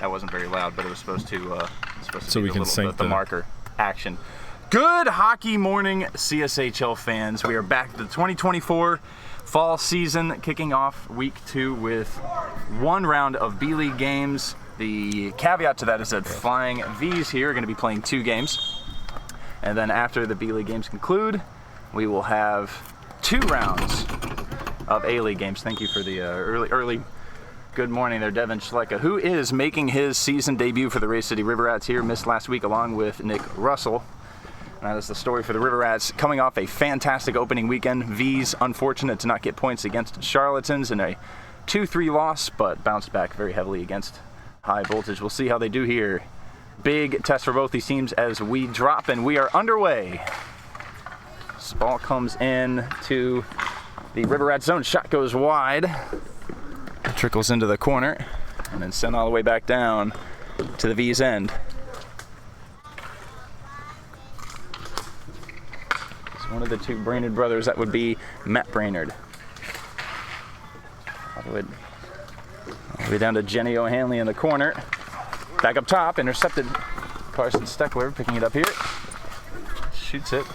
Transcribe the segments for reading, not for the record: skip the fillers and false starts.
That wasn't very loud, but it was supposed to So be we can sync the marker action. Good hockey morning, CSHL fans. We are back to the 2024 fall season, kicking off week 2 with one round of B-League games. The caveat to that is that Flying V's here are going to be playing 2 games. And then after the B-League games conclude, we will have 2 rounds of A-League games. Thank you for the early good morning there, Devin Schlecka, who is making his season debut for the Race City River Rats here, missed last week along with Nick Russell. That is the story for the River Rats, coming off a fantastic opening weekend. V's unfortunate to not get points against Charlatans in a 2-3 loss, but bounced back very heavily against High Voltage. We'll see how they do here. Big test for both these teams as we drop, and we are underway. This ball comes in to the River Rats zone. Shot goes wide, trickles into the corner, and then sent all the way back down to the V's end. One of the 2 Brainerd brothers, that would be Matt Brainerd. All the way down to Jenny O'Hanley in the corner. Back up top, intercepted. Carson Steckler picking it up here. Shoots it.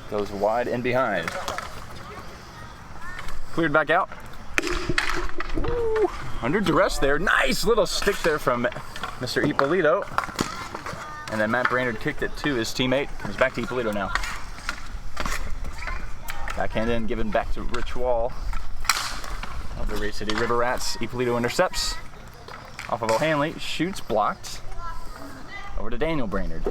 Goes wide and behind. Cleared back out. Ooh, under duress there. Nice little stick there from Mr. Ippolito. And then Matt Brainerd kicked it to his teammate. Comes back to Ippolito now. Backhand in, given back to Rich Wall of the Race City River Rats. Ippolito intercepts off of O'Hanley, shoots, blocked, over to Daniel Brainerd.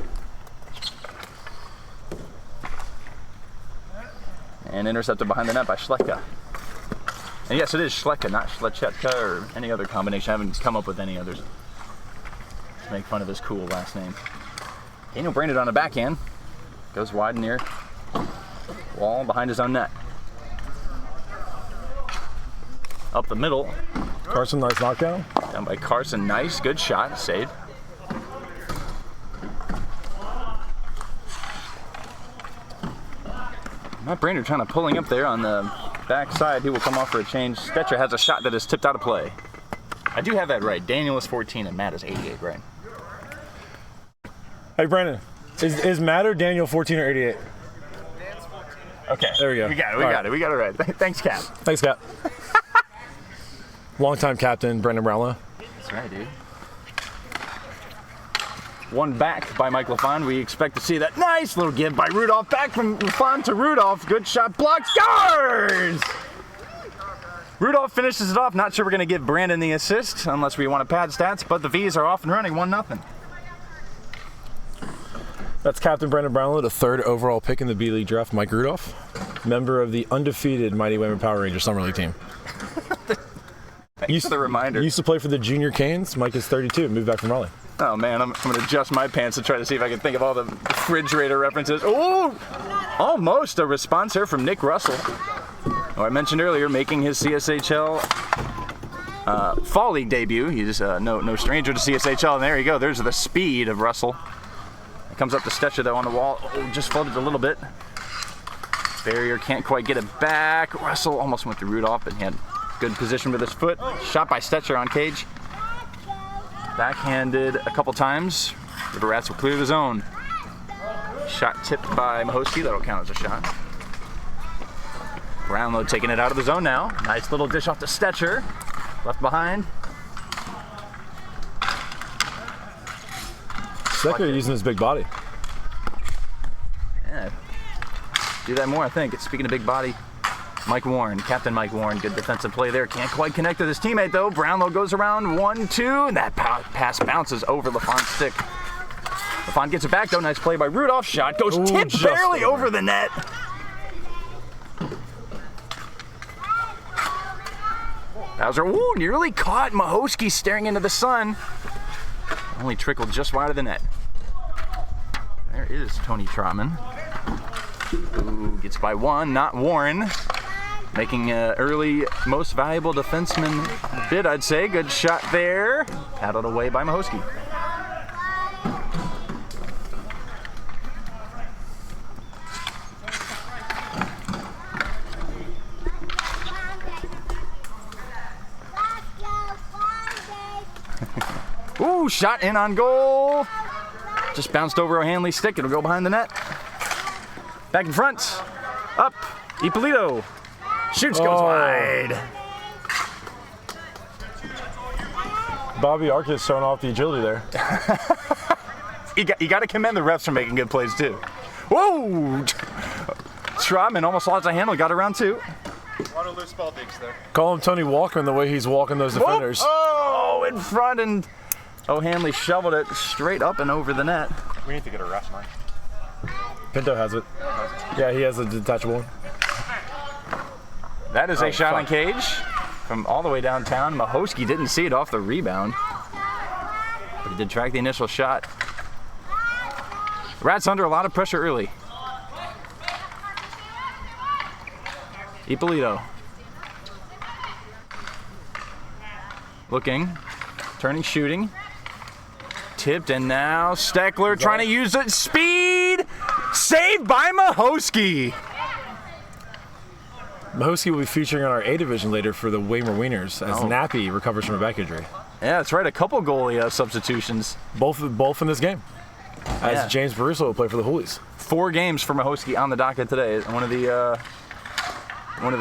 And intercepted behind the net by Schlecka. And yes, it is Schlecka, not Schlechetka or any other combination. I haven't come up with any others to make fun of his cool last name. Daniel Brainerd on a backhand, goes wide near Wall behind his own net. Up the middle. Carson, nice knockdown. Down by Carson, nice, good shot, save. Matt Brainerd trying to pulling up there on the backside. He will come off for a change. Stetcher has a shot that is tipped out of play. I do have that right. Daniel is 14 and Matt is 88, right? Hey, Brandon, is Matt or Daniel 14 or 88? Okay. There we go. We got it. We got it right. Thanks, Cap. Thanks, Cap. Longtime captain, Brendan Brownlow. That's right, dude. One back by Mike LaFond. We expect to see that nice little give by Rudolph. Back from LaFond to Rudolph. Good shot. Blocked. Scores! Rudolph finishes it off. Not sure we're going to give Brandon the assist unless we want to pad stats, but the V's are off and running 1-0. That's Captain Brendan Brownlow, the 3rd overall pick in the B-League draft, Mike Rudolph, member of the undefeated Mighty Women Power Rangers Summer League team. Thanks for the reminder. Used to play for the Junior Canes. Mike is 32, moved back from Raleigh. Oh man, I'm going to adjust my pants to try to see if I can think of all the refrigerator references. Oh, almost a response here from Nick Russell, who I mentioned earlier, making his CSHL Fall League debut. He's no stranger to CSHL, and there you go. There's the speed of Russell. Comes up to Stetcher though on the wall. Oh, just floated a little bit. Barrier can't quite get it back. Russell almost went to Rudolph, but he had good position with his foot. Shot by Stetcher on cage. Backhanded a couple times. River Rats will clear the zone. Shot tipped by Mahosky. That'll count as a shot. Brownlow taking it out of the zone now. Nice little dish off to Stetcher. Left behind. Stecker using his big body. Yeah, do that more, I think. Speaking of big body, Mike Warren, Captain Mike Warren, good defensive play there. Can't quite connect with his teammate though. Brownlow goes around 1-2, and that pass bounces over LaFond's stick. LaFond gets it back though. Nice play by Rudolph. Shot goes tipped barely over the net. Bowser, nearly caught. Mahosky staring into the sun. Only trickled just wide of the net. There is Tony Trotman. Ooh, gets by 1, not Warren. Making an early most valuable defenseman bid, I'd say. Good shot there. Paddled away by Mahosky. Ooh, shot in on goal. Just bounced over O'Hanley's stick. It'll go behind the net. Back in front. Up. Ippolito. Shoots, goes wide. Bobby Arquez showing off the agility there. You got to commend the refs for making good plays, too. Whoa! Trotman almost lost a handle. Got around two. A lot of loose ball digs there. Call him Tony Walkman the way he's walking those defenders. Oh, in front, and O'Hanley shoveled it straight up and over the net. We need to get a ref, man. Pinto has it. Yeah, he has a detachable one. That is a shot on cage from all the way downtown. Mahosky didn't see it off the rebound, but he did track the initial shot. Rats under a lot of pressure early. Ippolito. Looking, turning, shooting. Tipped, and now Steckler trying to use it. Speed! Saved by Mahosky! Mahosky will be featuring on our A division later for the Waymer Wieners as Nappy recovers from a back injury. Yeah, that's right. A couple goalie substitutions. Both in this game. As James Baruso will play for the Hoolies. 4 games for Mahosky on the docket today. One of the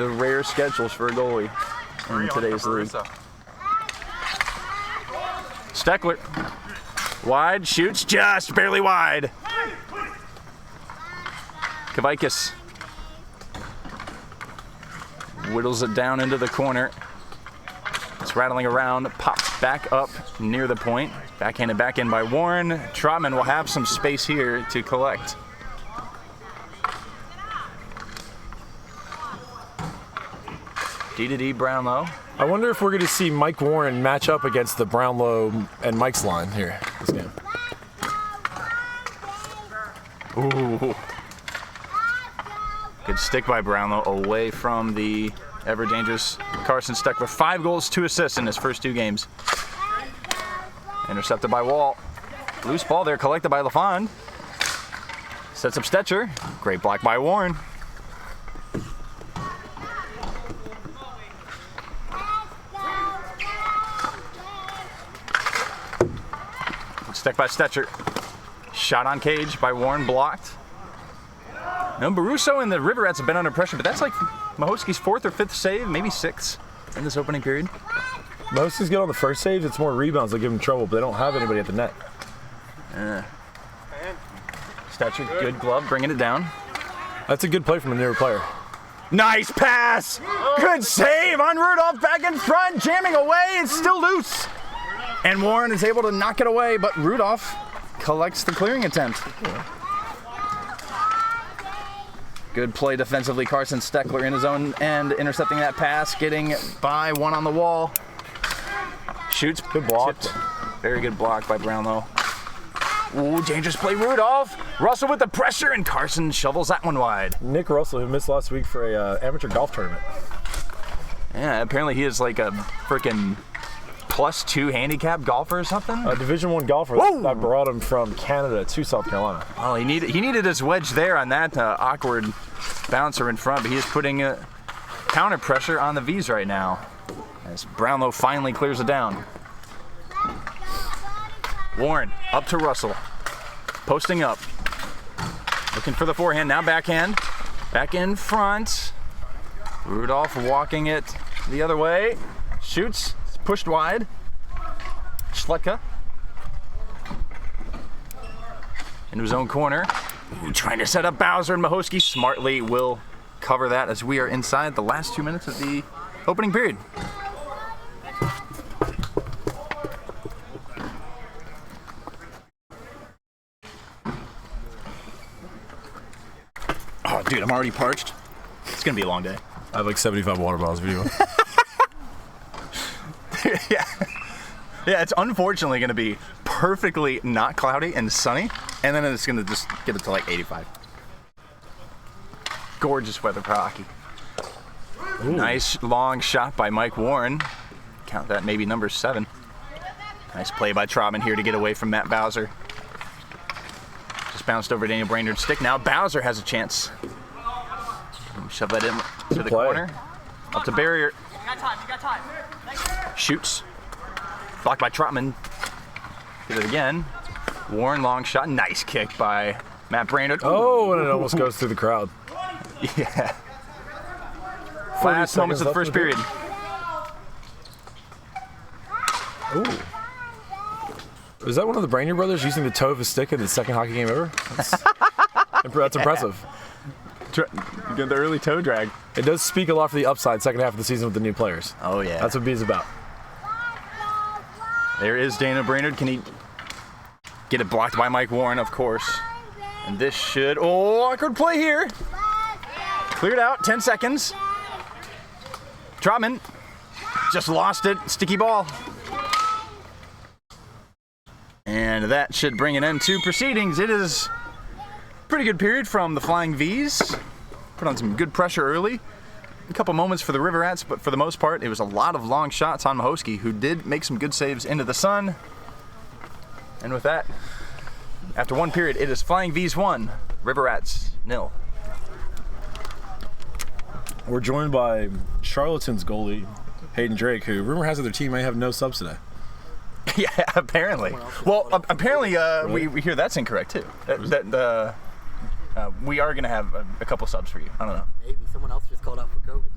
rare schedules for a goalie in today's league. Steckler. Wide, shoots just barely wide. Kavaikis whittles it down into the corner. It's rattling around, pops back up near the point. Backhanded back in by Warren. Trotman will have some space here to collect. D Brownlow. I wonder if we're going to see Mike Warren match up against the Brownlow and Mike's line here this game. Ooh. Good stick by Brownlow away from the ever-dangerous Carson Steckler. 5 goals, 2 assists in his first 2 games. Intercepted by Wall. Loose ball there collected by LaFond. Sets up Stetcher. Great block by Warren. Stick by Stetcher. Shot on cage by Warren, blocked. No, Baruso and the River Rats have been under pressure, but that's like Mahosky's 4th or 5th save, maybe 6th in this opening period. Mahosky's good on the first saves. It's more rebounds that give him trouble, but they don't have anybody at the net. Stetcher, good glove, bringing it down. That's a good play from a newer player. Nice pass! Good save on Rudolph, back in front, jamming away, it's still loose. And Warren is able to knock it away, but Rudolph collects the clearing attempt. Good play defensively. Carson Steckler in his own end, intercepting that pass, getting by one on the wall. Shoots. Good block. Tipped. Very good block by Brownlow. Ooh, dangerous play, Rudolph. Russell with the pressure, and Carson shovels that one wide. Nick Russell, who missed last week for a amateur golf tournament. Yeah, apparently he is like a freaking +2 handicap golfer or something. A Division I golfer that brought him from Canada to South Carolina. Oh, he needed his wedge there on that awkward bouncer in front, but he is putting counter pressure on the V's right now as Brownlow finally clears it down. Warren up to Russell, posting up, looking for the forehand, now backhand, back in front. Rudolph walking it the other way, shoots. Pushed wide. Schletka. Into his own corner. Ooh, trying to set up Bowser, and Mahosky smartly will cover that as we are inside the last 2 minutes of the opening period. Oh, dude, I'm already parched. It's going to be a long day. I have like 75 water bottles video. Yeah, it's unfortunately going to be perfectly not cloudy and sunny, and then it's going to just get it to like 85. Gorgeous weather for hockey. Ooh. Nice long shot by Mike Warren. Count that, maybe number 7. Nice play by Trotman here to get away from Matt Bowser. Just bounced over Daniel Brainerd's stick. Now Bowser has a chance. Shove that in to the corner. Up to barrier. You got time. Shoots. Blocked by Trotman. Did it again. Warren, long shot. Nice kick by Matt Brainerd. Oh, and it almost goes through the crowd. Yeah. Last moments of the first period. Ooh. Is that one of the Brainerd brothers using the toe of his stick in the second hockey game ever? That's impressive. Get the early toe drag. It does speak a lot for the upside second half of the season with the new players. Oh, yeah. That's what B's about. There is Dana Brainerd. Can he get it blocked by Mike Warren, of course? And this should... Oh, awkward play here. Cleared out. 10 seconds. Trotman just lost it. Sticky ball. And that should bring an end to proceedings. It is a pretty good period from the Flying V's. Put on some good pressure early. A couple moments for the River Rats, but for the most part, it was a lot of long shots on Mahosky, who did make some good saves into the sun. And with that, after one period, it is Flying V's 1, River Rats 0. We're joined by Charlatans goalie Hayden Drake, who rumor has it their team may have no subs today. Yeah, apparently. Well, apparently we hear that's incorrect too. We are going to have a couple subs for you. I don't know. Maybe someone else just called out for COVID.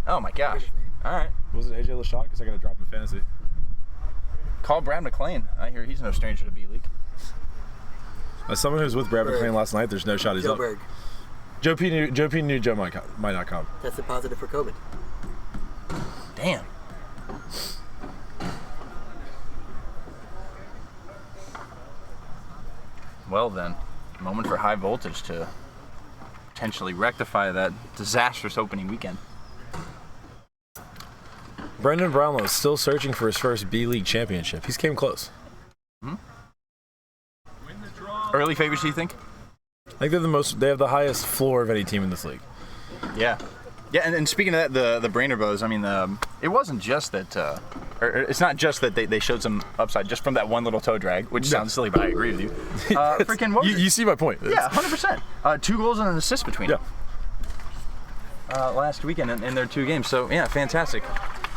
Oh my gosh. All right. Was it AJ Lashot? Because I got to drop him in fantasy. Call Brad McClain. I hear he's no stranger to B-League. As someone who was with Brad Berg. McClain last night, there's no shot he's Joe up. Berg Joe P knew Joe might not come. tested positive for COVID. Damn. Well then, moment for high voltage to potentially rectify that disastrous opening weekend. Brendan Brownlow is still searching for his first B-League championship. He's came close. Early favorites, do you think? I think they have the highest floor of any team in this league. Yeah. Yeah, and speaking of that, the Brainerd Bows, I mean, it wasn't just that, or it's not just that they showed some upside just from that one little toe drag, which sounds silly, but I agree with you. Freaking what? You see my point. Yeah, 100%. 2 goals and an assist between them. Last weekend in their 2 games. So, yeah, fantastic.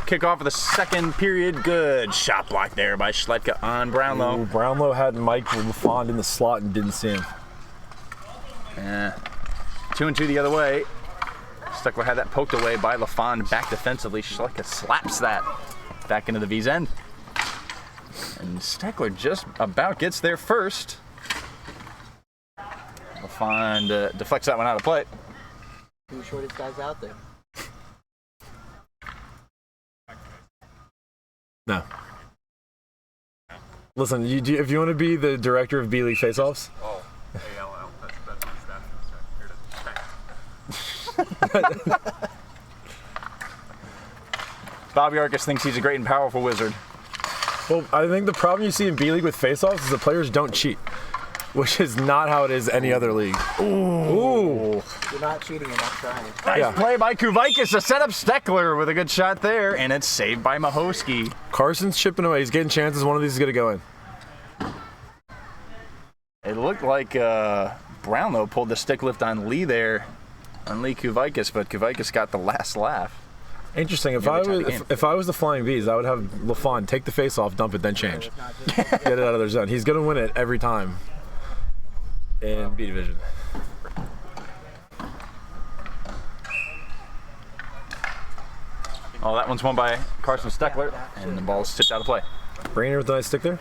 Kickoff of the second period. Good shot block there by Schletka on Brownlow. Ooh, Brownlow had Mike LaFond in the slot and didn't see him. 2-2 the other way. Steckler had that poked away by LaFond back defensively. Schletka slaps that back into the V's end. And Steckler just about gets there first. LaFond deflects that one out of play. Two shortest guys out there. No. Listen, if you want to be the director of B-League faceoffs, ALL, that's what he's here to Bobby Arcus thinks he's a great and powerful wizard. well, I think the problem you see in B-League with faceoffs is the players don't cheat, which is not how it is any other league. Ooh. You're not cheating, you're not trying. Nice play by Kuvaikis to set up Steckler with a good shot there, and it's saved by Mahosky. Carson's chipping away. He's getting chances. One of these is going to go in. It looked like Brownlow pulled the stick lift on Lee there, on Lee Kuvaikis, but Kuvaikis got the last laugh. Interesting. If I was the Flying V's, I would have LaFond take the face-off, dump it, then change. Get it out of their zone. He's going to win it every time in B Division. Oh, that one's won by Carson Steckler, and the ball's tipped out of play. Brainerd with the nice stick there.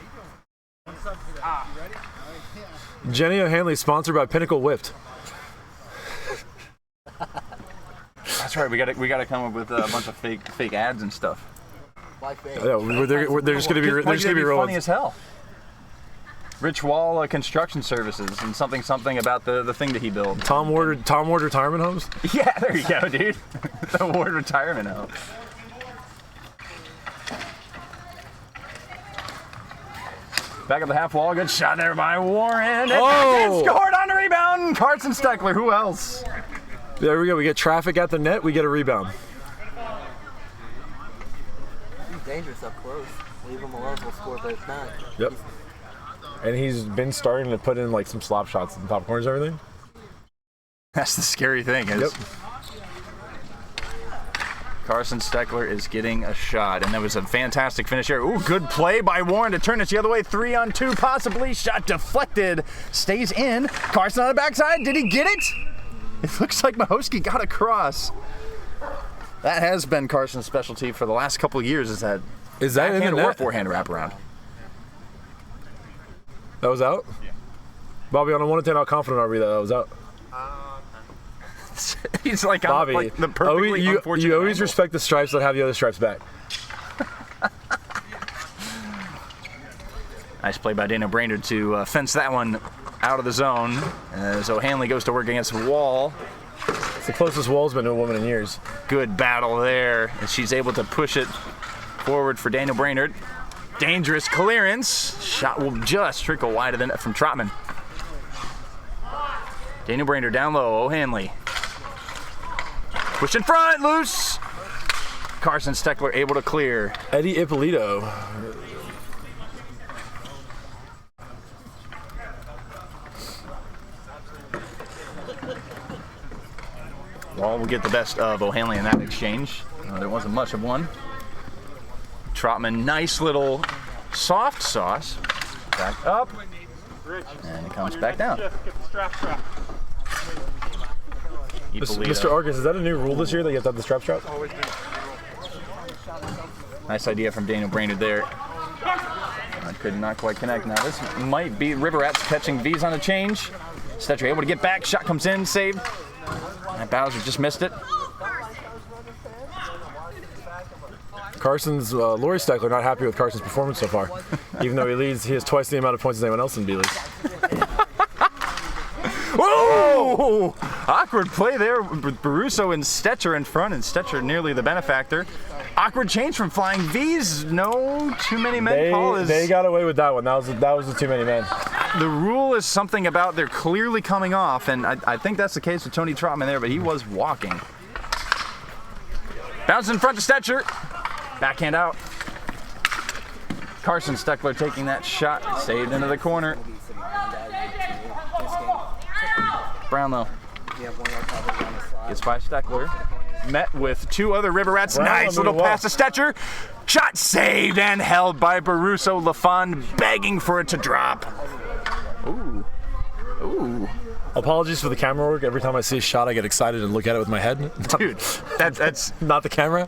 Jenny O'Hanley, sponsored by Pinnacle Whipped. That's right. We got to come up with a bunch of fake ads and stuff. Why fake? Yeah, they're just going to be real funny ones. as hell. Rich Wall Construction Services and something about the thing that he built. Tom Ward Retirement Homes. Yeah, there you go, dude. The Ward Retirement Home. Back at the half wall, good shot there by Warren. And scored on the rebound. Carson Steckler. Who else? There we go. We get traffic at the net. We get a rebound. He's dangerous up close. Leave him alone, we'll score, but it's not. Yep. And he's been starting to put in like some slop shots in the top corners and everything. That's the scary thing. Is Carson Steckler is getting a shot, and that was a fantastic finish here. Ooh, good play by Warren to turn it the other way. 3-on-2 possibly. Shot deflected. Stays in. Carson on the backside. Did he get it? It looks like Mahosky got across. That has been Carson's specialty for the last couple of years, is that backhand in the or net? forehand wraparound. That was out? Yeah. Bobby, on a 1 to 10, how confident are we that was out? He's like, Bobby, like the perfectly unfortunate you always angle. respect the stripes that have the other stripes back. Nice play by Daniel Brainerd to fence that one out of the zone. As O'Hanley goes to work against the wall. It's the closest Wall's been to a woman in years. Good battle there as she's able to push it forward for Daniel Brainerd. Dangerous clearance. Shot will just trickle wide of the net from Trotman. Daniel Brainerd down low. O'Hanley. Push in front, loose. Carson Steckler able to clear. Eddie Ippolito. Wall will get the best of O'Hanley in that exchange. There wasn't much of one. Trotman, nice little soft sauce. Back up. And it comes back down. Get the strap. Mr. Argus, is that a new rule this year that you have to have the strap? Nice idea from Daniel Brainerd there. I could not quite connect. Now this might be River Rats catching V's on a change. Stetcher able to get back. Shot comes in, saved. And Bowser just missed it. Lori Steckler not happy with Carson's performance so far. Even though he has twice the amount of points as anyone else in B-League. Whoa! Awkward play there with Baruso and Stetcher in front, and Stetcher nearly the benefactor. Awkward change from flying V's. No too many men call is. They got away with that one. That was the too many men. The rule is something about they're clearly coming off, and I think that's the case with Tony Trotman there, but he was walking. Bounce in front to Stetcher. Backhand out. Carson Steckler taking that shot, saved into the corner. Brownlow gets by Steckler. Met with two other River Rats. Nice little pass to Stetcher. Shot saved and held by Baruso. LaFond begging for it to drop. Ooh. Ooh. Apologies for the camera work. Every time I see a shot, I get excited and look at it with my head. Dude, that's not the camera.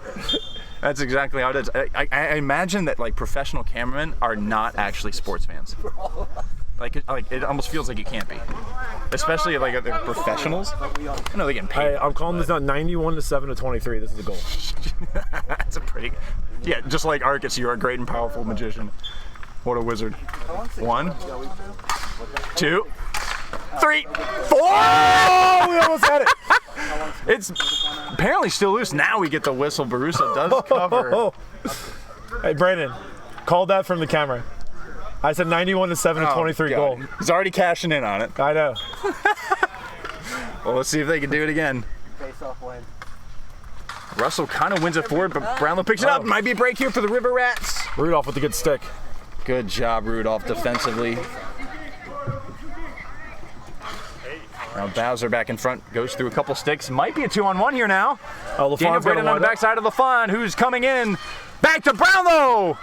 That's exactly how it is. I imagine that like professional cameramen are not actually sports fans. Like it almost feels like you can't be, especially like they're professionals. I know they're getting paid. I'm calling this now 91-7 to 23. This is the goal. That's a pretty. Yeah, just like Arcus, you're a great and powerful magician. What a wizard. 1, 2, 3, 4. Oh, we almost had it. It's apparently still loose. Now we get the whistle. Baruso does cover. Hey, Brandon, call that from the camera. I said 91-7 to 23 goal. He's already cashing in on it. I know. Well, let's see if they can do it again. Face-off win. Russell kind of wins it forward, but Brownlow picks it up. Might be a break here for the River Rats. Rudolph with a good stick. Good job, Rudolph, defensively. Now Bowser back in front, goes through a couple sticks. Might be a 2-on-1 here now. Oh, Daniel Brainerd on the backside of LaFond, who's coming in. Back to Brownlow.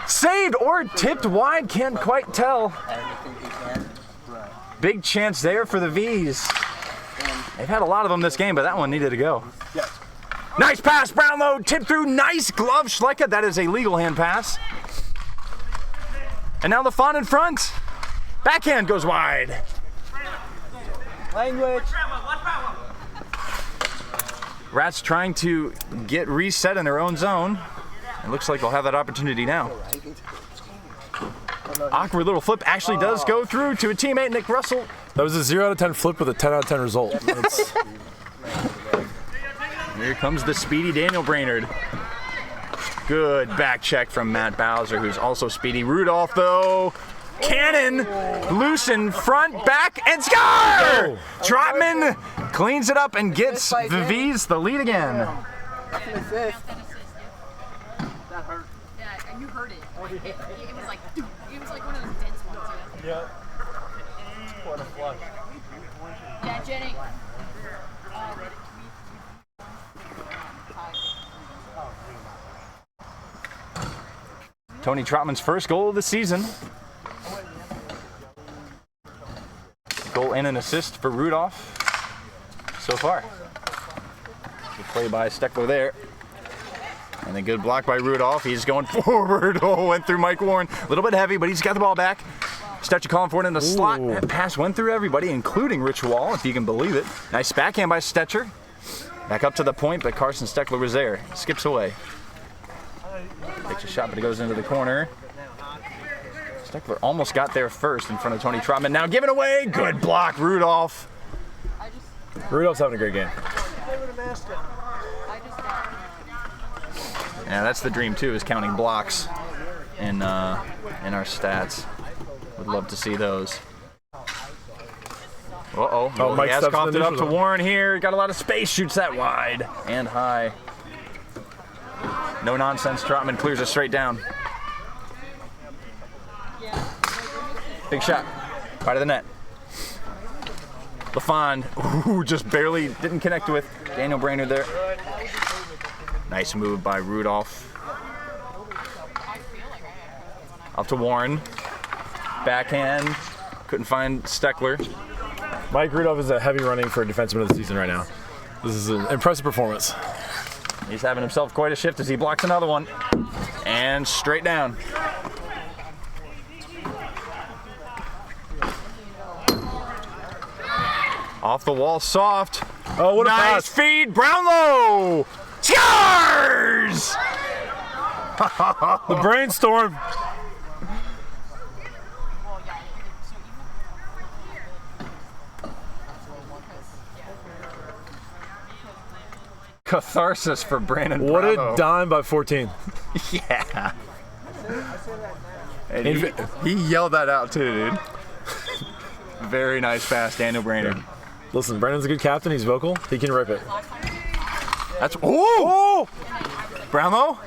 Saved or tipped wide, can't quite tell. Big chance there for the V's. They've had a lot of them this game, but that one needed to go. Nice pass, Brownlow, tipped through, nice glove, Schlecka. That is a legal hand pass. And now LaFond in front. Backhand goes wide. Language. Rats trying to get reset in their own zone. It looks like they'll have that opportunity now. Awkward little flip actually does go through to a teammate, Nick Russell. That was a 0 out of 10 flip with a 10 out of 10 result. Here comes the speedy Daniel Brainerd. Good back check from Matt Bowser, who's also speedy. Rudolph, though. Cannon loose in front, back, and score! Trotman cleans it up and gets the V's the lead again. That's an assist. That hurt. Yeah, you heard it. It was like, dude, it was like one of those dense ones. Yeah. What a flush. Yeah, Jenny. Tony Trotman's first goal of the season. Goal and an assist for Rudolph so far. Good play by Steckler there. And a good block by Rudolph. He's going forward. Oh, went through Mike Warren. A little bit heavy, but he's got the ball back. Stetcher calling for it in the slot. That pass went through everybody, including Rich Wall, if you can believe it. Nice backhand by Stetcher. Back up to the point, but Carson Steckler was there. Skips away. Takes a shot, but it goes into the corner. Steckler almost got there first in front of Tony Trotman. Now giving away. Good block, Rudolph. Rudolph's having a great game. Yeah, that's the dream too, is counting blocks in our stats. Would love to see those. Uh-oh. Oh, He has coughed it up to Warren here. Got a lot of space. Shoots that wide and high. No nonsense. Trotman clears it straight down. Big shot. Right of the net. LaFond, ooh, just barely didn't connect with Daniel Brainerd there. Nice move by Rudolph. Up to Warren. Backhand. Couldn't find Steckler. Mike Rudolph is a heavy running for defenseman of the season right now. This is an impressive performance. He's having himself quite a shift as he blocks another one. And straight down. Off the wall, soft. Oh, what a nice pass. feed, Brownlow! Scores! The brainstorm. Catharsis for Brandon What Bravo. a dime by 14. Yeah. And he yelled that out too, dude. Very nice pass, Daniel Brainerd. Listen, Brandon's a good captain. He's vocal. He can rip it. That's oh! Brownlow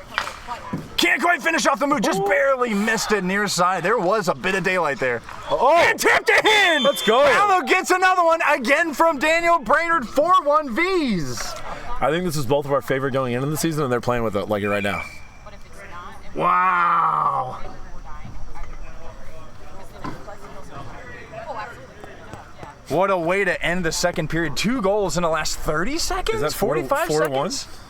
can't quite finish off the move. Just barely missed it near side. There was a bit of daylight there. Oh! And tipped it in. Let's go. Brownlow gets another one again from Daniel Brainerd. 4-1 V's. I think this is both of our favorite going into the season, and they're playing with it like it right now. Wow. What a way to end the second period. 2 goals in the last 30 seconds? Is that 45 seconds? 4-1?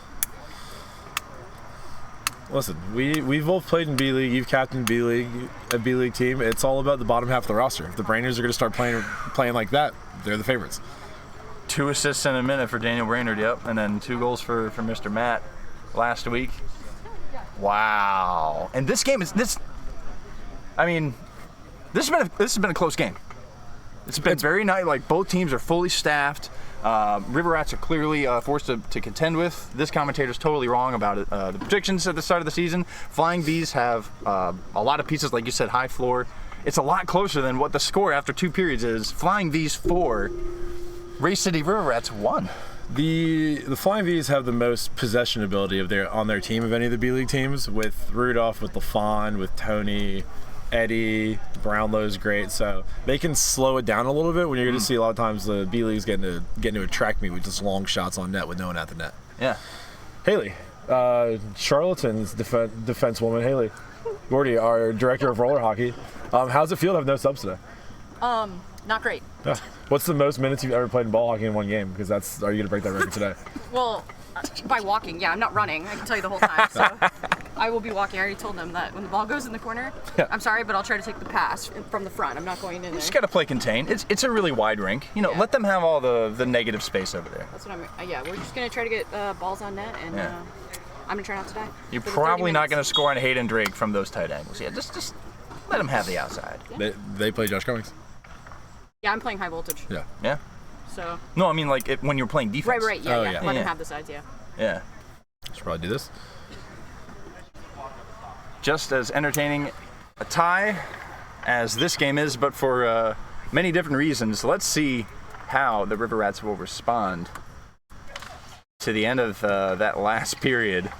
Listen, we've both played in B-League. You've captained B-League, a B-League team. It's all about the bottom half of the roster. If the Brainers are going to start playing like that, they're the favorites. 2 assists in a minute for Daniel Brainerd, yep. And then 2 goals for Mr. Matt last week. Wow. And this game is this has been a close game. It's been very nice. Like, both teams are fully staffed. River Rats are clearly forced to contend with. This commentator's totally wrong about it. The predictions at the start of the season, Flying V's have a lot of pieces, like you said, high floor. It's a lot closer than what the score after 2 periods is. Flying V's 4, Ray City River Rats 1. The Flying V's have the most possession ability on their team of any of the B-League teams, with Rudolph, with LaFond, with Tony, Eddie. Brownlow's great, so they can slow it down a little bit when you're going to see a lot of times the B-League's getting to a track meet with just long shots on net with no one at the net. Yeah. Haley, Charlton's defensewoman, Haley Gordy, our director of roller hockey. How's it feel to have no subs today? Not great. What's the most minutes you've ever played in ball hockey in one game? Because are you going to break that record today? Well, by walking, yeah, I'm not running. I can tell you the whole time. So I will be walking. I already told them that when the ball goes in the corner, I'm sorry, but I'll try to take the pass from the front. I'm not going in there. You just got to play contain. It's a really wide rink. You know, let them have all the negative space over there. That's what yeah, we're just going to try to get balls on net, and I'm going to try not to die. You're probably not going to score on Hayden Drake from those tight angles. Yeah, just let them have the outside. Yeah. They play Josh Cummings. Yeah, I'm playing high voltage. Yeah. Yeah. So. No, I mean like when you're playing defense. Right. Yeah. Let Yeah. them have the sides. Yeah. Yeah. Should probably do this. Just as entertaining a tie as this game is, but for many different reasons. Let's see how the River Rats will respond to the end of that last period.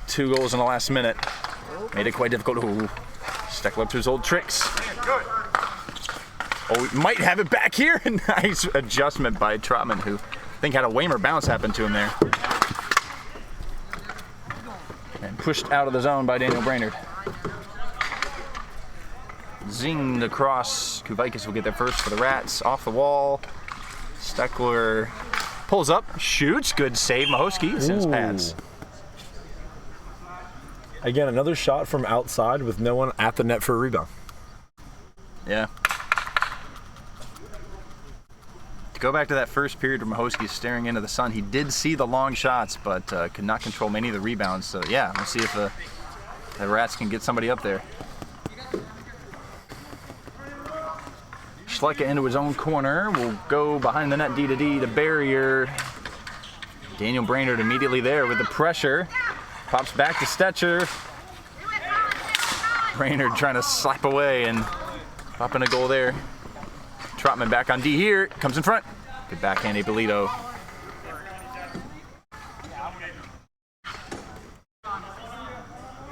2 goals in the last minute. Made it quite difficult. Ooh. Steckler up to his old tricks. Oh, we might have it back here. Nice adjustment by Trotman, who I think had a Waymer bounce happen to him there. And pushed out of the zone by Daniel Brainerd. Zinged across. Kuvaikis will get there first for the Rats. Off the wall. Steckler pulls up, shoots. Good save. Mahosky is in his pads. Again, another shot from outside with no one at the net for a rebound. Yeah. To go back to that first period where Mahosky is staring into the sun, he did see the long shots, but could not control many of the rebounds. So, yeah, we'll see if the Rats can get somebody up there. Schlecka into his own corner. Will go behind the net, D to D to barrier. Daniel Brainerd immediately there with the pressure. Pops back to Stetcher. Brainerd trying to slap away and pop in a goal there. Trotman back on D here. Comes in front. Good backhand, Ippolito.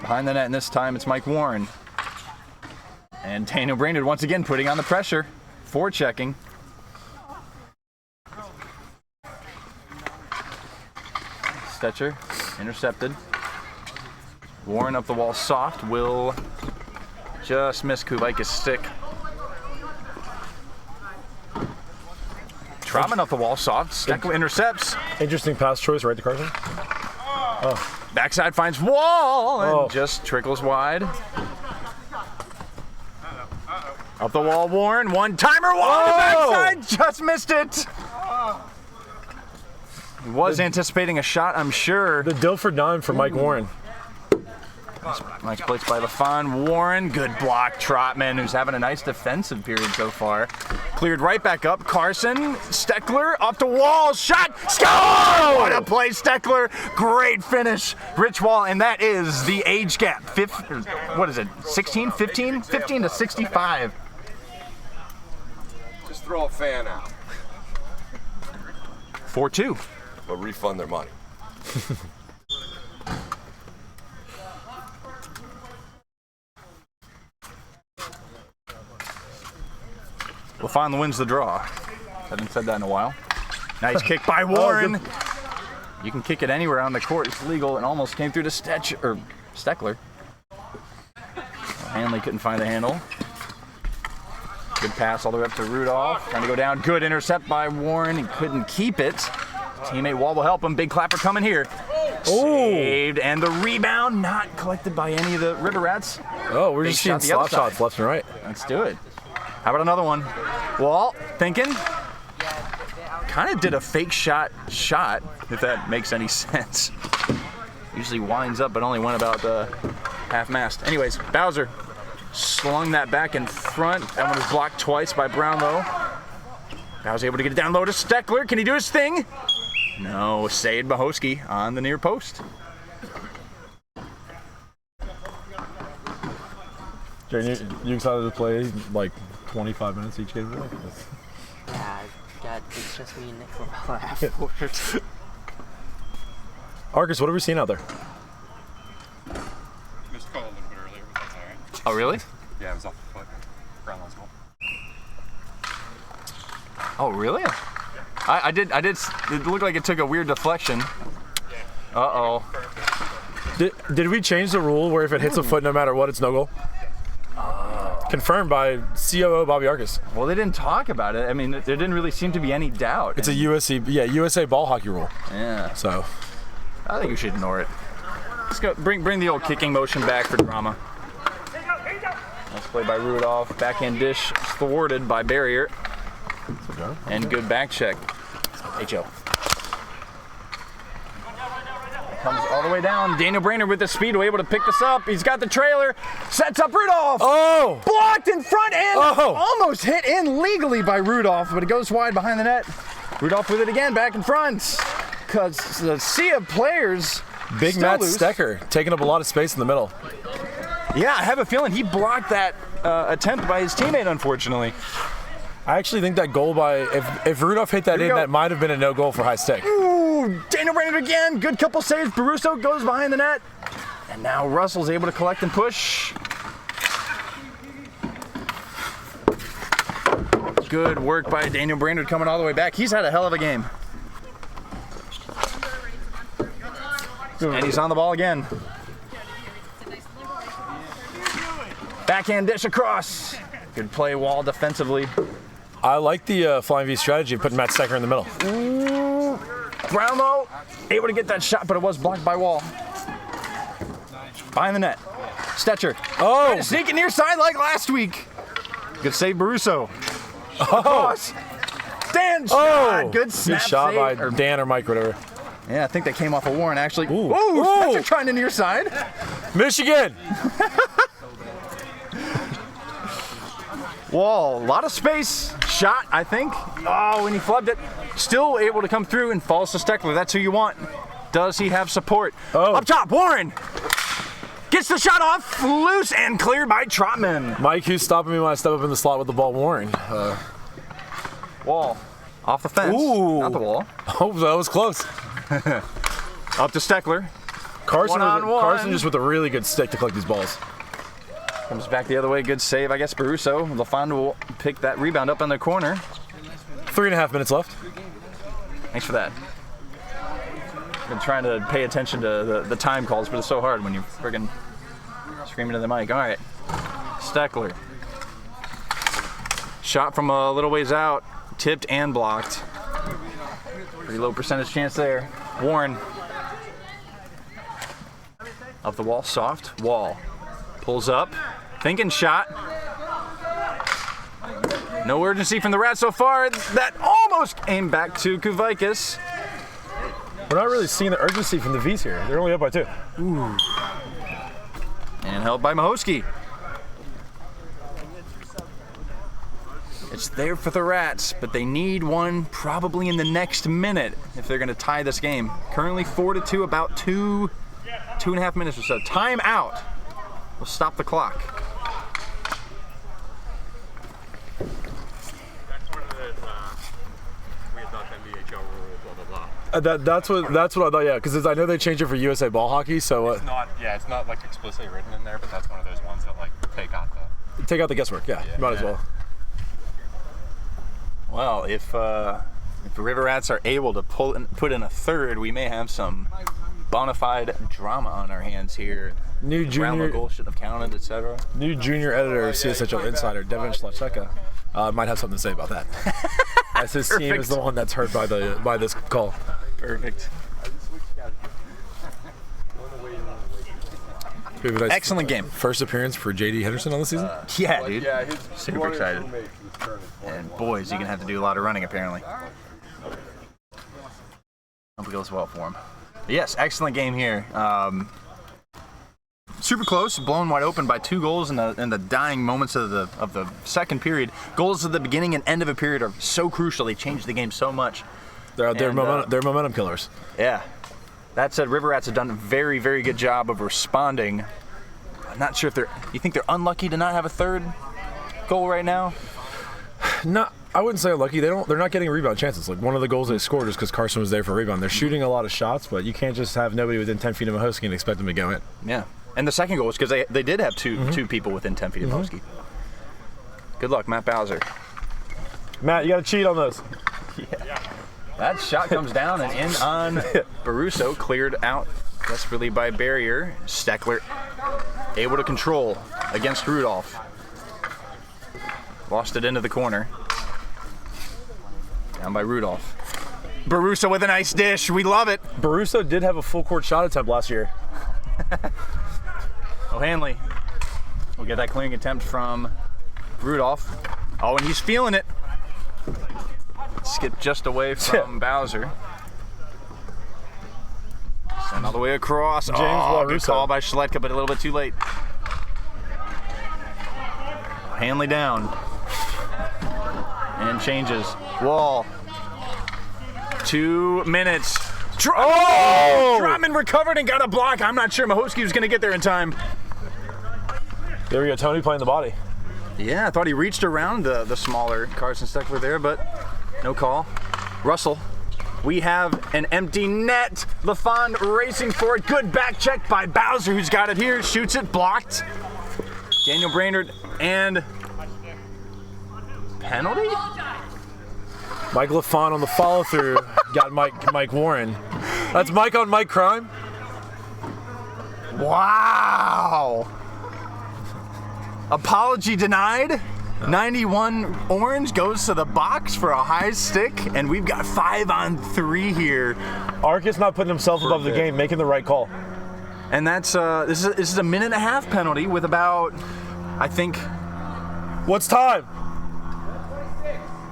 Behind the net, and this time it's Mike Warren. And Daniel Brainerd once again putting on the pressure. Forechecking. Stetcher intercepted. Warren up the wall soft. Will just miss Kuvaikis' stick. Trotman up the wall soft. Steckler intercepts. Interesting pass choice right to Carson. Backside finds Wall and just trickles wide. Up the wall, Warren. One timer, Wall. Backside just missed it. He was anticipating a shot, I'm sure. The Dilford dime for Mike Warren. Nice blitz by LaFon. Warren, good block. Trotman, who's having a nice defensive period so far. Cleared right back up. Carson, Steckler, off the wall, shot, score! What a play, Steckler. Great finish. Rich Wall, and that is the age gap. What is it, 16, 15? 15 to 65. Just throw a fan out. 4-2. But refund their money. LaFon wins the draw. Haven't said that in a while. Nice kick by Warren. You can kick it anywhere on the court. It's legal and almost came through to Steckler. Hanley couldn't find the handle. Good pass all the way up to Rudolph. Trying to go down. Good intercept by Warren. He couldn't keep it. Teammate Wall will help him. Big clapper coming here. Saved. And the rebound not collected by any of the River Rats. Oh, we're just seeing slap shots left and right. Let's do it. How about another one? Wall, thinking. Kind of did a fake shot, if that makes any sense. Usually winds up, but only went about half mast. Anyways, Bowser slung that back in front. That one was blocked twice by Brownlow. Bowser able to get it down low to Steckler. Can he do his thing? No, saved Mahosky on the near post. Jaren, you excited to play like 25 minutes each game today? Yeah, God, it's just me and Nick for about afterwards. Arcus, what have we seen out there? Missed a call a little bit earlier, but that's all right. Oh, really? Yeah, it was off the foot. Brownlow's goal. Oh, really? I did. It looked like it took a weird deflection. Uh-oh. Did we change the rule where if it hits a foot no matter what, it's no goal? Confirmed by COO Bobby Arcus. Well, they didn't talk about it. I mean, there didn't really seem to be any doubt. It's a USA ball hockey rule. Yeah. So I think we should ignore it. Let's go. Bring the old kicking motion back for drama. Nice play by Rudolph. Backhand dish thwarted by Barrier. And good back check. HO. Comes all the way down. Daniel Brainerd with the speed, able to pick this up. He's got the trailer. Sets up Rudolph. Oh! Blocked in front and almost hit in legally by Rudolph, but it goes wide behind the net. Rudolph with it again, back in front. Because the sea of players. Big Matt Stecker taking up a lot of space in the middle. Yeah, I have a feeling he blocked that attempt by his teammate, unfortunately. I actually think that goal by, if Rudolph hit that in, that might have been a no goal for high stick. Ooh, Daniel Brainerd again. Good couple saves. Baruso goes behind the net. And now Russell's able to collect and push. Good work by Daniel Brainerd coming all the way back. He's had a hell of a game. And he's on the ball again. Backhand dish across. Good play, Wall, defensively. I like the flying V strategy of putting Matt Stecker in the middle. Ooh. Brownlow able to get that shot, but it was blocked by Wall. Behind the net. Stetcher. Oh! Sneaking near side like last week. Good save, Baruso. Oh! Dan shot. Good snap Good shot save. by Dan or Mike, whatever. Yeah, I think that came off of Warren, actually. Ooh. Ooh, Ooh. Stetcher trying to near side. Michigan! Wall, a lot of space. Shot, I think. Oh, when he flubbed it. Still able to come through and falls to Steckler. That's who you want. Does he have support? Oh. Up top, Warren. Gets the shot off, loose and cleared by Trotman. Mike, who's stopping me when I step up in the slot with the ball, Warren. Wall, off the fence. Ooh. Not the wall. Oh, that was close. Up to Steckler. Carson just with a really good stick to collect these balls. Comes back the other way, good save, I guess, Baruso. LeFond will pick that rebound up in the corner. 3.5 minutes left. Thanks for that. Been trying to pay attention to the time calls, but it's so hard when you're friggin' screaming to the mic. All right, Steckler. Shot from a little ways out, tipped and blocked. Pretty low percentage chance there. Warren. Up the wall, soft. Wall. Pulls up. Thinking shot. No urgency from the Rats so far. That almost aimed back to Kuvaikis. We're not really seeing the urgency from the V's here. They're only up by 2. Ooh. And held by Mahosky. It's there for the Rats, but they need one probably in the next minute if they're going to tie this game. Currently 4-2, about 2.5 minutes or so. Time out. We'll stop the clock. That's one of those weird NBHL rule, blah, blah, blah. That's what I thought, yeah, because I know they changed it for USA ball hockey, so It's not like explicitly written in there, but that's one of those ones that like take out the. take out the guesswork, yeah, might as well. Well, if the River Rats are able to put in a third, we may have some bona fide drama on our hands here. New Brownlow goal shouldn't have counted, etc. New junior editor of CSHL Insider, Devin Schlacheka, might have something to say about that. As his team is the one that's hurt by this call. Perfect. Excellent game. First appearance for JD Henderson on the season? Yeah, dude. Yeah, his Super excited. And boy, is he gonna have to do a lot of running apparently. Hope it goes well for him. But yes, excellent game here. Super close, blown wide open by 2 goals in the dying moments of the second period. Goals at the beginning and end of a period are so crucial. They change the game so much. They're momentum killers. Yeah. That said, River Rats have done a very, very good job of responding. I'm not sure if you think they're unlucky to not have a third goal right now? No, I wouldn't say unlucky. They're not getting rebound chances. Like one of the goals they scored is because Carson was there for a rebound. They're shooting a lot of shots, but you can't just have nobody within 10 feet of Mahosky and expect them to go in. Yeah. And the second goal was because they did have two people within 10 feet of Mahosky. Good luck, Matt Bowser. Matt, you got to cheat on those. Yeah. That shot comes down and in on Baruso, cleared out desperately by Barrier. Steckler able to control against Rudolph. Lost it into the corner. Down by Rudolph. Baruso with a nice dish. We love it. Baruso did have a full court shot attempt last year. O'Hanley will get that clearing attempt from Rudolph. Oh, and he's feeling it. Skip just away from Bowser. Send all the way across. James Good LaRusso. call by Schletka, but a little bit too late. Hanley down. And changes. Wall. 2 minutes. Trotman recovered and got a block. I'm not sure Mahosky was going to get there in time. There we go, Tony playing the body. Yeah, I thought he reached around the smaller Carson Steckler there, but no call. Russell, we have an empty net. LaFond racing for it. Good back check by Bowser, who's got it here. Shoots it, blocked. Daniel Brainerd, and penalty? Mike LaFond on the follow through. Got Mike Warren. That's Mike on Mike crime. Wow. Apology denied. 91 orange goes to the box for a high stick, and we've got 5-on-3 here. Arcus not putting himself above the game, making the right call. And that's this is a minute and a half penalty with about, I think. What's time?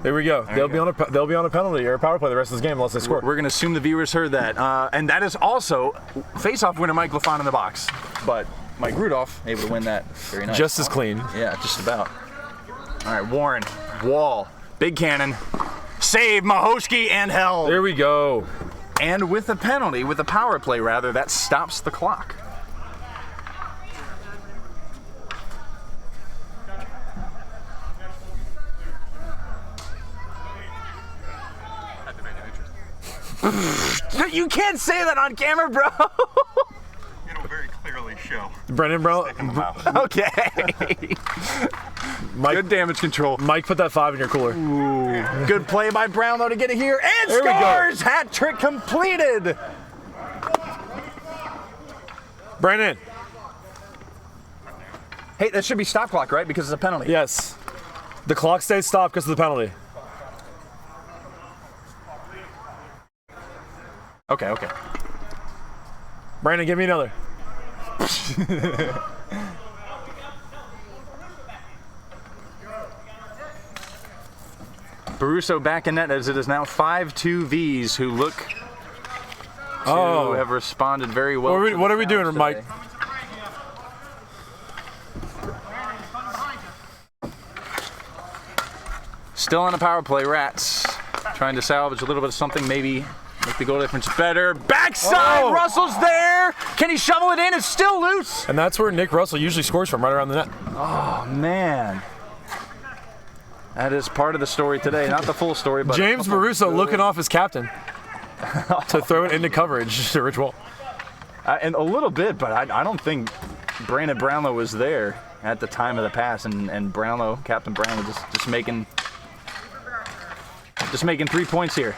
There we go. They'll be on a penalty or a power play the rest of this game unless they score. We're going to assume the viewers heard that. And that is also face-off winner Mike LeVigne in the box. But Mike Rudolph able to win that. Very nice. Just as clean. Yeah, just about. All right, Warren, Wall, big cannon, save, Mahoshki, and held. There we go. And with a penalty, with a power play rather, that stops the clock. You can't say that on camera, bro. It'll very clearly show. Brendan Brown. Okay. Mike, Good damage control. Mike, put that 5 in your cooler. Ooh. Good play by Brownlow to get it here, and There we go. scores! Hat trick completed. Brendan. Hey, that should be stop clock, right? Because it's a penalty. Yes. The clock stays stopped because of the penalty. Okay. Brandon, give me another. Baruso back in net as it is now 5-2 Vs who look to have responded very well. What are we doing, today. Mike? Still on a power play, Rats. Trying to salvage a little bit of something, maybe make the goal difference better. Backside, Oh! Russell's there. Can he shovel it in? It's still loose. And that's where Nick Russell usually scores from, right around the net. Oh, man. That is part of the story today. Not the full story, but James Baruso looking off his captain to throw it into coverage to Rich Wall. And a little bit, but I don't think Brandon Brownlow was there at the time of the pass, and Brownlow, Captain Brownlow, just making 3 points here,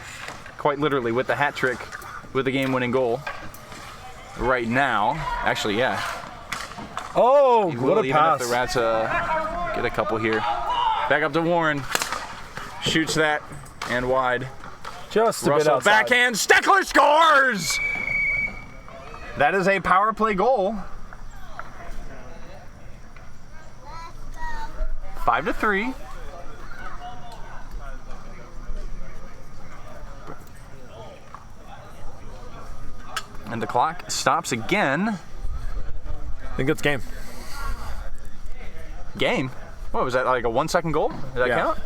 quite literally with the hat trick, with the game-winning goal. Right now, actually, yeah. Oh, He what will, a even pass! if the Rats get a couple here. Back up to Warren, shoots that and wide. Just a bit Russell outside. backhand, Steckler scores! That is a power play goal. 5-3. And the clock stops again. I think that's game. Game? What was that, like a 1 second goal? Did that Yeah. count?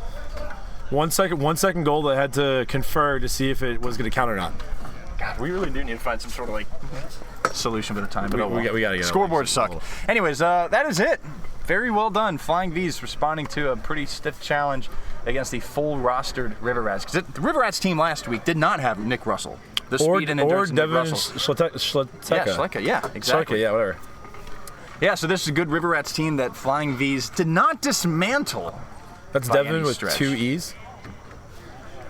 1 second goal that had to confer to see if it was going to count or not. God, we really do need to find some sort of like solution for the time. But We got to get Scoreboards suck. Anyways, that is it. Very well done. Flying V's responding to a pretty stiff challenge against the full rostered River Rats. Because the River Rats team last week did not have Nick Russell. The speed and endurance of Nick Devin Russell. Schleka. Yeah, Schlecka, yeah, exactly. Schleka, yeah, whatever. Yeah, so this is a good River Rats team that Flying V's did not dismantle. That's By Devin any with stretch. 2 E's.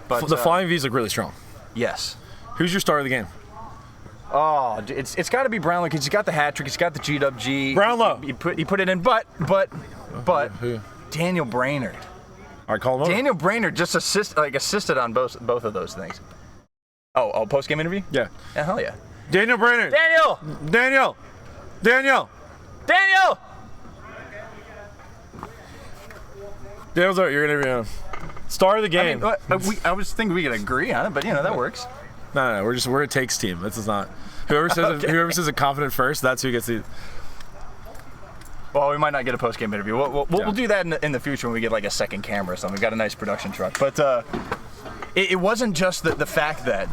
But The Flying V's look really strong. yes. Who's your star of the game? Oh, it's got to be Brownlow because he's got the hat trick. He's got the G-Dub-G. Brownlow. He put it in, but Who? Daniel Brainerd. All right, call him over. Daniel Brainerd just assisted on both of those things. Oh, post game interview? Yeah. Yeah, hell yeah. Daniel Brainerd. Daniel! Daniel's out. You're interviewing him. Star of the game. I was thinking we could agree on it, but that works. No. We're a takes team. This is not. Whoever says a confident first, that's who gets the. Well, we might not get a post game interview. We'll do that in the future when we get like a second camera or something. We've got a nice production truck, but it wasn't just the fact that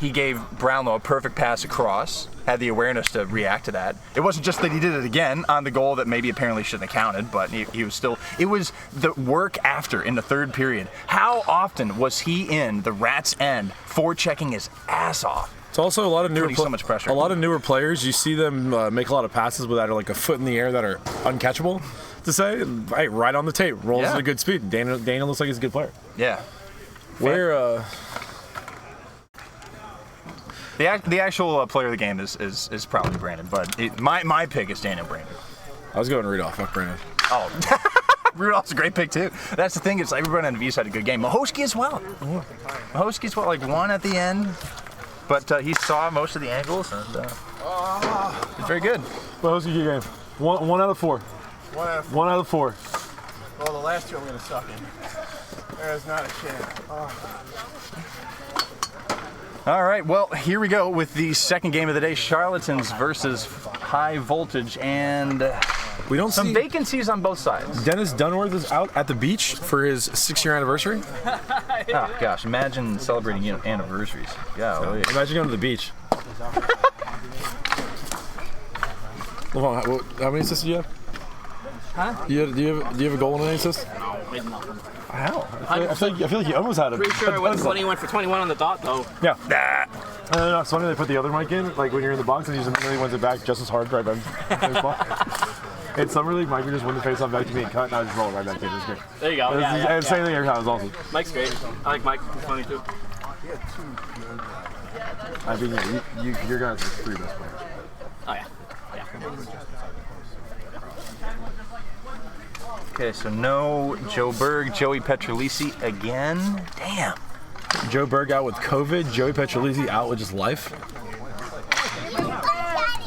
he gave Brownlow a perfect pass across, had the awareness to react to that. It wasn't just that he did it again on the goal that maybe apparently shouldn't have counted, but he was still, it was the work after in the third period. How often was he in the Rats' end forechecking his ass off? It's also a lot of newer Putting so much pressure. A lot of newer players. You see them make a lot of passes with that are like a foot in the air that are uncatchable. To say, right on the tape, rolls at a good speed. Daniel looks like he's a good player. Yeah. Where The actual player of the game is probably Brandon, but my pick is Daniel Brainerd. I was going Rudolph. Fuck Brandon. Oh, Rudolph's a great pick too. That's the thing. It's everybody on the V's had a good game. Mahosky as well. Mahosky as well. Like one at the end, but he saw most of the angles and he's very good. Mahosky, good game. One out of 4. 1 out of 4. Well, the last 2 I'm going to suck in. There's not a chance. All right, well, here we go with the second game of the day, Charlatans versus High Voltage, and We don't some see vacancies on both sides. Dennis Dunworth is out at the beach for his 6-year anniversary. Oh, gosh, imagine celebrating anniversaries. Golly. Imagine going to the beach. Hold on, how many assists do you have? Huh? Do you have a goal in any assists? No, maybe nothing. How? I feel like you almost had it. Pretty sure I went 21 for 21 on the dot, though. Yeah. No, it's funny they put the other mic in, like when you're in the box and he just immediately wins it back just as hard right back. In Summer League, Mike would just win the face-off back to me and cut, and I just roll it right back to him. It was great. There you go. And same thing every time. It was awesome. Mike's great. I like Mike. He's funny, too. I mean, you're guys are 3 best players. Oh, yeah. Okay, so no Joe Berg, Joey Petrolisi again. Damn. Joe Berg out with COVID. Joey Petrolisi out with just life.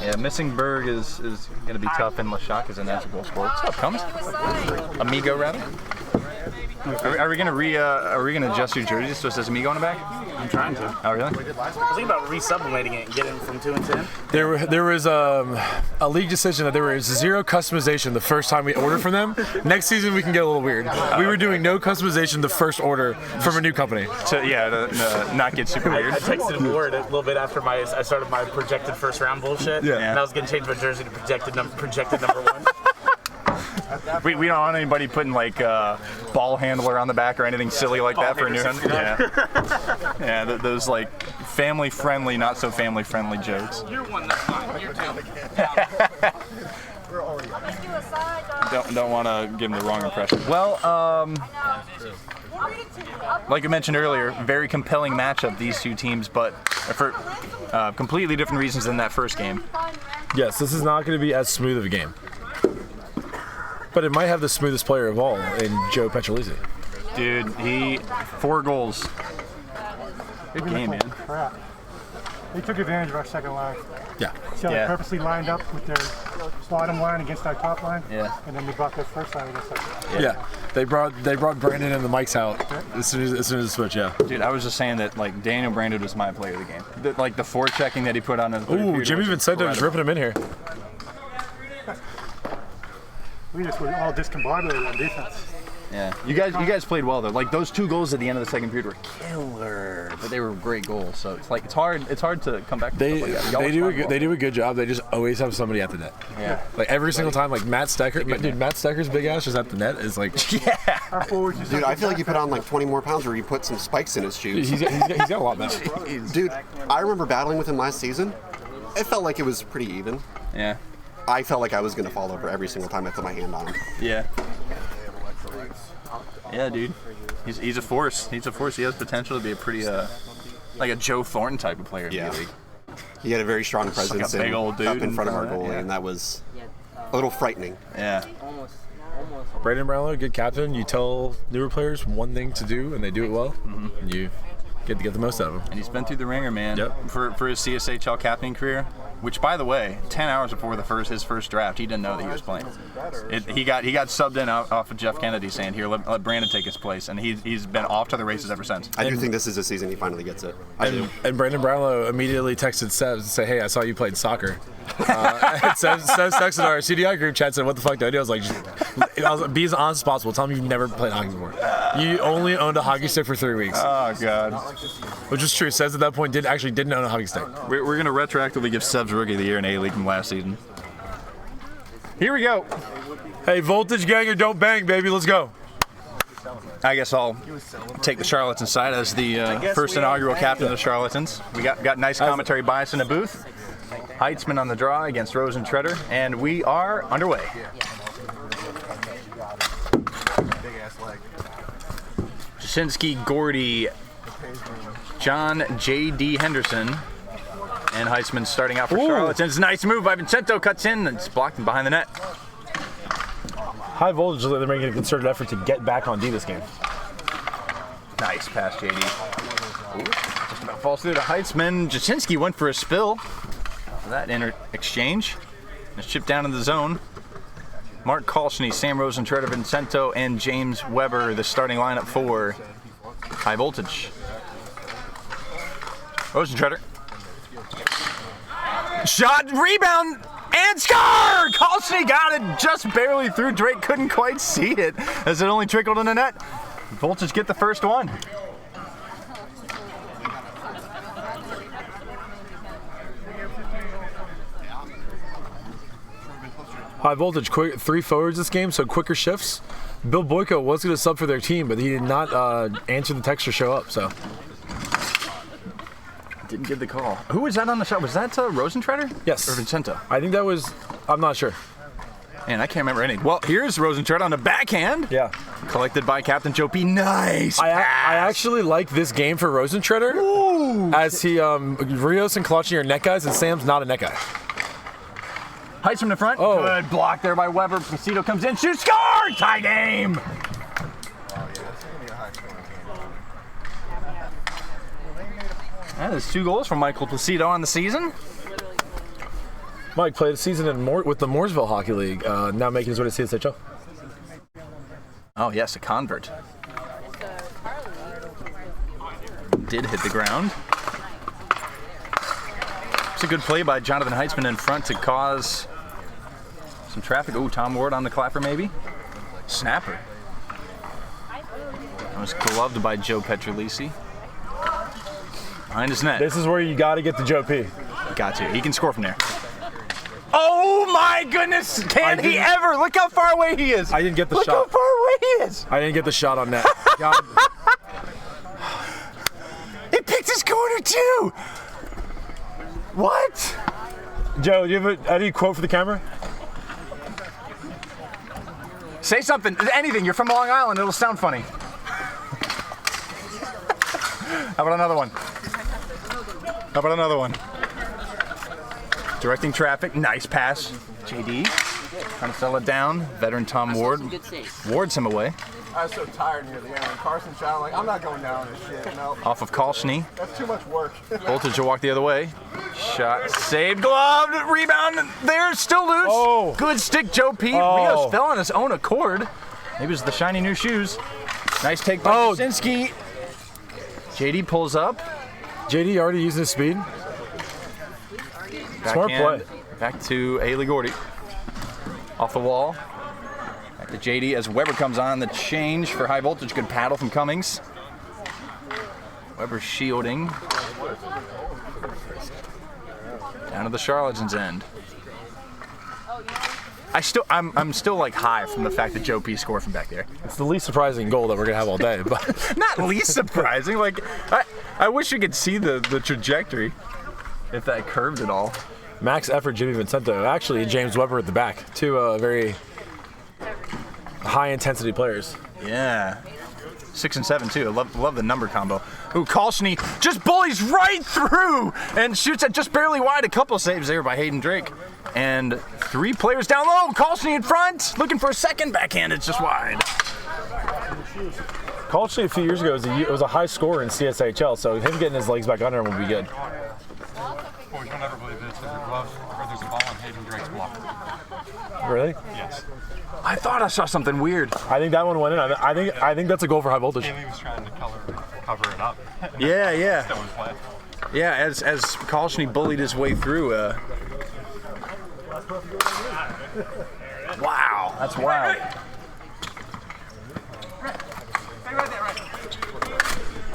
Yeah, missing Berg is going to be tough, and Lashak is a natural goal scorer. What's up, Combs? Amigo, rather. Are we gonna adjust your jerseys so it says Amigo on the back? I'm trying to. Oh, really? I was thinking about resublimating it and getting from 2 and 10. There was a league decision that there was 0 customization the first time we ordered from them. Next season we can get a little weird. We were doing no customization the first order from a new company. To not get super weird. I texted Ward a little bit after I started my projected first round bullshit. Yeah. And I was going to change my jersey to projected number 1. We don't want anybody putting like ball handler on the back or anything silly like that for a new one. Yeah, yeah, those like family friendly, not so family friendly jokes. You're 1, that's fine. You're 2. Don't want to give them the wrong impression. Well, like I mentioned earlier, very compelling matchup these two teams, but for completely different reasons than that first game. Yes, this is not going to be as smooth of a game. But it might have the smoothest player of all in Joe Petrolisi. Dude, 4 goals. Good game, man. Crap. They took advantage of our second line. Yeah. See how they purposely lined up with their bottom line against our top line? Yeah. And then they brought their first line against us. Yeah. They brought Brandon and the mics out as soon as the switch, yeah. Dude, I was just saying that like Daniel Brandon was my player of the game. The forechecking that he put on his Ooh, Jimmy Vincento was ripping him in here. We just were all discombobulated on defense. Yeah, you guys played well though. Like those 2 goals at the end of the second period were killer, but they were great goals. So it's hard to come back. They They do a good job. They just always have somebody at the net. Yeah. Like every single time, like Matt Stecker, dude, Matt Stecker's big ass just at the net is like. Our forwards just Dude, I feel like he put on like 20 more pounds or he put some spikes in his shoes. He's got a lot better. Dude, I remember battling with him last season. It felt like it was pretty even. Yeah. I felt like I was going to fall over every single time I put my hand on him. Yeah. Yeah, dude. He's a force. He's a force. He has potential to be a pretty like a Joe Thornton type of player in the league. He had a very strong presence like a big old dude up in front of our and goalie, yeah. and that was a little frightening. Yeah. Brandon Brownlow, good captain. You tell newer players one thing to do, and they do it well, and you get to get the most out of them. And he's been through the ringer, man. Yep. For his CSHL captaining career, which, by the way, 10 hours before his first draft, he didn't know that he was playing. He got subbed in off of Jeff Kennedy, saying, "Here, let Brandon take his place," and he's been off to the races ever since. I do think this is the season he finally gets it. I do. And Brandon Brownlow immediately texted Sebs to say, "Hey, I saw you played soccer." And Sebs texted our CDI group chat, said, "What the fuck do I do?" I was like, "Be as honest as possible. Tell him you've never played hockey before. You only owned a hockey stick for 3 weeks." Oh God. Which is true. Sebs at that point didn't own a hockey stick. We're gonna retroactively give Sebs Rookie of the Year in A-League from last season. Here we go. Hey, Voltage Ganger, don't bang, baby. Let's go. I guess I'll take the Charlatans side as the first inaugural captain of the Charlatans. We got nice commentary bias in the booth. Heitzman on the draw against Rosen Treader, and we are underway. Jasinski, Gordy, John J.D. Henderson, and Heitzman starting out for Charlatans. Nice move by Vincento, cuts in, and it's blocked behind the net. High Voltage, they're making a concerted effort to get back on D this game. Nice pass, JD. Ooh, just about falls through to Heitzman. Jasinski went for a spill. That exchange. It's chipped down in the zone. Mark Kolschny, Sam Rosentreter, Vincento, and James Weber, the starting lineup for High Voltage. Rosentreter. Shot, rebound, and score! Kolschny got it just barely through. Drake couldn't quite see it as it only trickled in the net. Voltage get the first one. High Voltage, quick 3 forwards this game, so quicker shifts. Bill Boyko was going to sub for their team, but he did not answer the text or show up. So Didn't get the call. Who was that on the shot? Was that Rosentreter? Yes. Or Vincento? I think that was. I'm not sure. Man, I can't remember any. Well, here's Rosentreter on the backhand. Yeah. Collected by Captain Joe P. Nice I pass. actually like this game for Rosentreter. Ooh. As he Rios and Kolschny are net guys, and Sam's not a net guy. Heights from the front. Oh. Good block there by Weber. Placido comes in. Shoots. Score! Tie game. That is 2 goals from Michael Placido on the season. Mike played a season with the Mooresville Hockey League, now making his way to CSHL. Oh, yes, a convert. Did hit the ground. It's a good play by Jonathan Heitzman in front to cause some traffic. Oh, Tom Ward on the clapper maybe. Snapper. That was gloved by Joe Petrolisi. Behind his net. This is where you got to get to Joe P. Got to. He can score from there. Oh my goodness! Can he ever? Look how far away he is. I didn't get the Look shot. how far away he is. I didn't get the shot on net. God. He picked his corner too. What? Joe, do you have any quote for the camera? Say something. Anything. You're from Long Island. It'll sound funny. How about another one? How about another one? Directing traffic. Nice pass. JD. Trying to settle it down. Veteran Tom Ward. Wards him away. I was so tired near the end. When Carson shot, I'm like, I'm not going down this shit. No. Off of Kolschny. That's too much work. Voltage will walk the other way. Shot. Saved. Gloved. Rebound. There. Still loose. Oh. Good stick, Joe P. Oh. Rios fell on his own accord. Maybe it was the shiny new shoes. Nice take by Jasinski. JD pulls up. JD already using his speed. Smart play. Back to Ailey Gordy. Off the wall. Back to JD as Weber comes on the change for High Voltage. Good paddle from Cummings. Weber shielding. Down to the Charlatans' end. I'm still like high from the fact that Joe P scored from back there. It's the least surprising goal that we're gonna have all day, but Not least surprising. Like I wish you could see the trajectory. If that curved at all. max effort Jimmy Vincento. Actually, James Weber at the back. 2 very high intensity players. Yeah. 6 and 7 too. I love the number combo. Ooh, Kolschny just bullies right through and shoots it just barely wide. A couple saves there by Hayden Drake. And 3 players down low. Kolschny in front, looking for a second backhand. It's just wide. Kolschny a few years ago was a high scorer in CSHL, so him getting his legs back under him would be good. Boys, you'll never believe this. There's a glove, or there's a ball on Hayden Drake's block. Really? Yes. I thought I saw something weird. I think that one went in. I think that's a goal for High Voltage. Haley was trying to cover it up. Yeah. Still was wet. Yeah, as Kolschny bullied his way through. Wow, that's wild.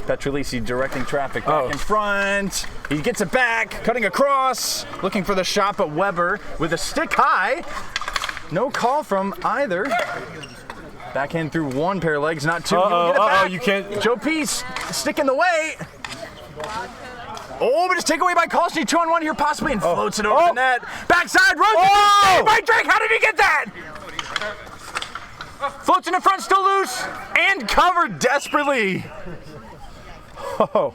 Petrolisi directing traffic back in front. He gets it back, cutting across, looking for the shot, but Weber with a stick high. No call from either. Backhand through 1 pair of legs, not 2. You can't. Joe Peace stick in the way. Oh, but it's taken away by Kolschny. 2-on-1 here possibly, and floats it over the net. Backside, Rose by Drake. How did he get that? Floats in the front, still loose, and covered desperately. Oh,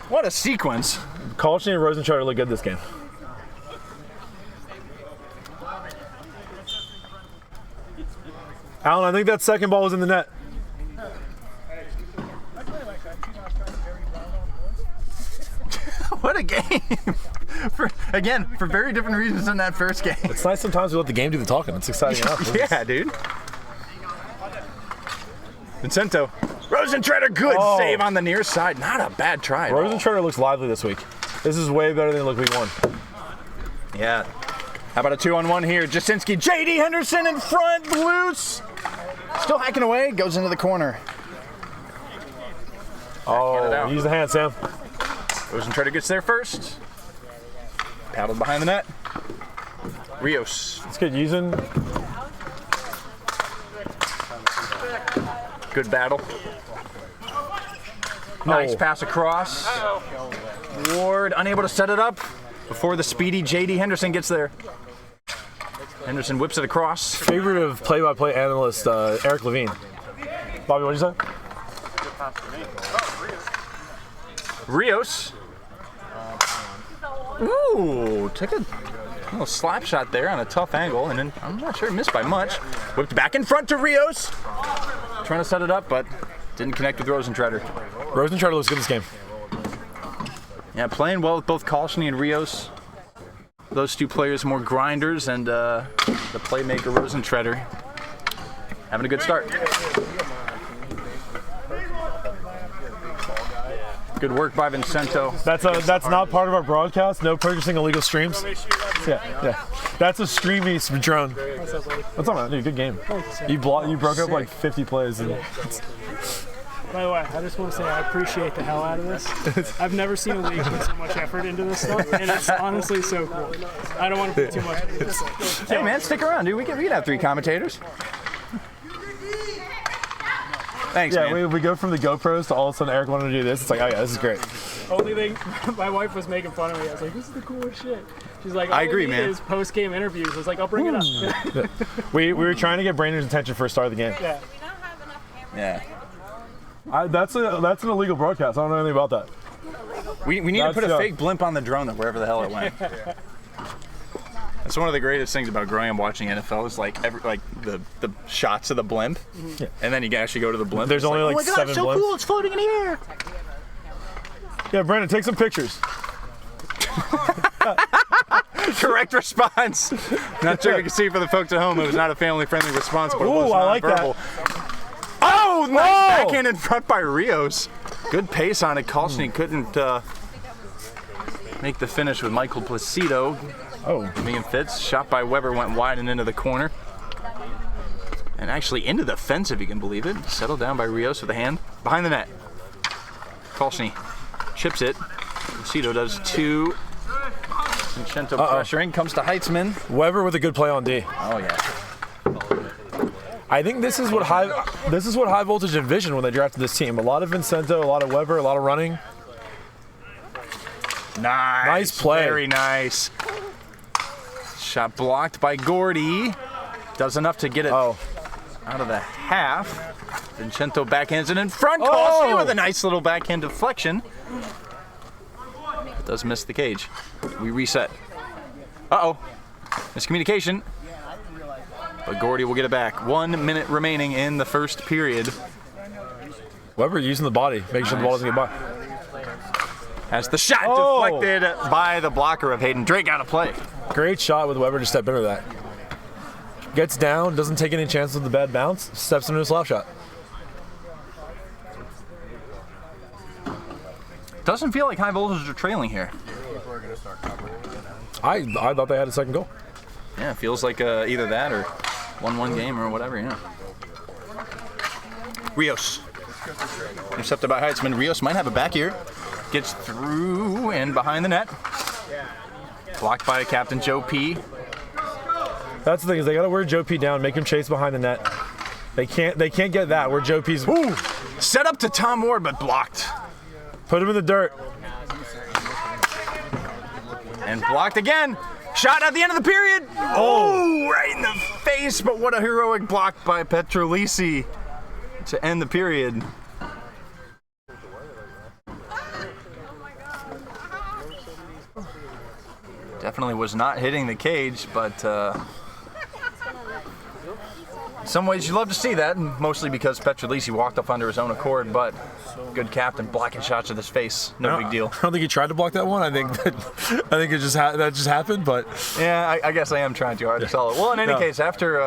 what a sequence. Kolschny and Rosentreter look good this game. Alan, I think that second ball was in the net. What a game! for very different reasons than that first game. It's nice sometimes we let the game do the talking. It's exciting enough. Yeah, dude. Vincento. Rosentreter, good save on the near side. Not a bad try. Rosentreter looks lively this week. This is way better than it looked week 1. Yeah. How about a 2-on-1 here? Jasinski, J.D. Henderson in front, loose. Still hacking away, goes into the corner. Oh, use the hand, Sam. Rosentreter gets there first. Paddled behind the net. Rios. Let's get using. Good battle. Nice pass across. Ward unable to set it up before the speedy J.D. Henderson gets there. Henderson whips it across. Favorite of play-by-play analyst Eric LeVigne. Bobby, what'd you say? Rios. Ooh, took a little slap shot there on a tough angle, and then I'm not sure, missed by much. Whipped back in front to Rios. Trying to set it up, but didn't connect with Rosentreter. Rosentreter looks good this game. Yeah, playing well with both Kolschny and Rios. Those two players more grinders, and the playmaker Rosentreter having a good start. Good work by Vincento. That's not part of our broadcast. No purchasing illegal streams. Yeah. That's a streamy drone. What's up, man? Dude, good game. You broke up like 50 plays. And By the way, I just want to say I appreciate the hell out of this. I've never seen a league put so much effort into this stuff, and it's honestly so cool. I don't want to put too much into this. Hey man, stick around, dude. We can have 3 commentators. Thanks, man. Yeah, we go from the GoPros to all of a sudden Eric wanted to do this. It's like, oh yeah, this is great. Only thing, my wife was making fun of me. I was like, this is the coolest shit. She's like, I agree, man. Is post-game interviews. I was like, I'll bring it up. We were trying to get Brandon's attention for the start of the game. Yeah. Yeah. That's an illegal broadcast. I don't know anything about that. We need to put a fake blimp on the drone of wherever the hell it went. That's one of the greatest things about growing up watching NFL is like the shots of the blimp, and then you can actually go to the blimp. There's only like 7 it's so blimps. cool, it's floating in the air. Yeah, Brandon, take some pictures. Correct response. Not sure you can see for the folks at home. It was not a family-friendly response, but it was I like nonverbal. Oh, nice backhand in front by Rios. Good pace on it. Kolschny couldn't make the finish with Michael Placido. Megan Fitz, shot by Weber, went wide and into the corner. And actually into the fence, if you can believe it. Settled down by Rios with a hand. Behind the net. Kolschny chips it. Placido does 2. Vincento pressuring, comes to Heitzman. Weber with a good play on D. Oh yeah. I think this is what high voltage envisioned when they drafted this team. A lot of Vincento, a lot of Weber, a lot of running. Nice play. Very nice. Shot blocked by Gordy. Does enough to get it out of the half. Vincento backhands it in front. Kolschny with a nice little backhand deflection. It does miss the cage. We reset. Miscommunication. But Gordy will get it back. 1 minute remaining in the first period. Weber using the body, making sure the ball doesn't get by. Has the shot deflected by the blocker of Hayden Drake out of play. Great shot with Weber to step into that. Gets down, doesn't take any chances with the bad bounce, steps into a slap shot. Doesn't feel like high voltage are trailing here. I thought they had a second goal. Yeah, it feels like either that or 1-1 game or whatever, yeah. Rios. Intercepted by Heitzman. Rios might have it back here. Gets through and behind the net. Blocked by Captain Joe P. That's the thing, is they gotta wear Joe P down, make him chase behind the net. They can't get that where Joe P's set up to Tom Ward but blocked. Put him in the dirt. And blocked again. Shot at the end of the period. Oh, right in the face, but what a heroic block by Petrolisi to end the period. Definitely was not hitting the cage, but some ways you love to see that, mostly because Petrolisi walked up under his own accord, but good captain, blocking shots with his face, no big deal. I don't think he tried to block that one. I think it just that just happened, but yeah, I guess I am trying too hard to sell it. Well, in any case, after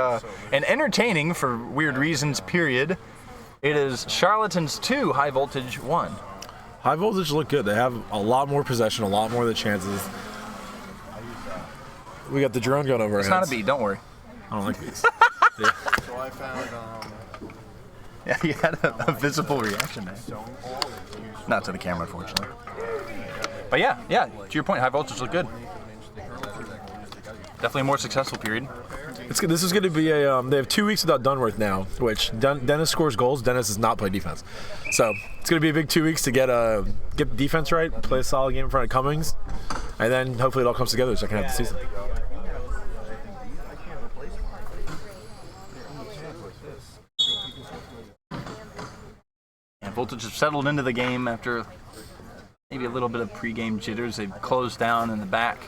an entertaining, for weird reasons, period, it is Charlatans 2, High Voltage 1. High Voltage look good. They have a lot more possession, a lot more of the chances. We got the drone going over our heads. It's not a beat, don't worry. I don't like these. So I found. Yeah, he had a visible reaction there. Not to the camera, unfortunately. But yeah, to your point, High Voltage look good. Definitely a more successful period. This is going to be a. They have 2 weeks without Dunworth now, which Dennis scores goals. Dennis does not play defense, so it's going to be a big 2 weeks to get the defense right, play a solid game in front of Cummings, and then hopefully it all comes together the second half of the season. And Voltage have settled into the game after maybe a little bit of pregame jitters. They've closed down in the back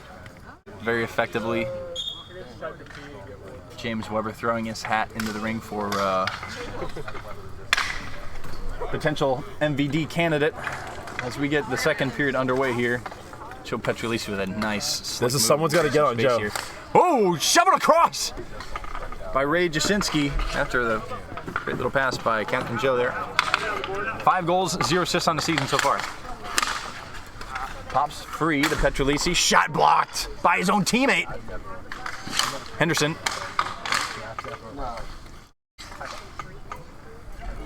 very effectively. James Weber throwing his hat into the ring for potential MVD candidate as we get the second period underway here. Joe Petrolisi with a nice. This is someone's got to get on Joe. Here. Oh, shove it across by Ray Jasinski after the great little pass by Captain Joe there. 5 goals, 0 assists on the season so far. Pops free to Petrolisi. Shot blocked by his own teammate. Henderson.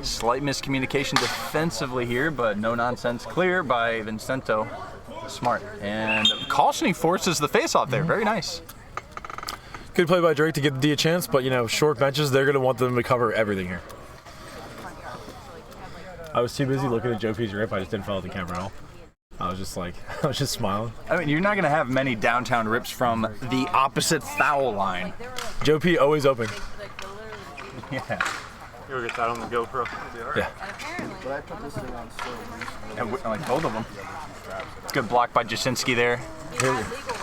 Slight miscommunication defensively here, but no nonsense clear by Vincento Smart. And Kalshny forces the faceoff there. Very nice. Good play by Drake to give the D a chance, but short benches, they're going to want them to cover everything here. I was too busy looking at Joe P's rip. I just didn't follow the camera at all. I was just smiling. I mean, you're not going to have many downtown rips from the opposite foul line. Joe P always open. Yeah. You'll get that on the GoPro. Yeah. But I put this thing on so recently. And like both of them. Good block by Jasinski there.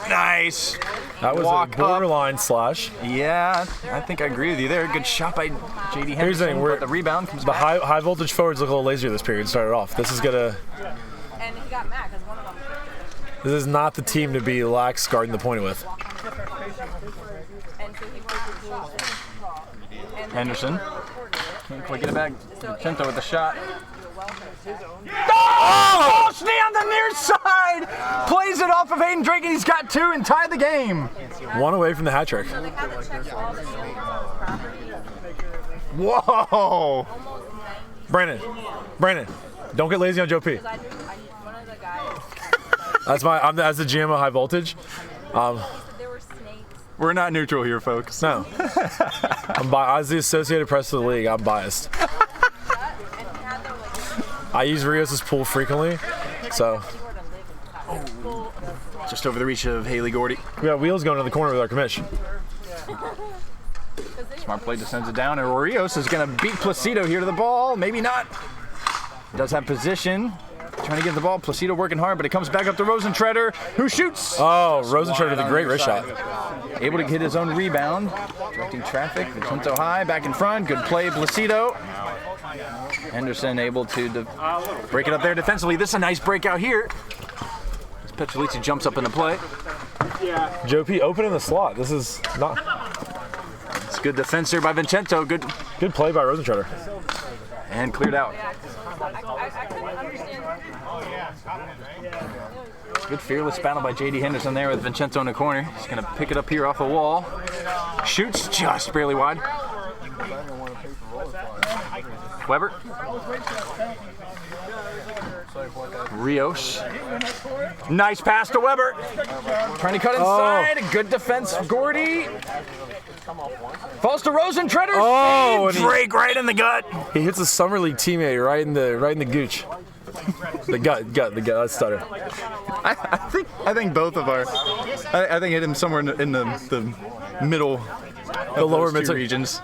Nice. That was Walk a borderline slash. Yeah, I think I agree with you there. Good shot by JD Henderson. Here's the thing, but the rebound comes the back. high voltage forwards look a little lazier this period. Started off. This is gonna. And he got mad because one of them. This is not the team to be lax guarding the point with. Henderson. Can't quite get it back. Vincento with the shot. Oh! Kalshny on the near side! Plays it off of Hayden Drake, and he's got 2 and tied the game. 1 away from the hat trick. Whoa! Brandon, don't get lazy on Joe P. That's as the GM of High Voltage. We're not neutral here, folks. No. As the Associated Press of the league, I'm biased. I use Rios' pool frequently, so. Just over the reach of Haley Gordy. We got wheels going in the corner with our commish. Smart play just sends it down, and Rios is going to beat Placido here to the ball. Maybe not. Does have position. Trying to get the ball. Placido working hard, but it comes back up to Rosentreader, who shoots. Oh, Rosentreader with a great wrist shot. Able to hit his own rebound. Directing traffic. Vincento high, back in front. Good play, Placido. Henderson able to break it up there defensively. This is a nice breakout here. As Petrolisi jumps up into play. Joe P open in the slot. This is not. It's good defense here by Vincento. Good play by Rosentreader. And cleared out. Good fearless battle by JD Henderson there with Vincento in the corner. He's going to pick it up here off the wall. Shoots just barely wide. Weber. Rios. Nice pass to Weber. Trying to cut inside. Good defense, Gordy. Falls to Rosentreader. Oh, and Drake right in the gut. He hits a summer league teammate right in the gooch. The gut. That's stutter. I think both of our. I think hit him somewhere in the middle, the lower mid regions.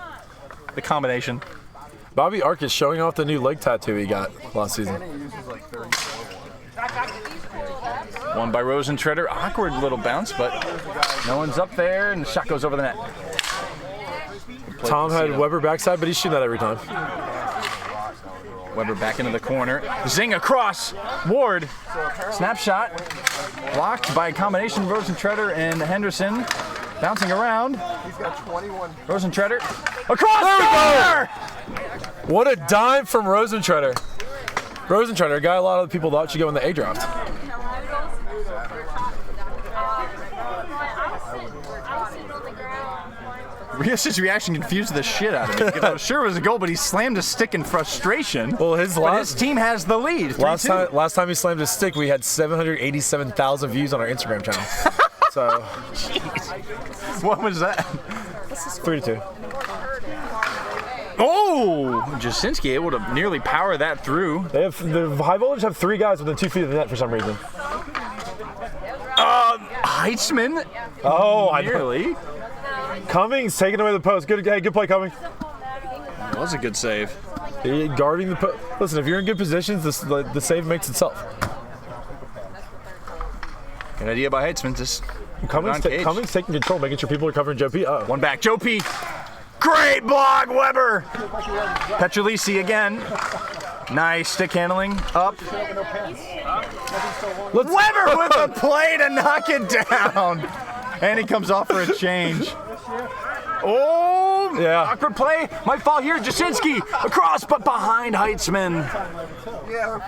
The combination. Bobby Ark is showing off the new leg tattoo he got last season. One by Rosentreader. Awkward little bounce, but no one's up there, and the shot goes over the net. plate. Tom had Weber backside, but he's shooting that every time. Weber back into the corner. Zing across. Ward. Snapshot. Blocked by a combination of Rosentreader and Henderson. Bouncing around. He's got 21. Rosentreader. Across. There we go! What a dime from Rosentreader. Rosentreader, a guy a lot of people thought should go in the A draft. Rios' reaction confused the shit out of me. I was sure it was a goal, but he slammed his stick in frustration. Well, his team has the lead. Last time he slammed his stick, we had 787,000 views on our Instagram channel. So, jeez. What was that? 3-2. Oh, Jasinski able to nearly power that through. They have the High Voltage have 3 guys within 2 feet of the net for some reason. Heitzman. Oh, nearly. Cummings taking away the post. Good play, Cummings. That was a good save. Guarding the post. Listen, if you're in good positions, the save makes itself. Good idea by Heitzman. Just Cummings taking control, making sure people are covering Joe P. One back, Joe P. Great block, Weber. Petrolisi again. Nice stick handling. Up. Weber with a play to knock it down. And he comes off for a change. Oh, yeah. Awkward play. Might fall here. Jasinski across, but behind Heitzman.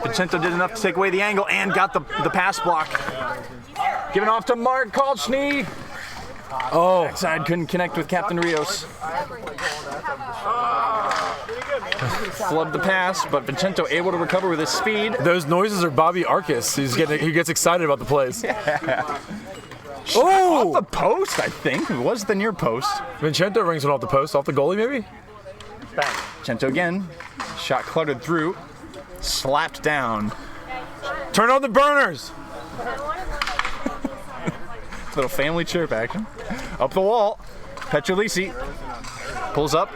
Vicento did enough to take away the angle and got the pass block. Giving off to Mark Kalchny. Oh, backside couldn't connect with Captain Rios. Flubbed the pass, but Vicento able to recover with his speed. Those noises are Bobby Arcus. He gets excited about the plays. Yeah. Oh! Off the post, I think. It was the near post. Vicento rings one off the post, off the goalie maybe? Bang. Vicento again. Shot cluttered through. Slapped down. Turn on the burners! Little family chirp action. Up the wall. Petrolisi pulls up.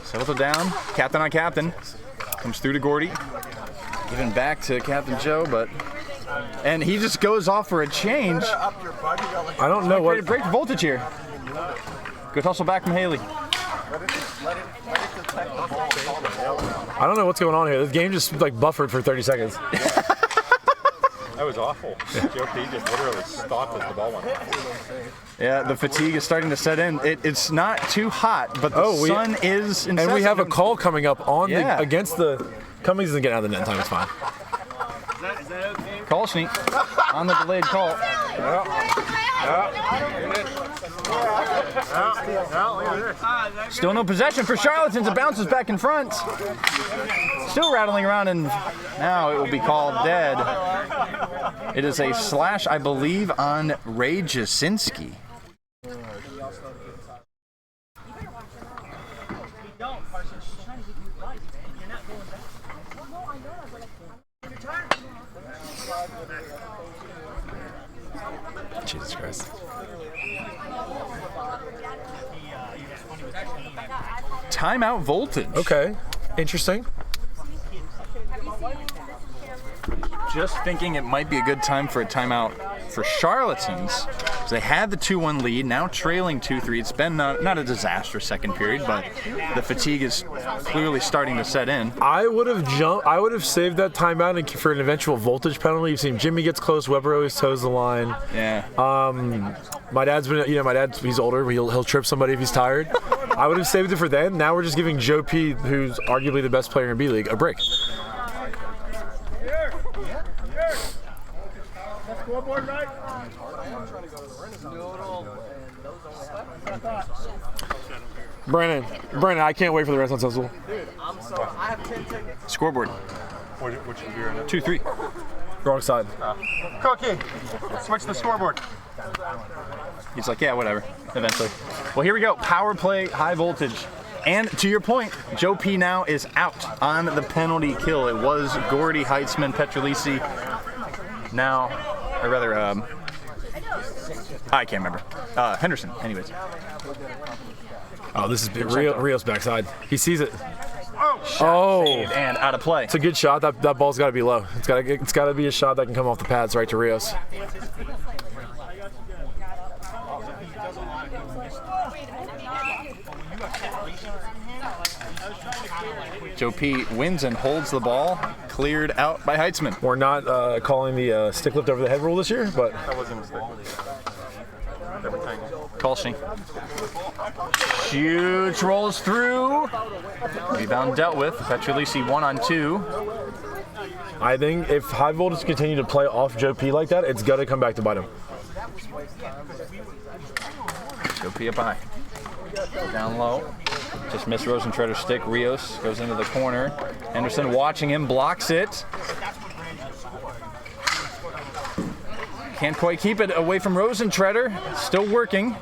Settles it down. Captain on captain. Comes through to Gordy. Giving back to Captain Joe, but... And he just goes off for a change. I don't know what... Break voltage here. Good hustle back from Haley. I don't know what's going on here. This game just like buffered for 30 seconds. That was awful. Joe P just literally stopped as the ball went off. Yeah, the fatigue is starting to set in. It's not too hot, but the sun is incessant. And we have a call coming up on against the... Cummings isn't getting out of the net in time. It's fine. Is that okay? Kalchny on the delayed call. Still no possession for Charlatans. It bounces back in front. Still rattling around, and now it will be called dead. It is a slash, I believe, on Ray Jasinski. Jesus Christ. Timeout voltage. Okay. Interesting. Just thinking it might be a good time for a timeout for Charlatans. They had the 2-1 lead, now trailing 2-3. It's been not a disastrous second period, but the fatigue is clearly starting to set in. I would have saved that timeout for an eventual voltage penalty. You've seen Jimmy gets close, Weber always toes the line. Yeah. My dad's he's older. He'll trip somebody if he's tired. I would have saved it for then. Now we're just giving Joe P, who's arguably the best player in B League, a break. Scoreboard right. Brandon, I can't wait for the rest on Cecil. Scoreboard. Which is your 2-3. Wrong side. Cookie, switch the scoreboard. He's like, yeah, whatever, eventually. Well, here we go. Power play, high voltage. And to your point, Joe P now is out on the penalty kill. It was Gordy, Heitzman, Petrolisi. Now, or rather, I can't remember. Henderson, anyways. Oh, this is Rios backside. He sees it. Saved and out of play. It's a good shot. That ball's got to be low. It's got to be a shot that can come off the pads right to Rios. Joe P wins and holds the ball, cleared out by Heitzman. We're not calling the stick lift over the head rule this year, but That wasn't a mistake. Kolschny shoots, rolls through. Rebound dealt with. Petrolisi 1-on-2. I think if high voltage continue to play off Joe P like that, it's gonna come back to bite him. Joe P up high. Down low. Just missed Rosentreader's stick. Rios goes into the corner. Henderson watching him, blocks it. Can't quite keep it away from Rosentreader. Still working.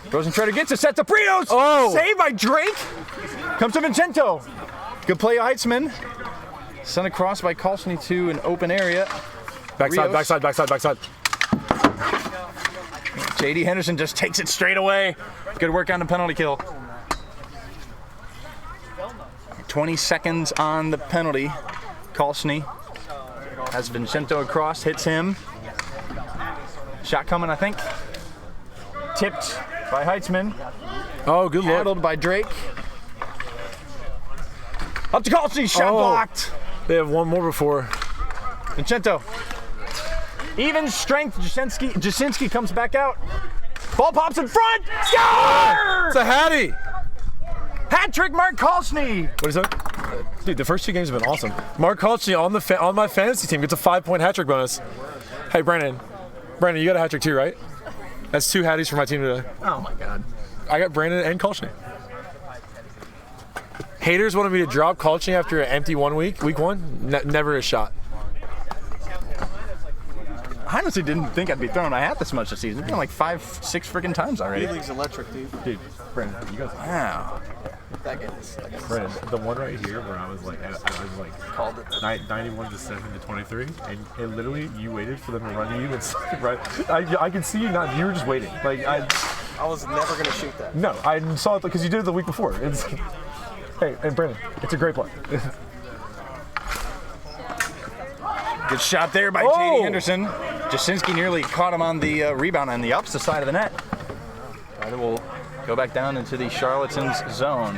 Rosentreader gets it, sets up Rios. Oh! Saved by Drake. Comes to Vincento. Good play, Heitzman. Sent across by Kolschny to an open area. Backside, Rios. backside. J.D. Henderson just takes it straight away. Good work on the penalty kill. 20 seconds on the penalty. Kolschny has Vincento across, hits him. Shot coming, I think. Tipped by Heitzman. Oh, good look. Handled by Drake. Up to Kolschny, shot blocked. They have one more before. Vincento. Even strength, Jasinski comes back out. Ball pops in front. Score! It's a hattie. Hat trick, Mark Kolschny. What is that? Dude, the first two games have been awesome. Mark Kolschny on my fantasy team gets a 5-point hat trick bonus. Hey, Brandon, you got a hat trick too, right? That's 2 hatties for my team today. Oh my God. I got Brandon and Kolschny. Haters wanted me to drop Kolschny after an empty week one. Never a shot. I honestly didn't think I'd be throwing my hat this much this season. It's been like 5-6 freaking times already. B-League's electric, dude. Dude, Brandon, you guys. Wow. That game is Brandon, the one right here where I was like called it. 91 to 7 to 23, and literally you waited for them to run you and right. I can see you not. You were just waiting. Like I was never gonna shoot that. No, I saw it because you did it the week before. It's, hey, and Brandon, it's a great play. Good shot there by J.D. Henderson. Jasinski nearly caught him on the rebound on the opposite side of the net. But it will go back down into the Charlatans zone.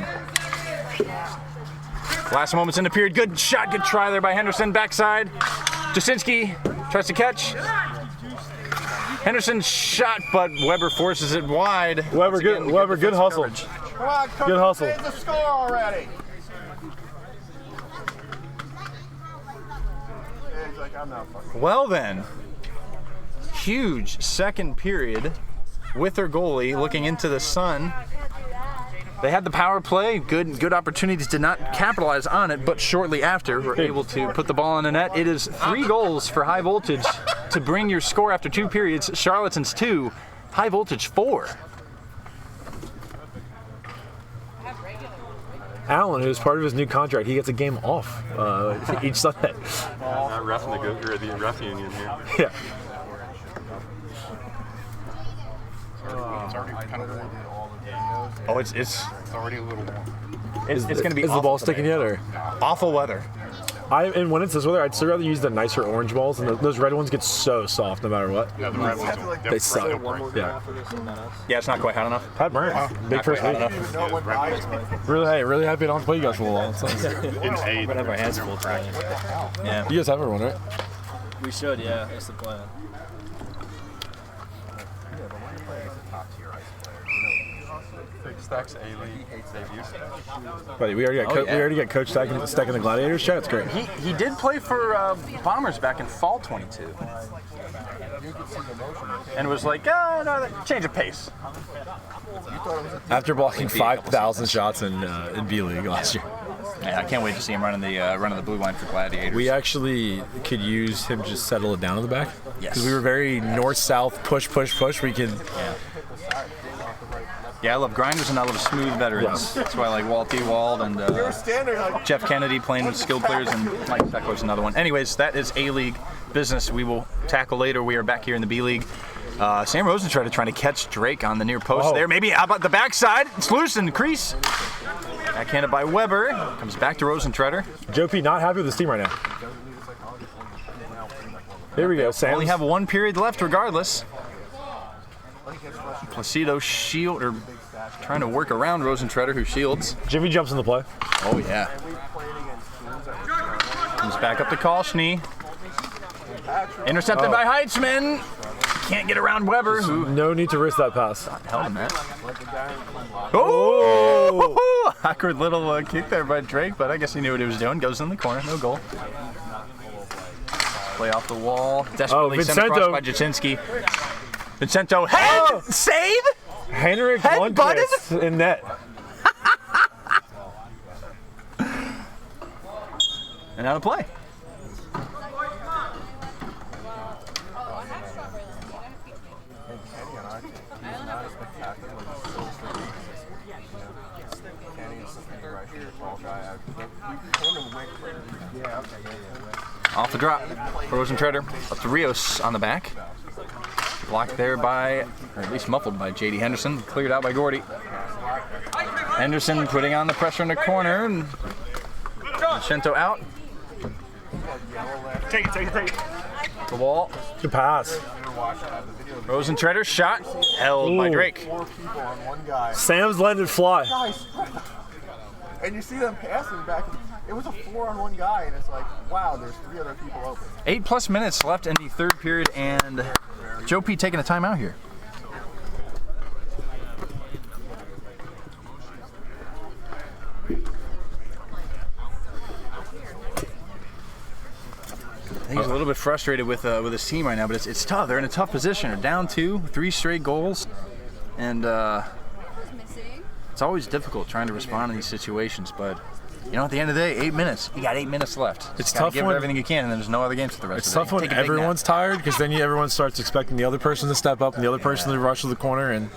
Last moments in the period. Good shot, good try there by Henderson. Backside. Jasinski tries to catch. Henderson shot, but Weber forces it wide. Weber, good hustle. Come on, Coach, Good hustle. save the score already. He's like, I'm not fucking. Well then, huge second period with their goalie looking into the sun. They had the power play, good opportunities, did not capitalize on it, but shortly after were able to put the ball in the net. It is 3 goals for High Voltage to bring your score after 2 periods. Charlatans 2, High Voltage 4. Allen, who's part of his new contract, he gets a game off each Sunday. Not ref the ref union here. Yeah. It's already kind of warm. Oh, it's already a little warm. it's going to be Is the awful ball sticking today. yet, or? Awful weather. And when it's this weather, I'd still rather use the nicer orange balls, and those red ones get so soft no matter what. Yeah, the red ones will They suck. Yeah. Yeah, it's not quite hot enough. Pat Burns, big first week. Really happy I don't play you guys for a while. In 8. We're gonna have our hands full today. Yeah. You guys have everyone, right? We should, yeah. That's the plan. Big Stacks A-League debut. Buddy, we already got Coach stacking the Gladiators chat. It's great. He did play for Bombers back in fall 22. And was like, no, change of pace. After blocking 5,000 shots in B-League last year. Yeah, I can't wait to see him running the blue line for Gladiators. We actually could use him to just settle it down in the back. Yes. Because we were very north-south, push. We could... Yeah, I love grinders and I love smooth veterans. That's why I like Walt Ewald and Jeff Kennedy playing with skilled players, and Mike Pecko's another one. Anyways, that is A-League business we will tackle later. We are back here in the B-League. Sam Rosentreader trying to catch Drake on the near post there. Maybe how about the backside? It's loose in the crease. Backhanded by Weber. Comes back to Rosentreader. Joe P. not happy with his team right now. Here we go, Sam. Only have 1 period left regardless. Placido shield or trying to work around Rosentreader, who shields. Jimmy jumps in the play. Oh, yeah. Comes back up to Kalshny. Intercepted by Heitzman. Can't get around Weber, who No need to risk that pass. held him, man. Oh! Awkward little kick there by Drake, but I guess he knew what he was doing. Goes in the corner, no goal. Play off the wall. Desperately sent across by Jaczynski. Vincento head save. Henrik Head Lundqvist in net. And out of play. Off the drop, Rosentreader up to Rios on the back. Blocked there by, or at least muffled by J.D. Henderson. Cleared out by Gordy. Henderson putting on the pressure in the corner. And Shento out. Take it. The wall. Good pass. Rosentreader shot. Held by Drake. Sam's letting it fly. And you see them passing back. It was a 4-on-1 guy, and it's like, wow, there's 3 other people open. 8+ minutes left in the third period, and Joe P taking a timeout here. I think he's a little bit frustrated with his team right now, but it's tough. They're in a tough position. They're down 2, 3 straight goals, and it's always difficult trying to respond in these situations. But you know, at the end of the day, 8 minutes. You got 8 minutes left. It's gotta tough give when it everything you can, and then there's no other games for the rest It's of the day. tough when Take a big nap. everyone's tired, because then everyone starts expecting the other person to step up and the other person to rush to the corner. And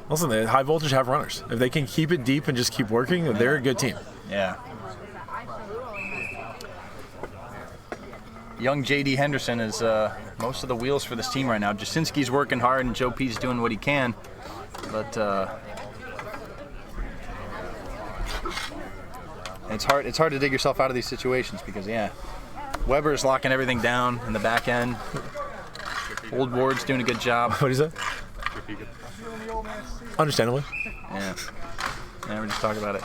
listen, the high voltage have runners. If they can keep it deep and just keep working, they're a good team. Yeah. Young J.D. Henderson is most of the wheels for this team right now. Jaczynski's working hard, and Joe P's doing what he can, but it's hard to dig yourself out of these situations because Weber's locking everything down in the back end. Old Ward's doing a good job. What is that? Understandably. Yeah, we're just talking about it.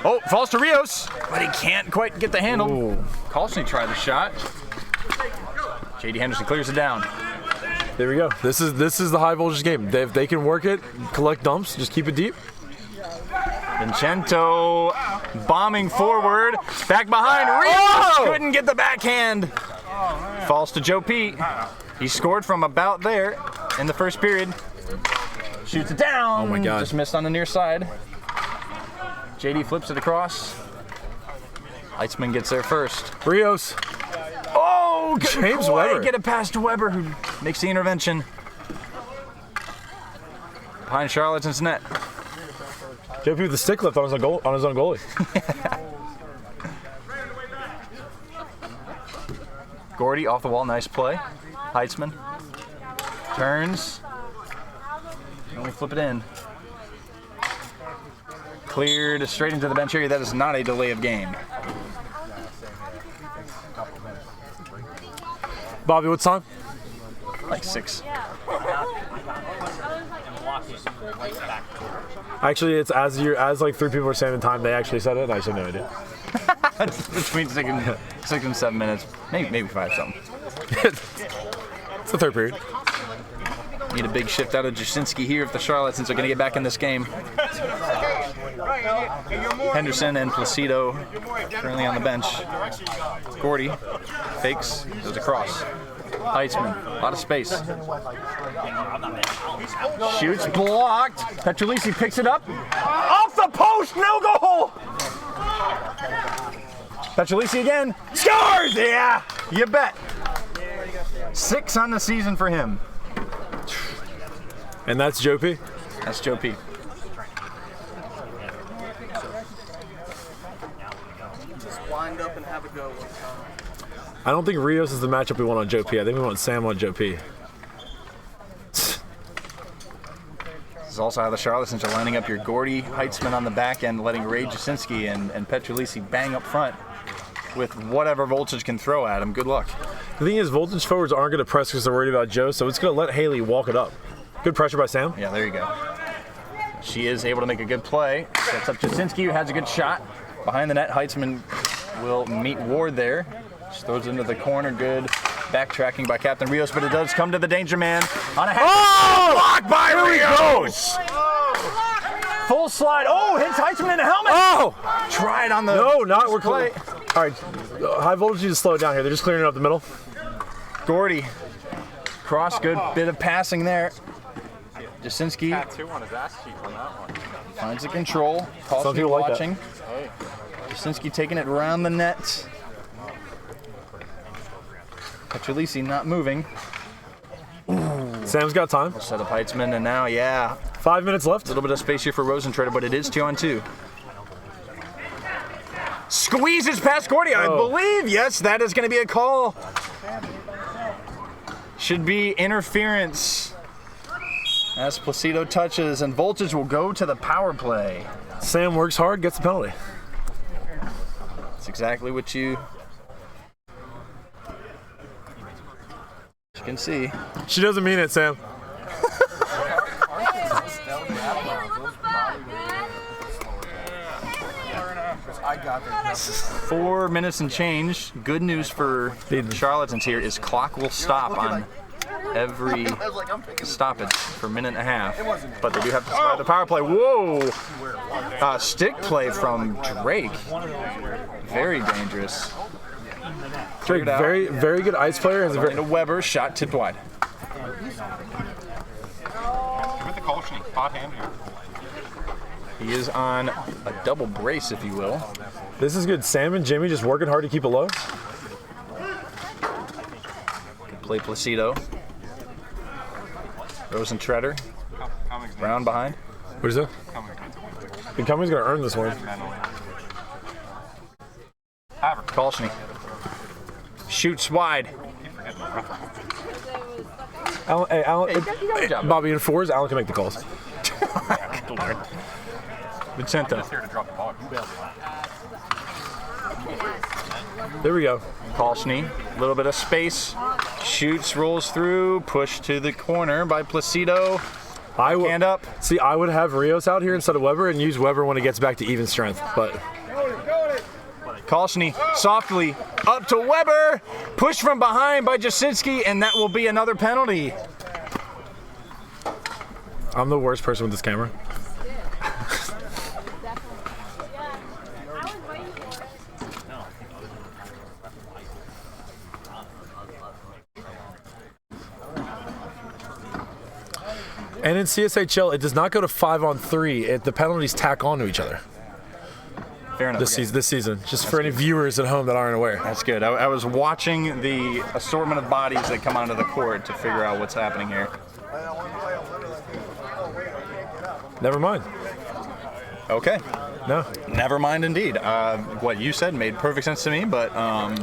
Oh, falls to Rios, but he can't quite get the handle. Kalshny tried the shot. J.D. Henderson clears it down. There we go. This is the high voltage game. If they can work it, collect dumps, just keep it deep. Vincento bombing forward, back behind. Rios couldn't get the backhand. Falls to Joe P. He scored from about there in the first period. Shoots it down. Oh my God. Just missed on the near side. JD flips it across. Heitzman gets there first. Rios. Oh, James Weber. Get it past to Weber, who makes the intervention. Behind Charlatans net. JP with the stick lift on his own goalie. Gordy off the wall, nice play. Heitzman turns. And we flip it in. Cleared straight into the bench area. That is not a delay of game. Bobby, what's time? Like 6. Actually, it's as like 3 people are saying the time, they actually said it. I have no idea. It's between 6 and 7 minutes, maybe 5 something. It's the third period. Need a big shift out of Jaczynski here if the Charlatans are going to get back in this game. Henderson and Placido currently on the bench. Gordy fakes, goes across. Heitzman, a lot of space. Shoots, blocked. Petrolisi picks it up. Off the post, no goal! Petrolisi again, scores! Yeah, you bet. 6 on the season for him. And that's Joe P? That's Joe P. Just wind up and have a go. I don't think Rios is the matchup we want on Joe P. I think we want Sam on Joe P. This is also how the Charlatans are lining up your Gordy, Heitzman on the back end, letting Ray Jaczynski and Petrolisi bang up front with whatever Voltage can throw at him. Good luck. The thing is, voltage forwards aren't going to press because they're worried about Joe, so it's going to let Haley walk it up. Good pressure by Sam. Yeah, there you go. She is able to make a good play. Sets up Jasinski, who has a good shot. Behind the net, Heitzman will meet Ward there. She throws it into the corner. Good backtracking by Captain Rios, but it does come to the danger man. On a head. Blocked by Rios! Full slide. Oh, hits Heitzman in the helmet. Oh! Tried on the No, not we're play. All right, high voltage needs to slow it down here. They're just clearing it up the middle. Gordy. Cross, good bit of passing there. Jasinski Tattoo on his ass cheek on that one. finds the control. Some people like watching. Jasinski taking it around the net. Petrolisi not moving. Sam's got time. Set up Heitzman, and now, 5 minutes left. a little bit of space here for Rosentrader, but it is 2-on-2. Squeezes past Gordy, I believe. Yes, that is going to be a call. Should be interference. As Placido touches, and Voltage will go to the power play. Sam works hard, gets the penalty. That's exactly what you can see. She doesn't mean it, Sam. I got that. 4 minutes and change. Good news for Charlottans here is clock will stop on every stoppage for a minute and a half. But they do have to survive the power play. Whoa! Stick play from Drake. Very dangerous. Drake, very, very good ice player. Has a very Into Weber, shot tipped wide. With the Kolchny, hot hand here. He is on a double brace, if you will. This is good. Sam and Jimmy just working hard to keep it low. Good play, Placido. Rosentrader. Brown behind. What is that? And Cummings gonna earn this one. Kolchny. Shoots wide. Alan, hey, Alan, you got a job. Bobby in fours. Alan can make the calls. Good Lord. Vincento. Here to drop the ball. There we go. Kolchny. A little bit of space. Shoots, rolls through. Push to the corner by Placido. Hand up. See, I would have Rios out here instead of Weber and use Weber when it gets back to even strength. But Kolchny softly up to Weber. Push from behind by Jasinski, and that will be another penalty. I'm the worst person with this camera. And in CSHL, it does not go to 5-on-3. The penalties tack on to each other. Fair enough. This season, just for any viewers at home that aren't aware. That's good. I was watching the assortment of bodies that come onto the court to figure out what's happening here. Never mind. Okay. No. Never mind indeed. What you said made perfect sense to me, but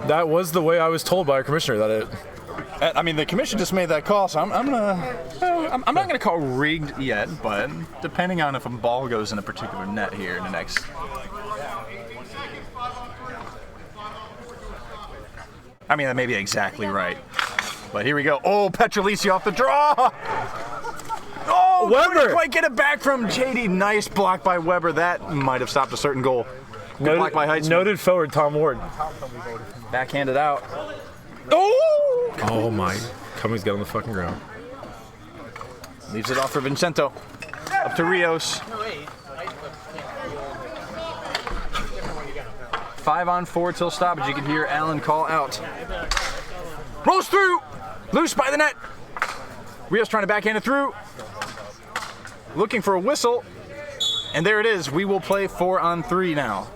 that was the way I was told by our commissioner that it. I mean, the commission just made that call, so I'm not gonna call rigged yet, but depending on if a ball goes in a particular net here in the next. I mean, that may be exactly right. But here we go. Oh, Petrolisi off the draw. Oh, Weber! Couldn't quite get it back from JD. Nice block by Weber. That might have stopped a certain goal. Good block by Heitzman. Noted forward Tom Ward. Backhanded out. Oh! Oh my. Cummings got on the fucking ground. Leaves it off for Vincento. Up to Rios. 5-on-4 till stoppage. You can hear Allen call out. Rolls through. Loose by the net. Rios trying to backhand it through. Looking for a whistle. And there it is. We will play 4-on-3 now.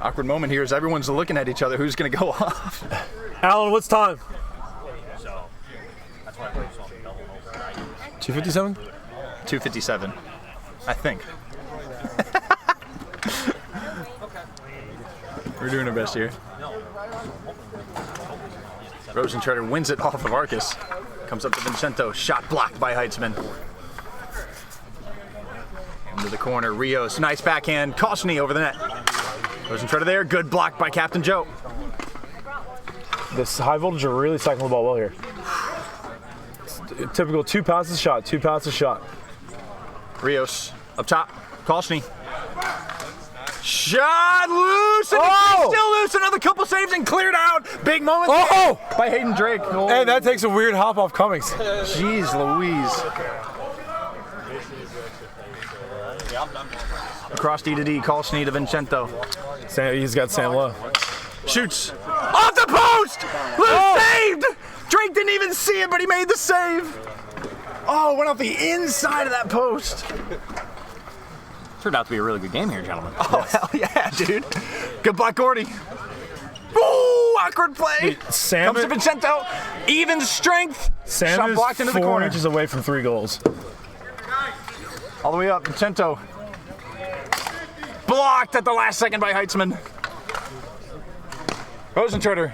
Awkward moment here as everyone's looking at each other. Who's going to go off? Alan, what's time? 2:57? 2:57, I think. We're doing our best here. Rosentrader wins it off of Arcus. Comes up to Vincento. Shot blocked by Heitzman. Into the corner. Rios. Nice backhand. Kolchny over the net. Rosentrader there. Good block by Captain Joe. This high voltage are really cycling the ball well here. Typical 2 passes shot, 2 passes shot. Rios up top. Kolschny. Shot loose, and it's still loose. Another couple saves and cleared out. Big moment by Hayden Drake. Oh. Hey, that takes a weird hop off Cummings. Jeez Louise. Across D to D, Kolschny to Vincento. He's got Sam Lowe. Shoots. Off the post! Lou saved! Drake didn't even see it, but he made the save. Oh, went off the inside of that post. Turned out to be a really good game here, gentlemen. Oh, hell yeah, dude. Good block, Gordy. Ooh, awkward play. Sam comes to Vincento. Even strength. Sam shot is blocked into the 4 corner. inches away from 3 goals. All the way up, Vincento. Blocked at the last second by Heitzman. Rosentrotter.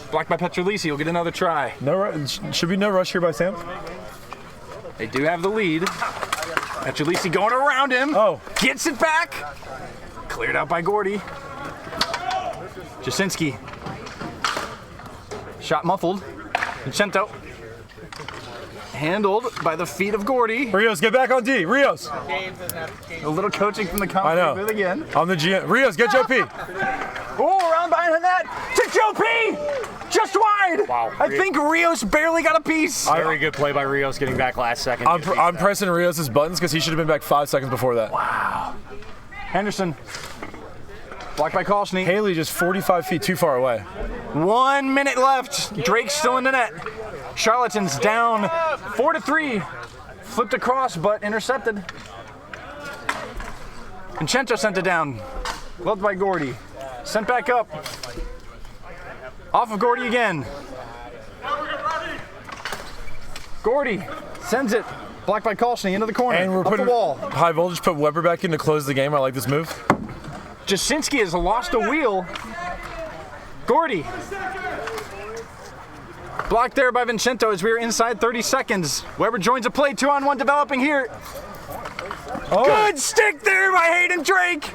Blocked by Petrolisi. He'll get another try. Should be no rush here by Sam. They do have the lead. Petrolisi going around him. Oh. Gets it back. Cleared out by Gordy. Jasinski. Shot muffled. Vincento. Handled by the feet of Gordy. Rios, get back on D. Rios. A little coaching from the I know. commentary booth again. On the GM. Rios, get Joe P. Oh, around behind the net to Joe P. Just wide. Wow. I think Rios barely got a piece. Very good play by Rios getting back last second. I'm pressing Rios' buttons because he should have been back 5 seconds before that. Wow. Henderson. Blocked by Kolschny. Haley just 45 feet too far away. 1 minute left. Drake's still in the net. Charlatans down 4-3. Flipped across, but intercepted. Vincento sent it down. Gloved by Gordy. Sent back up. Off of Gordy again. Gordy sends it. Blocked by Kolschny into the corner. And we're up putting the wall. high voltage, put Weber back in to close the game. I like this move. Jasinski has lost a wheel. Gordy. Blocked there by Vincento as we are inside 30 seconds. Weber joins a play, 2-on-1 developing here. Oh. Good stick there by Hayden Drake.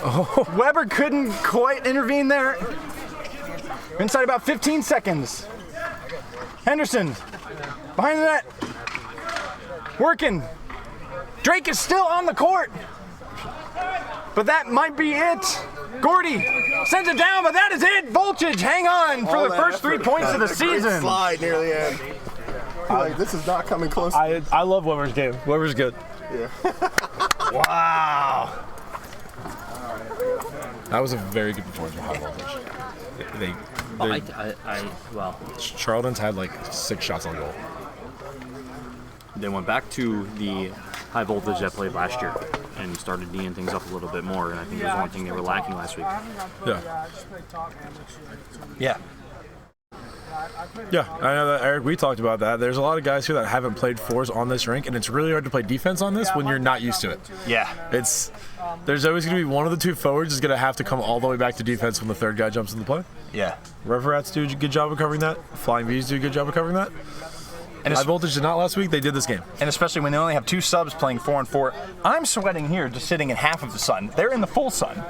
Oh. Weber couldn't quite intervene there. Inside about 15 seconds. Henderson behind the net. Working. Drake is still on the court. But that might be it. Gordy sends it down, but that is it. Voltage, hang on for the first 3 points of the season. Slide near the end. Like, this is not coming close. I love Weber's game. Weber's good. Yeah. Wow. That was a very good performance for high voltage. Well, Charlton's had like 6 shots on goal. they went back to the high voltage that played last year and started D'ing things up a little bit more, and I think it was one thing they were lacking last week. Yeah. Yeah. Yeah, I know that, Eric, we talked about that. There's a lot of guys here that haven't played fours on this rink, and it's really hard to play defense on this when you're not used to it. Yeah. There's always going to be one of the 2 forwards is going to have to come all the way back to defense when the 3rd guy jumps in the play. Yeah. Reverats do a good job of covering that. Flying V's do a good job of covering that. And high voltage did not last week. They did this game. And especially when they only have 2 subs playing 4-on-4. I'm sweating here just sitting in half of the sun. They're in the full sun,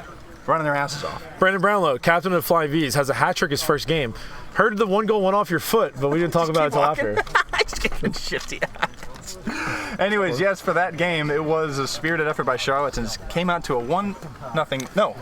running their asses off. Brandon Brownlow, captain of Flying V's, has a hat trick his first game. Heard the 1 goal went off your foot, but we didn't talk about it until after. He's getting shifty. Anyways, yes, for that game, it was a spirited effort by Charlatans. Came out to a 1-0. No.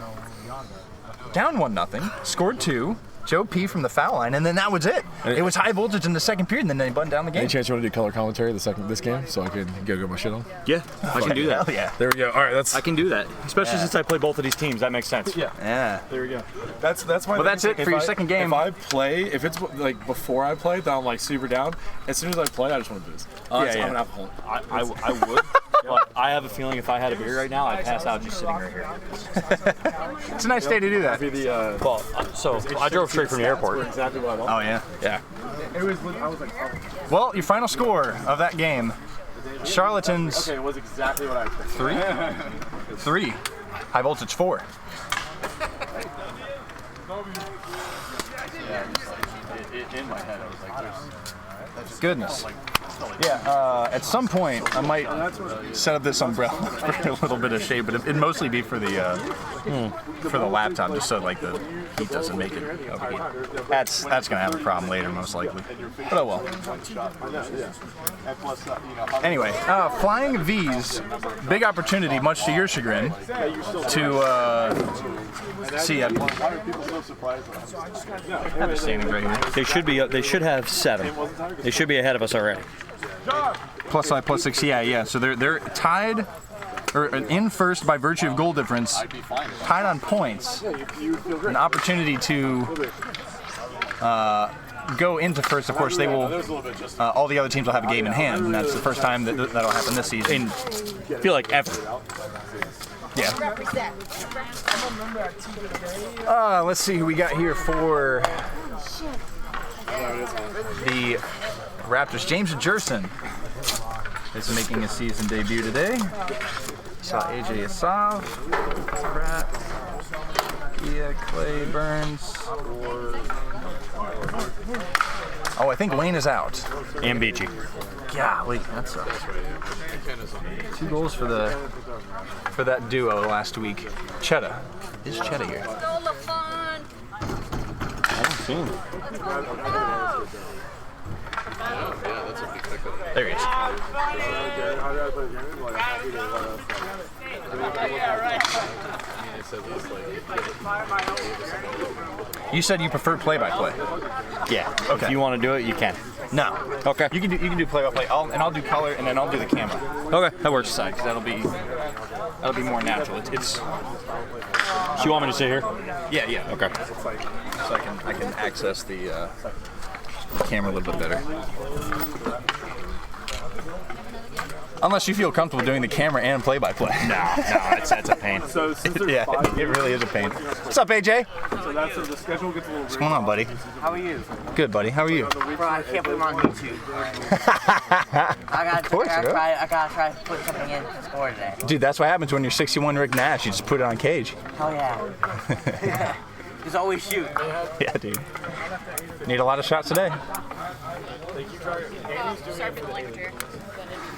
Down 1-0. Scored 2. Joe P from the foul line, and then that was it. It was high voltage in the second period, and then they buttoned down the game. Any chance you want to do color commentary this game so I can go get my shit on? Yeah, I can do that. Hell yeah. There we go. All right, I can do that, especially since I play both of these teams. That makes sense. Yeah. There we go. That's my. Well, that's it for your second game. If it's like before I play, then I'm like super down. As soon as I play, I just want to booze. I'm an alcoholic. I would. But I have a feeling if I had a beer right now, I'd pass out just sitting right here. It's a nice day to do that. So I drove straight from the airport. Exactly what I want. Oh, yeah. Yeah. I was like, oh. Well, your final score of that game, Charlatans Okay, it was exactly what I expected. 3. High voltage 4. In my head, I was like, Goodness. Yeah, at some point I might set up this umbrella for a little bit of shade, but it'd mostly be for the laptop, just so like the heat doesn't make it overheat. That's gonna have a problem later, most likely. But oh well. Anyway, flying V's, big opportunity, much to your chagrin, to see. I have the standings right here. They should be. They should have 7. They should be ahead of us already. +5, +6, yeah. So they're tied, or in first by virtue of goal difference, tied on points. An opportunity to go into first. Of course, they will. All the other teams will have a game in hand, and that's the first time that'll happen this season. I feel like ever. Yeah. Let's see who we got here for the Raptors. James Jerson is making his season debut today. Saw AJ Asav, Rat, Ia, Clay, Burns. Oh, I think Lane is out. And Beachy. Golly, that sucks. 2 goals for that duo last week. Chetta. Is Chetta here? I don't see him. There he is. You said you prefer play-by-play. Yeah. Okay. If you want to do it, you can. No. Okay. You can do play-by-play. I'll do color, and then I'll do the camera Okay, that works. side, because that'll be more natural. It's So you want me to sit here? yeah. Okay. So I can access the camera a little bit better. Unless you feel comfortable doing the camera and play-by-play. No, that's a pain. So since there's Yeah, 5 it really is a pain. What's up, AJ? so that's the schedule gets a little What's going on, buddy? How are you? Good, buddy. How are you? Bro, I can't believe I'm on YouTube. I gotta try to put something in to score today. Dude, that's what happens when you're 61 Rick Nash. You just put it on cage. Hell yeah. Just always shoot. Yeah, dude. Need a lot of shots today.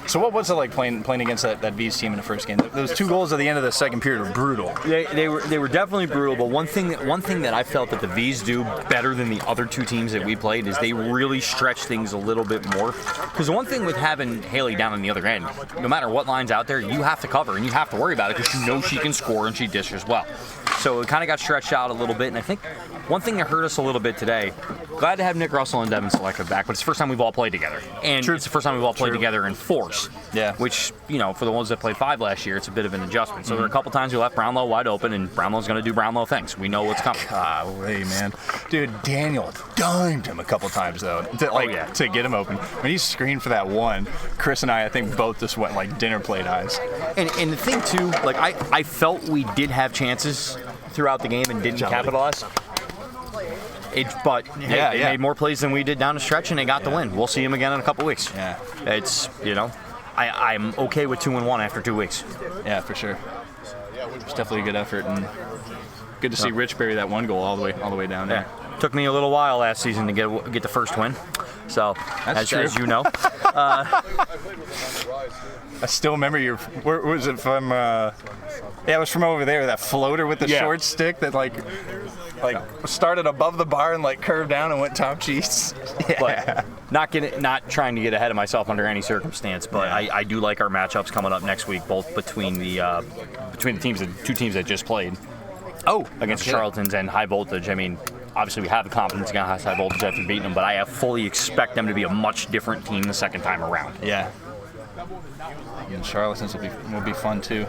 So what was it like playing against that V's team in the first game? Those 2 goals at the end of the second period were brutal. They were definitely brutal, but one thing that I felt that the V's do better than the other 2 teams that we played is they really stretch things a little bit more. Because the one thing with having Haley down on the other end, no matter what line's out there, you have to cover and you have to worry about it because you know she can score and she dishes well. So it kind of got stretched out a little bit, and I think one thing that hurt us a little bit today, glad to have Nick Russell and Devin Selective back, but it's the first time we've all played together. And it's the first time we've all played together in force. Yeah. Which, for the ones that played 5 last year, it's a bit of an adjustment. So there were a couple times we left Brownlow wide open, and Brownlow's going to do Brownlow things. We know what's coming. Golly, man. Dude, Daniel dimed him a couple times, though, to get him open. When he screened for that one, Chris and I think, both just went like dinner plate eyes. And the thing, too, like, I felt we did have chances throughout the game and didn't capitalize. But they made more plays than we did down the stretch, and they got the win. We'll see them again in a couple weeks. Yeah. It's, I'm okay with 2-1 after 2 weeks. Yeah, for sure. It's definitely a good effort, and good to see Rich bury that 1 goal all the way down there. Yeah. Took me a little while last season to get the first win. So, as you know. I still remember where was it from? It was from over there, that floater with the short stick that like started above the bar and like curved down and went top cheese. Yeah. But not trying to get ahead of myself under any circumstance, but I do like our matchups coming up next week, both between the teams, the 2 teams that just played. Against Charlatans and High Voltage. I mean, obviously we have the confidence against High Voltage after beating them, but I fully expect them to be a much different team the second time around. Yeah. And Charlatans will be fun too.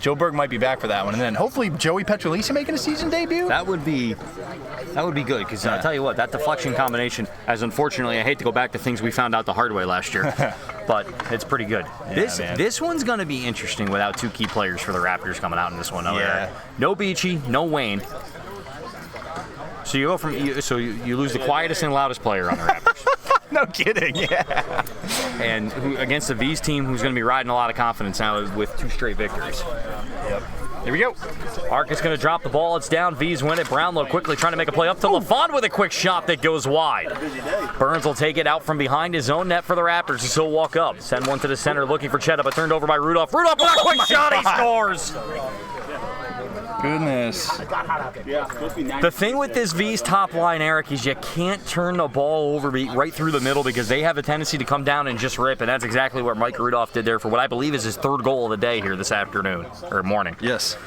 Joe Berg might be back for that one, and then hopefully Joey Petrolisi making a season debut. That would be good, because I'll tell you what, that deflection combination, as unfortunately I hate to go back to things we found out the hard way last year, but it's pretty good. This one's going to be interesting without 2 key players for the Raptors coming out in this one. No Beachy, no Wayne. So you lose the quietest and loudest player on the Raptors. No kidding, yeah. And against the V's team, who's going to be riding a lot of confidence now with 2 straight victories. Yep. Here we go. Arcus going to drop the ball. It's down. V's win it. Brownlow quickly trying to make a play up to LaFond with a quick shot that goes wide. Burns will take it out from behind his own net for the Raptors. He'll walk up. Send one to the center looking for Chetta, but turned over by Rudolph. Rudolph with a quick shot. He scores. Goodness. The thing with this V's top line, Eric, is you can't turn the ball over right through the middle because they have a tendency to come down and just rip, and that's exactly what Mike Rudolph did there for what I believe is his third goal of the day here this afternoon, or morning. Yes.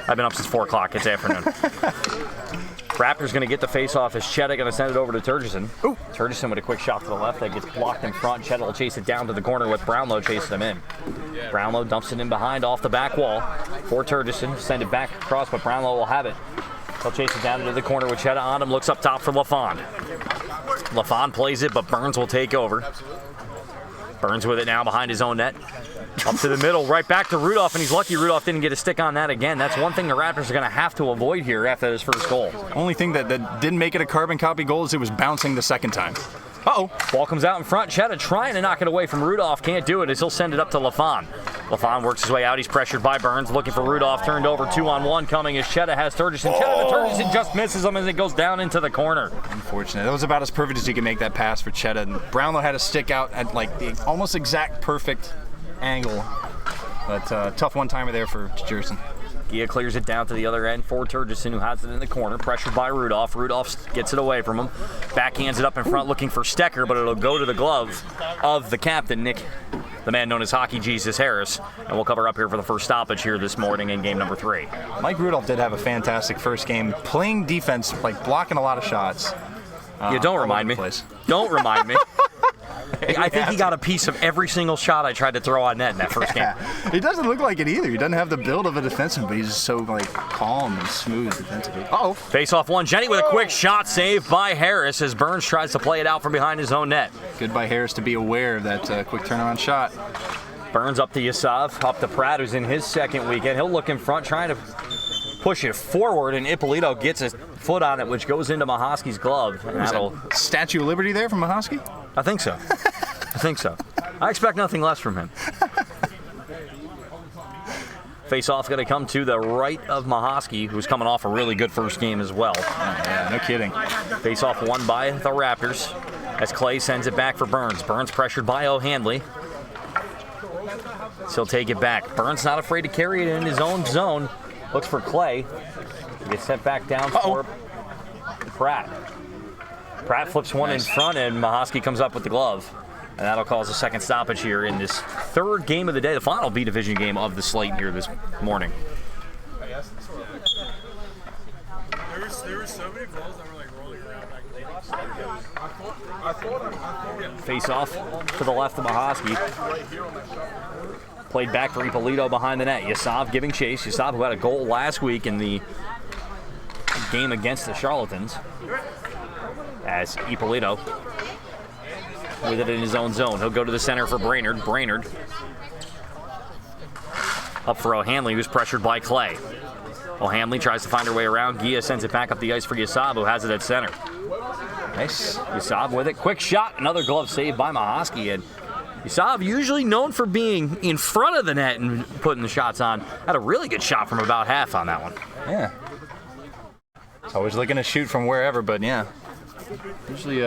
I've been up since 4 o'clock. It's afternoon. Raptors going to get the face-off as Chetta going to send it over to Turgeson. Turgeson with a quick shot to the left that gets blocked in front. Chetta will chase it down to the corner with Brownlow chasing him in. Brownlow dumps it in behind off the back wall for Turgeson. Send it back across, but Brownlow will have it. He'll chase it down into the corner with Chetta on him. Looks up top for LaFond. LaFond plays it, but Burns will take over. Burns with it now behind his own net. Up to the middle, right back to Rudolph, and he's lucky Rudolph didn't get a stick on that again. That's one thing the Raptors are going to have to avoid here after his first goal. Only thing that didn't make it a carbon copy goal is it was bouncing the second time. Uh-oh. Ball comes out in front. Chetta trying to knock it away from Rudolph. Can't do it as he'll send it up to LaFond. LaFond works his way out. He's pressured by Burns. Looking for Rudolph. Turned over 2-on-1 coming as Chetta has Turgeson. Turgeson just misses him as it goes down into the corner. Unfortunate. That was about as perfect as you could make that pass for Chetta. And Brownlow had to stick out at like the almost exact perfect angle. But tough one-timer there for Jerson. Gia clears it down to the other end for Turgeson, who has it in the corner. Pressured by Rudolph. Rudolph gets it away from him. Backhands it up in front looking for Stecker, but it'll go to the glove of the captain, Nick, the man known as Hockey Jesus Harris. And we'll cover up here for the first stoppage here this morning in game number 3. Mike Rudolph did have a fantastic first game, playing defense, like blocking a lot of shots. Don't remind me. Don't remind me. I think he got a piece of every single shot I tried to throw on net in that first game. He doesn't look like it either. He doesn't have the build of a defenseman, but he's just so like calm and smooth defensively. Uh-oh. Face off one. Jenny with a quick shot saved by Harris as Burns tries to play it out from behind his own net. Good by Harris to be aware of that quick turnaround shot. Burns up to Yasav, up to Pratt, who's in his second weekend. He'll look in front, trying to push it forward, and Ippolito gets his foot on it, which goes into Mahosky's glove. And that'll Statue of Liberty there from Mahosky? I think so. I think so. I expect nothing less from him. Face-off going to come to the right of Mahosky, who's coming off a really good first game as well. Yeah, no kidding. Face-off won by the Raptors as Clay sends it back for Burns. Burns pressured by O'Hanley. So he'll take it back. Burns not afraid to carry it in his own zone. Looks for Clay. Gets sent back down for Pratt. Pratt flips one in front, and Mahosky comes up with the glove. And that'll cause a second stoppage here in this third game of the day, the final B division game of the slate here this morning. There were so many balls that were like rolling around. Face off to the left of Mahosky. Played back for Ippolito behind the net. Yasav giving chase. Yasav, who had a goal last week in the game against the Charlatans. As Ippolito with it in his own zone. He'll go to the center for Brainerd. Brainerd up for O'Hanley, who's pressured by Clay. O'Hanley tries to find her way around. Gia sends it back up the ice for Yasav, who has it at center. Nice. Yasav with it. Quick shot. Another glove saved by Mahosky. And Yasav, usually known for being in front of the net and putting the shots on, had a really good shot from about half on that one. Yeah. Always looking to shoot from wherever, but yeah. Usually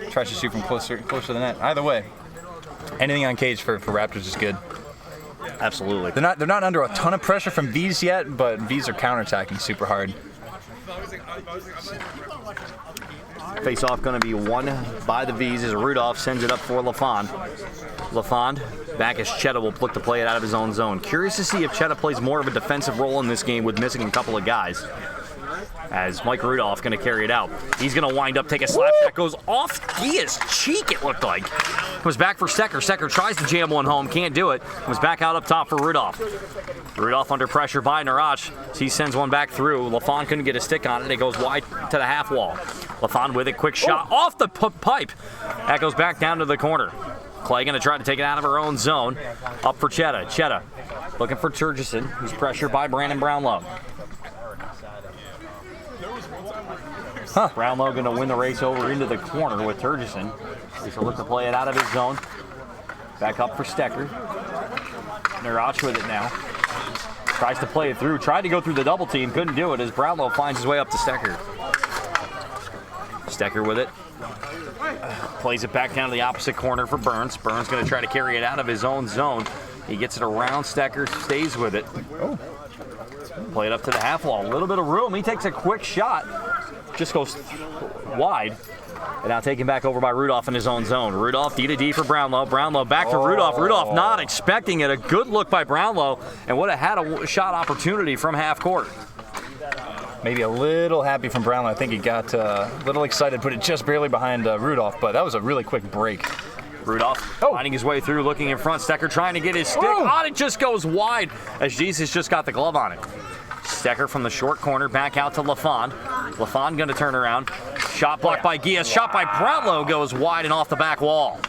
tries to shoot from closer to the net. Either way, anything on cage for Raptors is good. Absolutely. They're not under a ton of pressure from V's yet, but V's are counterattacking super hard. Face off going to be won by the V's as Rudolph sends it up for LaFond. LaFond back as Chetta will look to play it out of his own zone. Curious to see if Chetta plays more of a defensive role in this game with missing a couple of guys. As Mike Rudolph going to carry it out. He's going to wind up, take a slap shot, goes off Gia's cheek, it looked like. Comes back for Stecker. Stecker tries to jam one home, can't do it. Comes back out up top for Rudolph. Rudolph under pressure by Narach. He sends one back through. LaFond couldn't get a stick on it. It goes wide to the half wall. LaFond with it, quick shot off the pipe. That goes back down to the corner. Clay going to try to take it out of her own zone. Up for Chetta. Chetta looking for Turgeson, who's pressured by Brandon Brownlow. Brownlow going to win the race over into the corner with Turgeson. He'll look to play it out of his zone. Back up for Stecker. Narach with it now. Tries to play it through. Tried to go through the double team. Couldn't do it as Brownlow finds his way up to Stecker. Stecker with it. Plays it back down to the opposite corner for Burns. Burns going to try to carry it out of his own zone. He gets it around Stecker, stays with it. Play it up to the half wall. A little bit of room. He takes a quick shot. Just goes wide. And now taken back over by Rudolph in his own zone. Rudolph, D to D for Brownlow. Brownlow back to Rudolph. Rudolph not expecting it. A good look by Brownlow, and would have had a shot opportunity from half court. Maybe a little happy from Brownlow. I think he got a little excited, put it just barely behind Rudolph, but that was a really quick break. Rudolph finding his way through, looking in front. Stecker trying to get his stick on. It just goes wide as Jesus just got the glove on it. Stecker from the short corner back out to LaFond. LaFond going to turn around. Shot blocked by Gia. Shot by Brownlow goes wide and off the back wall.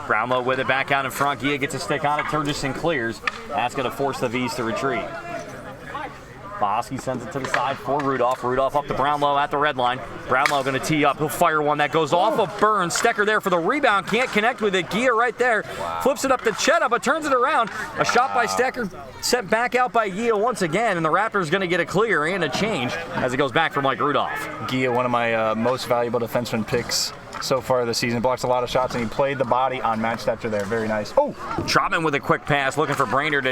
Brownlow with it back out in front. Gia gets a stick on it. Turgison clears. That's going to force the V's to retreat. Bosky sends it to the side for Rudolph. Rudolph up to Brownlow at the red line. Brownlow going to tee up. He'll fire one that goes off of Burns. Stecker there for the rebound. Can't connect with it. Gia right there. Flips it up to Chetta, but turns it around. A shot by Stecker sent back out by Gia once again, and the Raptors going to get a clear and a change as it goes back for Mike Rudolph. Gia, one of my most valuable defenseman picks so far this season. Blocks a lot of shots, and he played the body on Matt Stetzer there. Very nice. Trotman with a quick pass, looking for Brainerd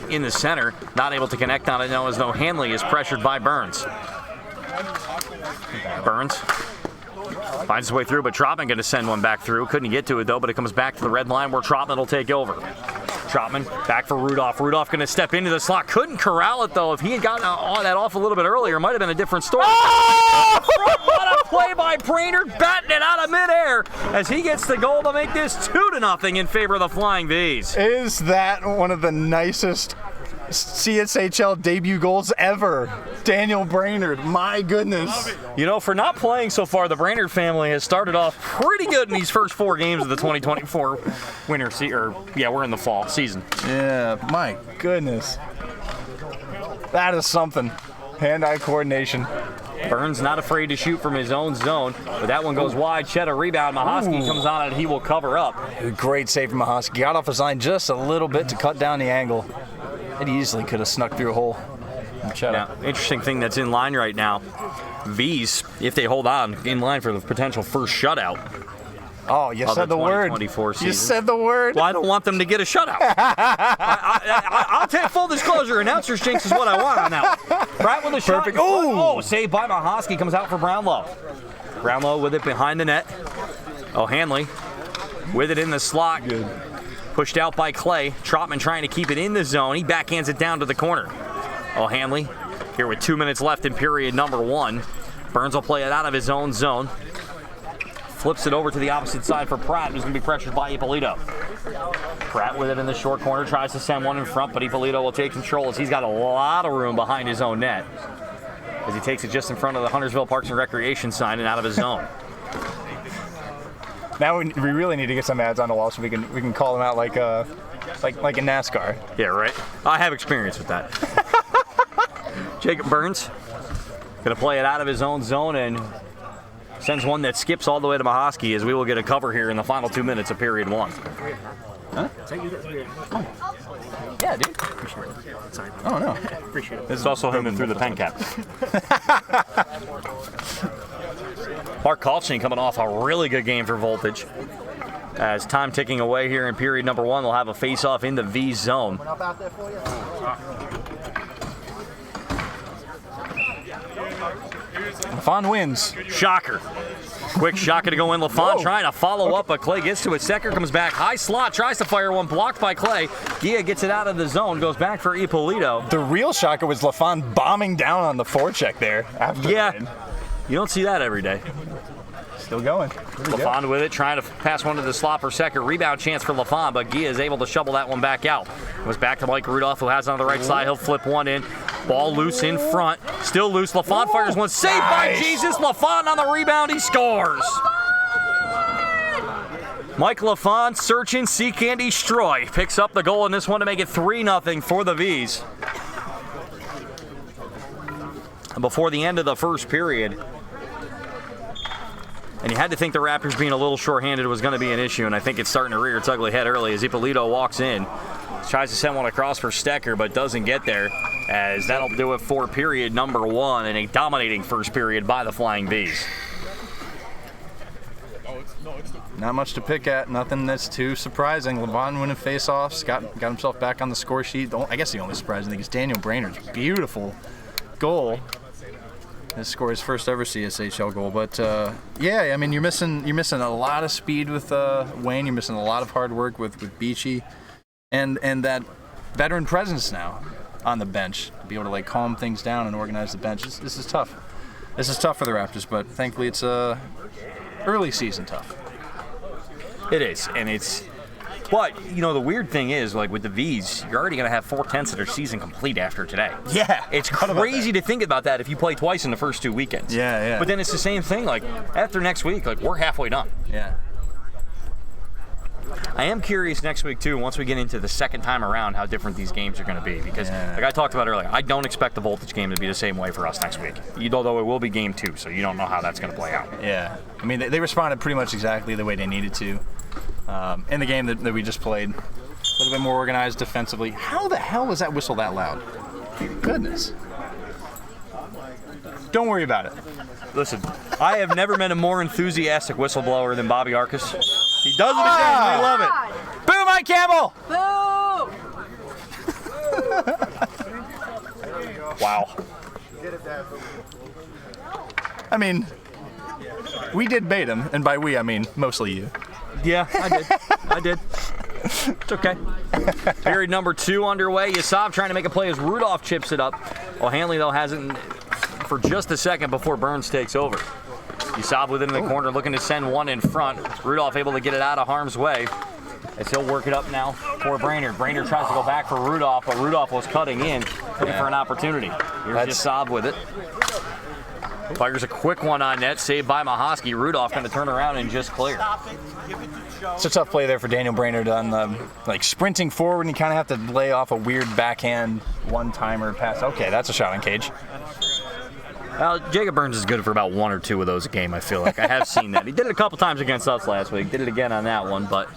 in the center. Not able to connect on it now as though Hanley is pressured by Burns. Burns finds his way through, but Trotman going to send one back through. Couldn't get to it, though, but it comes back to the red line where Trotman will take over. Trotman back for Rudolph. Rudolph going to step into the slot. Couldn't corral it, though. If he had gotten that off a little bit earlier, it might have been a different story. What a play by Brainerd, batting it out of midair as he gets the goal to make this 2-0 in favor of the Flying V's. Is that one of the nicest CSHL debut goals ever? Daniel Brainerd, my goodness. You know, for not playing so far, the Brainerd family has started off pretty good in these first 4 games of the 2024 winter we're in the fall season. Yeah, my goodness. That is something. Hand-eye coordination. Burns not afraid to shoot from his own zone, but that one goes wide. Chetta rebound. Mahosky comes on it. He will cover up. Great save from Mahosky. Got off his line just a little bit to cut down the angle. It easily could have snuck through a hole. Now, interesting thing that's in line right now. V's, if they hold on, in line for the potential first shutout. Oh, you said the word. Season. You said the word. Well, I don't want them to get a shutout. I'll take full disclosure. Announcer's jinx is what I want on that one. Pratt with a shot. Perfect. Oh, saved by Mahosky. Comes out for Brownlow. Brownlow with it behind the net. Hanley with it in the slot. Good. Pushed out by Clay. Trotman trying to keep it in the zone. He backhands it down to the corner. Hanley here with 2 minutes left in period number 1. Burns will play it out of his own zone. Flips it over to the opposite side for Pratt, who's going to be pressured by Ippolito. Pratt with it in the short corner, tries to send one in front, but Ippolito will take control as he's got a lot of room behind his own net as he takes it just in front of the Huntersville Parks and Recreation sign and out of his zone. Now we really need to get some ads on the wall so we can call them out like in NASCAR. Yeah, right. I have experience with that. Jacob Burns going to play it out of his own zone and sends one that skips all the way to Mahosky as we will get a cover here in the final 2 minutes of period 1. Huh? Yeah, dude. Appreciate it. Sorry. Oh, no. Appreciate it. This is also him through the pen cap. Mark Kalchny coming off a really good game for Voltage. As time ticking away here in period number 1, they'll have a face-off in the V zone. LaFond wins. Shocker. Quick shot going to go in. LaFond trying to follow up, but Clay gets to it. Stecker comes back. High slot, tries to fire one, blocked by Clay. Gia gets it out of the zone, goes back for Ippolito. The real shocker was LaFond bombing down on the forecheck there after the win. You don't see that every day. Still going. LaFond with it, trying to pass one to the slot for Stecker. Rebound chance for LaFond, but Gia is able to shovel that one back out. Goes back to Mike Rudolph, who has it on the right side. He'll flip one in. Ball loose in front. Still loose. LaFond fires one. Saved by Jesus. LaFond on the rebound. He scores. Mike LaFond searching, seek, and destroy. Picks up the goal in this one to make it 3-0 for the V's. And before the end of the first period, and you had to think the Raptors being a little shorthanded was going to be an issue, and I think it's starting to rear its ugly head early as Ippolito walks in. Tries to send one across for Stecker, but doesn't get there. as that'll do it for period number 1 and a dominating first period by the Flying V's. Not much to pick at, nothing that's too surprising. LeVigne winning face-offs, got himself back on the score sheet. I guess the only surprising thing is Daniel Brainerd's beautiful goal. This scored his first ever CSHL goal, but yeah, I mean you're missing a lot of speed with Wayne. You're missing a lot of hard work with Beachy, and that veteran presence now on the bench to be able to like calm things down and organize the bench. This is tough. This is tough for the Raptors, but thankfully it's early season tough. It is, and it's. But, you know, the weird thing is, like, with the Vs, you're already going to have 4/10 of their season complete after today. Yeah. It's crazy to think about that if you play twice in the first 2 weekends. Yeah. But then it's the same thing, like, after next week, like, we're halfway done. Yeah. I am curious next week, too, once we get into the second time around, how different these games are going to be. Because, like I talked about earlier, I don't expect the Voltage game to be the same way for us next week. Although it will be game 2, so you don't know how that's going to play out. Yeah. I mean, they responded pretty much exactly the way they needed to. In the game that we just played, a little bit more organized defensively. How the hell was that whistle that loud? Goodness. Don't worry about it. Listen, I have never met a more enthusiastic whistleblower than Bobby Arcus. He does it again, and I love it. Boo, Mike Campbell! Boo! Wow. I mean, we did bait him, and by we I mean mostly you. Yeah, I did. It's okay. Period number 2 underway. Yasab trying to make a play as Rudolph chips it up. Hanley, though, hasn't for just a second before Burns takes over. Yasab within the corner looking to send one in front. Rudolph able to get it out of harm's way as he'll work it up now for Brainerd. Brainerd tries to go back for Rudolph, but Rudolph was cutting in, looking for an opportunity. Here's Yasab with it. Fires a quick one on net, saved by Mahosky. Rudolph going to turn around and just clear. It's a tough play there for Daniel Brainerd on like sprinting forward, and you kind of have to lay off a weird backhand one-timer pass. Okay, that's a shot on cage. Well, Jacob Burns is good for about 1 or 2 of those a game, I feel like. I have seen that. He did it a couple times against us last week. Did it again on that one, but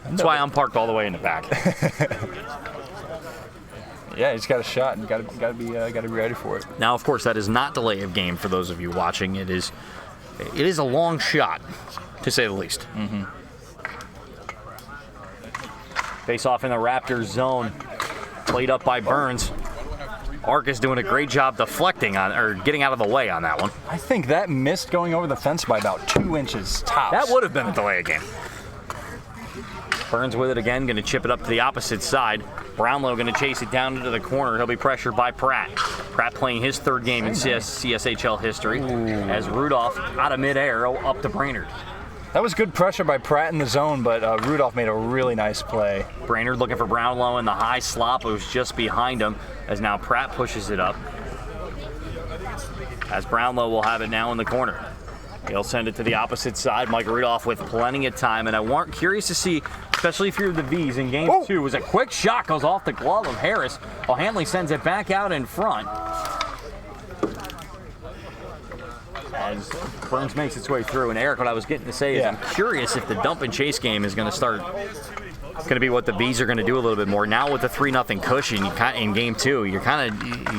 that's why I'm parked all the way in the back. Yeah, he's got a shot and got to be ready for it. Now, of course, that is not delay of game for those of you watching. It is a long shot, to say the least. Mm-hmm. Face off in the Raptors zone, played up by Burns. Arcus doing a great job deflecting on or getting out of the way on that one. I think that missed going over the fence by about 2 inches tops. That would have been a delay of game. Burns with it again, going to chip it up to the opposite side. Brownlow going to chase it down into the corner. He'll be pressured by Pratt. Pratt playing his 3rd game in CSHL history. As Rudolph out of midair up to Brainerd. That was good pressure by Pratt in the zone, but Rudolph made a really nice play. Brainerd looking for Brownlow in the high slop. It was just behind him as now Pratt pushes it up. As Brownlow will have it now in the corner. He'll send it to the opposite side. Mike Rudolph with plenty of time, and I'm curious to see, especially if you're the V's in game 2, was a quick shot goes off the glove of Harris, while Hanley sends it back out in front. As Burns makes its way through, and Eric, what I was getting to say is I'm curious if the dump and chase game is going to start. It's going to be what the V's are going to do a little bit more. Now with the 3-0 cushion in game 2, you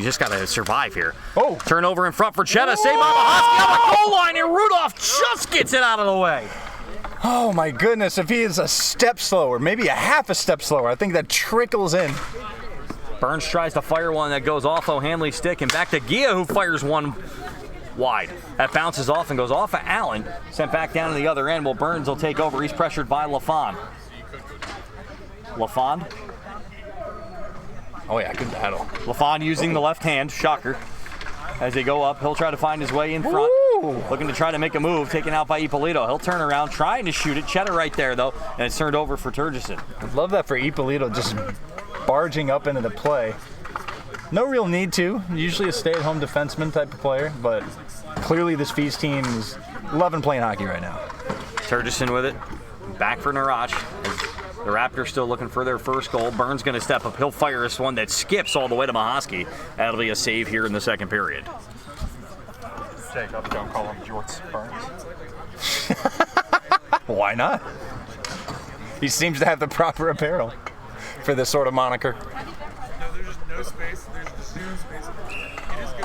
just got to survive here. Oh. Turnover in front for Chetta. Saved by Mahosky on the goal line, and Rudolph just gets it out of the way. Oh my goodness, if he is a step slower, maybe a half a step slower, I think that trickles in. Burns tries to fire one that goes off O'Hanley's stick, and back to Gia, who fires one wide. That bounces off and goes off of Allen, sent back down to the other end. Well, Burns will take over. He's pressured by LaFond. LaFond. Oh yeah, good battle. LaFond using the left hand, shocker. As they go up, he'll try to find his way in front. Ooh. Looking to try to make a move, taken out by Ippolito. He'll turn around, trying to shoot it. Cheddar right there, though, and it's turned over for Turgison. I love that for Ippolito, just barging up into the play. No real need to. Usually a stay-at-home defenseman type of player, but clearly this V's team is loving playing hockey right now. Turgison with it. Back for Narach. The Raptors still looking for their first goal. Burns going to step up. He'll fire this one that skips all the way to Mahosky. That'll be a save here in the second period. Jacob, don't call him Jorts Burns. Why not? He seems to have the proper apparel for this sort of moniker. No, there's just no space. There's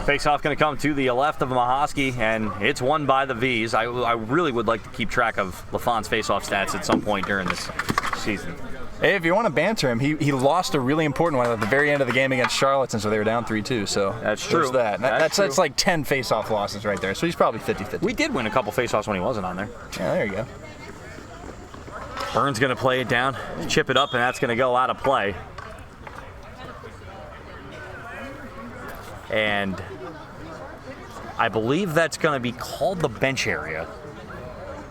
Face-off going to come to the left of Mahoski, and it's won by the V's. I really would like to keep track of LaFon's face-off stats at some point during this season. Hey, if you want to banter him, he lost a really important one at the very end of the game against Charlotte, so they were down 3-2. So that's true. That's like 10 face-off losses right there. So he's probably 50-50. We did win a couple face-offs when he wasn't on there. Yeah, there you go. Burns going to play it down, chip it up, and that's going to go out of play. And I believe that's going to be called the bench area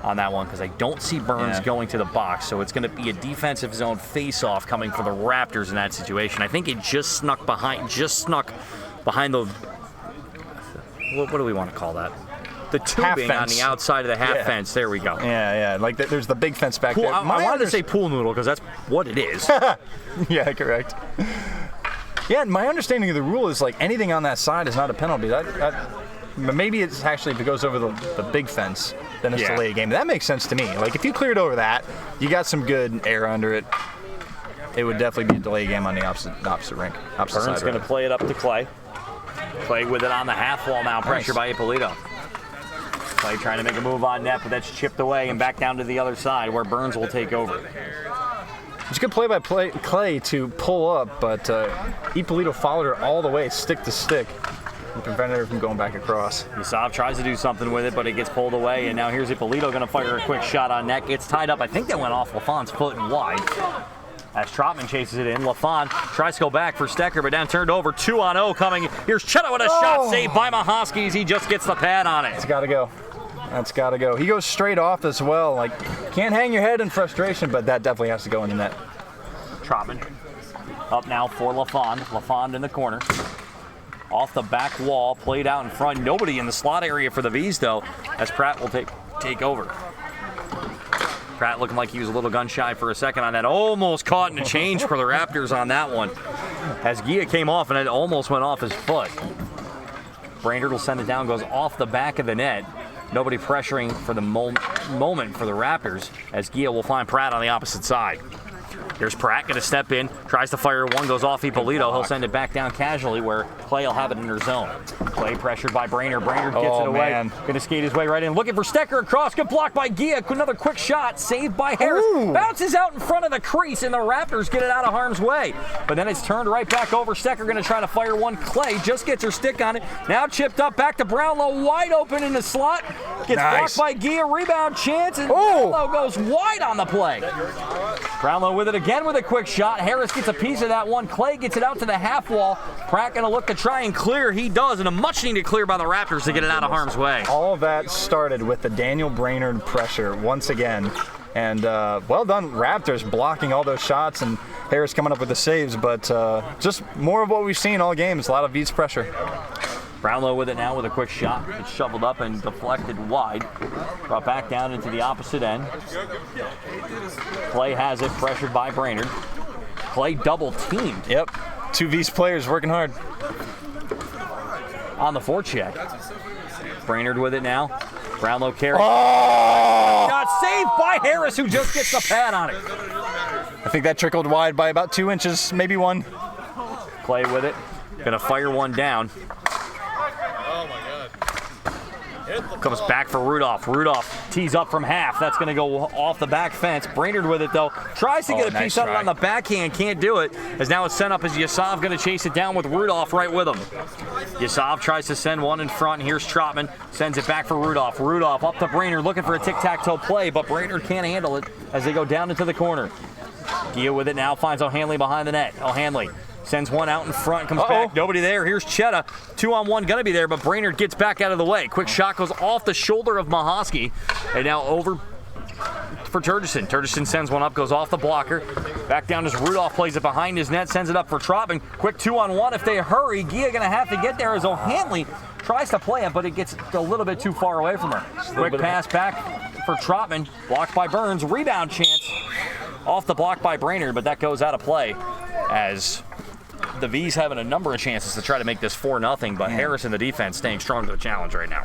on that one because I don't see Burns going to the box. So it's going to be a defensive zone face-off coming for the Raptors in that situation. I think it just snuck behind the, what do we want to call that? The tubing on the outside of the half fence. There we go. Yeah. Like there's the big fence back there. I wanted to say pool noodle because that's what it is. Yeah, correct. Yeah, my understanding of the rule is like anything on that side is not a penalty. Maybe it's actually if it goes over the big fence, then it's delay a game. That makes sense to me. Like if you cleared over that, you got some good air under it. It would definitely be a delay game on the opposite rink. Burns going to play it up to Clay. Clay with it on the half wall now. Pressure by Ippolito. Clay trying to make a move on net, but that's chipped away and back down to the other side where Burns will take over. It's a good play by Clay to pull up, but Ippolito followed her all the way, stick to stick, and prevented her from going back across. Yusov tries to do something with it, but it gets pulled away, and now here's Ippolito going to fire a quick shot on net. Gets tied up. I think that went off LaFon's foot and wide. As Trotman chases it in, LaFon tries to go back for Stecker, but down turned over. 2-on-0 coming. Here's Chetta with a shot saved by Mahoski as he just gets the pad on it. It's got to go. That's got to go. He goes straight off as well. Like, can't hang your head in frustration, but that definitely has to go in the net. Trotman up now for LaFon. LaFon in the corner. Off the back wall, played out in front. Nobody in the slot area for the V's, though, as Pratt will take over. Pratt looking like he was a little gun shy for a second on that. Almost caught in a change for the Raptors on that one. As Gia came off and it almost went off his foot. Brainerd will send it down, goes off the back of the net. Nobody pressuring for the moment for the Raptors as Gia will find Pratt on the opposite side. Here's Pratt going to step in, tries to fire one, goes off Ippolito. He'll send it back down casually where Clay will have it in her zone. Clay pressured by Brainerd. Brainerd gets it away. Going to skate his way right in. Looking for Stecker across. Good block by Gia. Another quick shot. Saved by Harris. Bounces out in front of the crease, and the Raptors get it out of harm's way. But then it's turned right back over. Stecker going to try to fire one. Clay just gets her stick on it. Now chipped up back to Brownlow. Wide open in the slot. Gets blocked by Gia. Rebound chance. And Brownlow goes wide on the play. Brownlow with it again with a quick shot. Harris gets a piece of that one. Clay gets it out to the half wall. Pratt going to look to try and clear. He does, and a much needed clear by the Raptors to get it out of harm's way. All of that started with the Daniel Brainerd pressure once again. And well done, Raptors, blocking all those shots and Harris coming up with the saves. But just more of what we've seen all games, a lot of V's pressure. Brownlow with it now with a quick shot. It's shoveled up and deflected wide. Brought back down into the opposite end. Clay has it, pressured by Brainerd. Clay double teamed. Yep, two V's players working hard. On the forecheck. Brainerd with it now. Brownlow carries. Shot saved by Harris, who just gets the pad on it. I think that trickled wide by about 2 inches, maybe one. Clay with it. Gonna fire one down. Comes back for Rudolph. Rudolph tees up from half. That's going to go off the back fence. Brainerd with it, though. Tries to get a piece of it on the backhand. Can't do it. As now it's sent up as Yusov going to chase it down with Rudolph right with him. Yusov tries to send one in front. Here's Trotman. Sends it back for Rudolph. Rudolph up to Brainerd looking for a tic-tac-toe play, but Brainerd can't handle it as they go down into the corner. Gia with it now. Finds O'Hanley behind the net. O'Hanley sends one out in front, comes back, nobody there. Here's Chetta, 2-on-1 gonna be there, but Brainerd gets back out of the way. Quick shot goes off the shoulder of Mahoski, and now over for Turgeson. Turgeson sends one up, goes off the blocker. Back down as Rudolph plays it behind his net, sends it up for Trotman. Quick 2-on-1 if they hurry. Gia gonna have to get there as O'Hanley tries to play it, but it gets a little bit too far away from her. Quick pass back for Trotman, blocked by Burns. Rebound chance off the block by Brainerd, but that goes out of play as the V's having a number of chances to try to make this 4-0, but Harris in the defense staying strong to the challenge right now.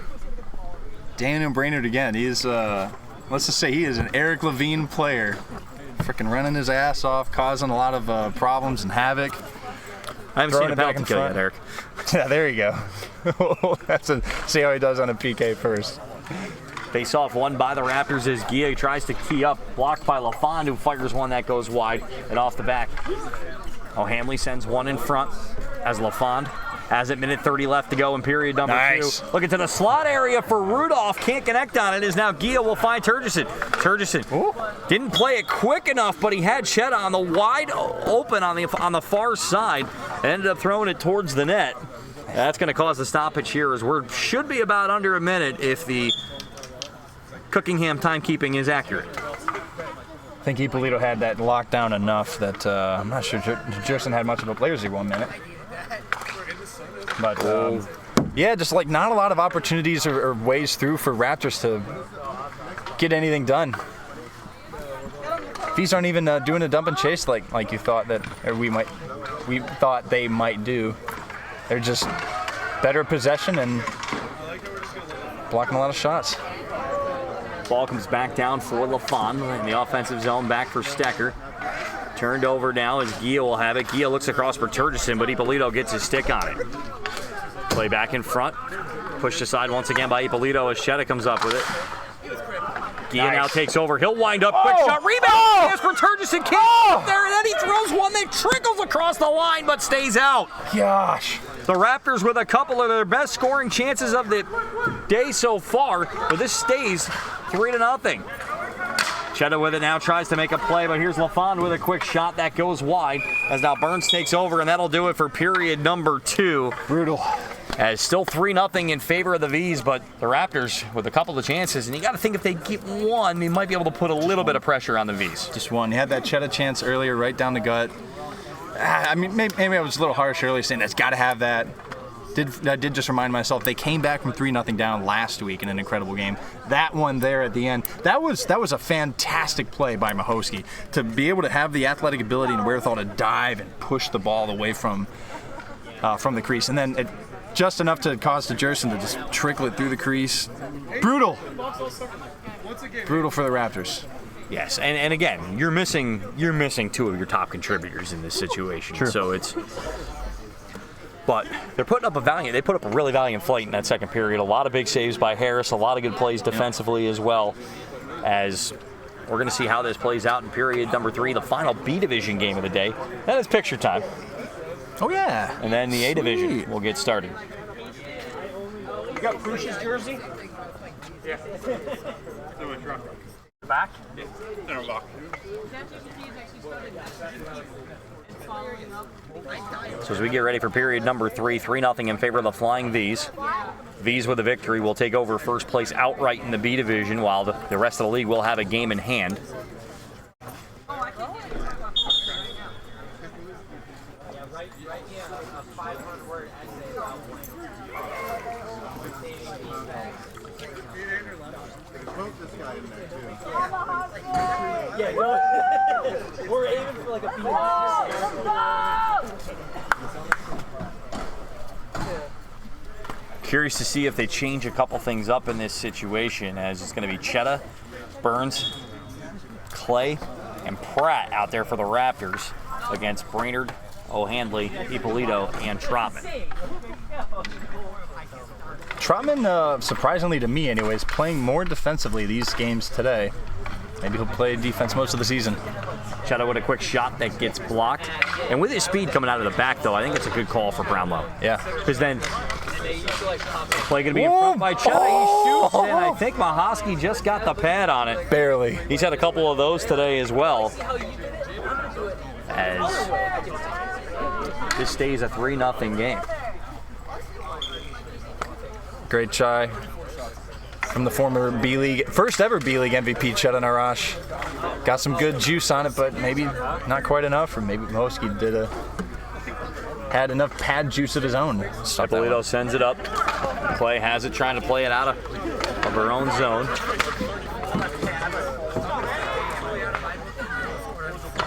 Daniel Brainerd again. He is, let's just say he is an Eric LeVigne player. Freaking running his ass off, causing a lot of problems and havoc. I haven't throwing seen a it back in penalty kill front. yet, Eric. Yeah, there you go. See how he does on a PK first. Face off won by the Raptors as Gia tries to key up. Blocked by LaFond, who fires one that goes wide and off the back. O'Hanley sends one in front as LaFond has it. Minute 30 left to go in period number 2. Looking to the slot area for Rudolph. Can't connect on it as now Gia will find Turgeson. Turgeson didn't play it quick enough, but he had Chet on the wide open on the far side and ended up throwing it towards the net. That's going to cause the stoppage here as we should be about under a minute if the Cookingham timekeeping is accurate. I think Ippolito had that locked down enough that I'm not sure Jerson had much of a player 1 minute. But yeah, just like not a lot of opportunities or ways through for Raptors to get anything done. These aren't even doing a dump and chase like you thought that we thought they might do. They're just better possession and blocking a lot of shots. Ball comes back down for LaFond in the offensive zone, back for Stecker. Turned over now as Gia will have it. Gia looks across for Turgeson, but Ippolito gets his stick on it. Play back in front. Pushed aside once again by Ippolito as Shetta comes up with it. Gia now takes over. He'll wind up. Quick shot. Rebound. Yes, for Turgeson. Can't get there. And then he throws one that trickles across the line but stays out. Gosh. The Raptors with a couple of their best scoring chances of the day so far, but this stays 3-0. Chetta with it now, tries to make a play, but here's LaFond with a quick shot that goes wide as now Burns takes over, and that'll do it for period number 2. Brutal. As still 3-0 in favor of the V's, but the Raptors with a couple of chances, and you got to think if they get one, they might be able to put a little bit of pressure on the V's. Just one. He had that Chetta chance earlier right down the gut. I mean, maybe I was a little harsh earlier saying that's got to have that. I did just remind myself they came back from 3-0 down last week in an incredible game. That one there at the end, that was a fantastic play by Mahosky to be able to have the athletic ability and wherewithal to dive and push the ball away from the crease, and then just enough to cause Jerson to just trickle it through the crease. Brutal for the Raptors. Yes, and again, you're missing 2 of your top contributors in this situation. True. So but they're putting up they put up a really valiant fight in that second period. A lot of big saves by Harris, a lot of good plays defensively as well. As we're going to see how this plays out in period number 3, the final B division game of the day. Then it's picture time. Oh yeah. And then the A division will get started. You got Prush's jersey? Yeah. Back? Yeah. No, back. So as we get ready for period number 3, 3-0 in favor of the Flying V's. V's with a victory will take over first place outright in the B division, while the rest of the league will have a game in hand. We're aiming for like a few. Curious to see if they change a couple things up in this situation, as it's going to be Chetta, Burns, Clay, and Pratt out there for the Raptors against Brainerd, O'Handley, Ippolito, and Trotman. Trotman, surprisingly to me anyways, playing more defensively these games today. Maybe he'll play defense most of the season. Chetta with a quick shot that gets blocked. And with his speed coming out of the back, though, I think it's a good call for Brownlow. Yeah. Because then play going to be in front by Chetta. He shoots, and I think Mahosky just got the pad on it. Barely. He's had a couple of those today as well. As this stays a 3-0 game. Great try from the former B-League, first ever B-League MVP, Chetta Narash. Got some good juice on it, but maybe not quite enough, or maybe Mahosky had enough pad juice of his own. Ippolito sends it up. Clay has it, trying to play it out of her own zone.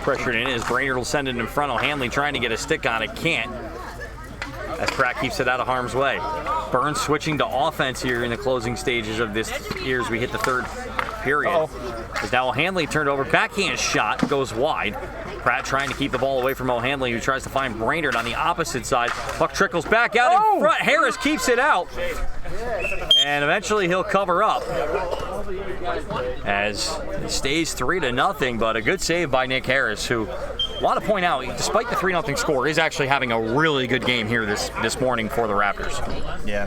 Pressured in as Brainerd will send it in front. O'Hanley trying to get a stick on it, can't. As Pratt keeps it out of harm's way. Burns switching to offense here in the closing stages of this here as we hit the third period. As now O'Hanley turned over, backhand shot goes wide. Pratt trying to keep the ball away from O'Hanley, who tries to find Brainerd on the opposite side. Puck trickles back out in front. Harris keeps it out. And eventually he'll cover up as it stays 3-0, but a good save by Nick Harris, who, I want to point out, despite the 3-0 score, is actually having a really good game here this morning for the Raptors. Yeah.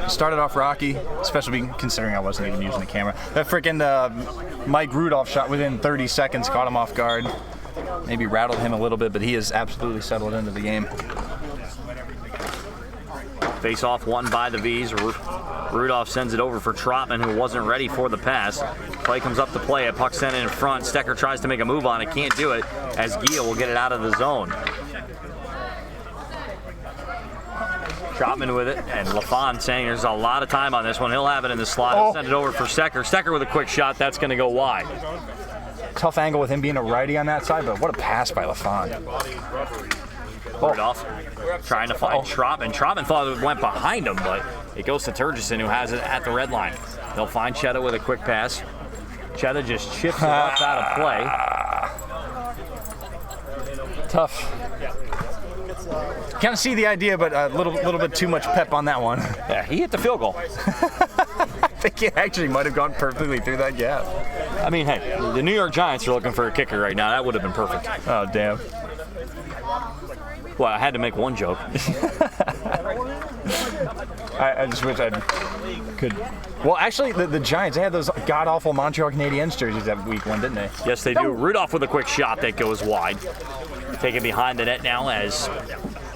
Started off rocky, especially considering I wasn't even using the camera. That freaking Mike Rudolph shot within 30 seconds caught him off guard. Maybe rattled him a little bit, but he has absolutely settled into the game. Face-off won by the V's. Rudolph sends it over for Trotman, who wasn't ready for the pass. Play comes up to play it. Puck sent in front. Stecker tries to make a move on it. Can't do it, as Gia will get it out of the zone. Trotman with it, and LaFon saying there's a lot of time on this one. He'll have it in the slot. He'll send it over for Stecker. Stecker with a quick shot. That's going to go wide. Tough angle with him being a righty on that side, but what a pass by LaFon. Rudolph trying to find Trotman. Trotman thought it went behind him, but it goes to Turgeson, who has it at the red line. They'll find Chetta with a quick pass. Chetta just chips it up out of play. Tough. Kind of see the idea, but a little bit too much pep on that one. Yeah, he hit the field goal. I think he actually might have gone perfectly through that gap. I mean, hey, the New York Giants are looking for a kicker right now. That would have been perfect. Oh, damn. Well, I had to make one joke. I just wish I could. Well, actually, the Giants, they had those god-awful Montreal Canadiens jerseys that week one, didn't they? Yes, they do. Rudolph with a quick shot that goes wide. Taken behind the net now as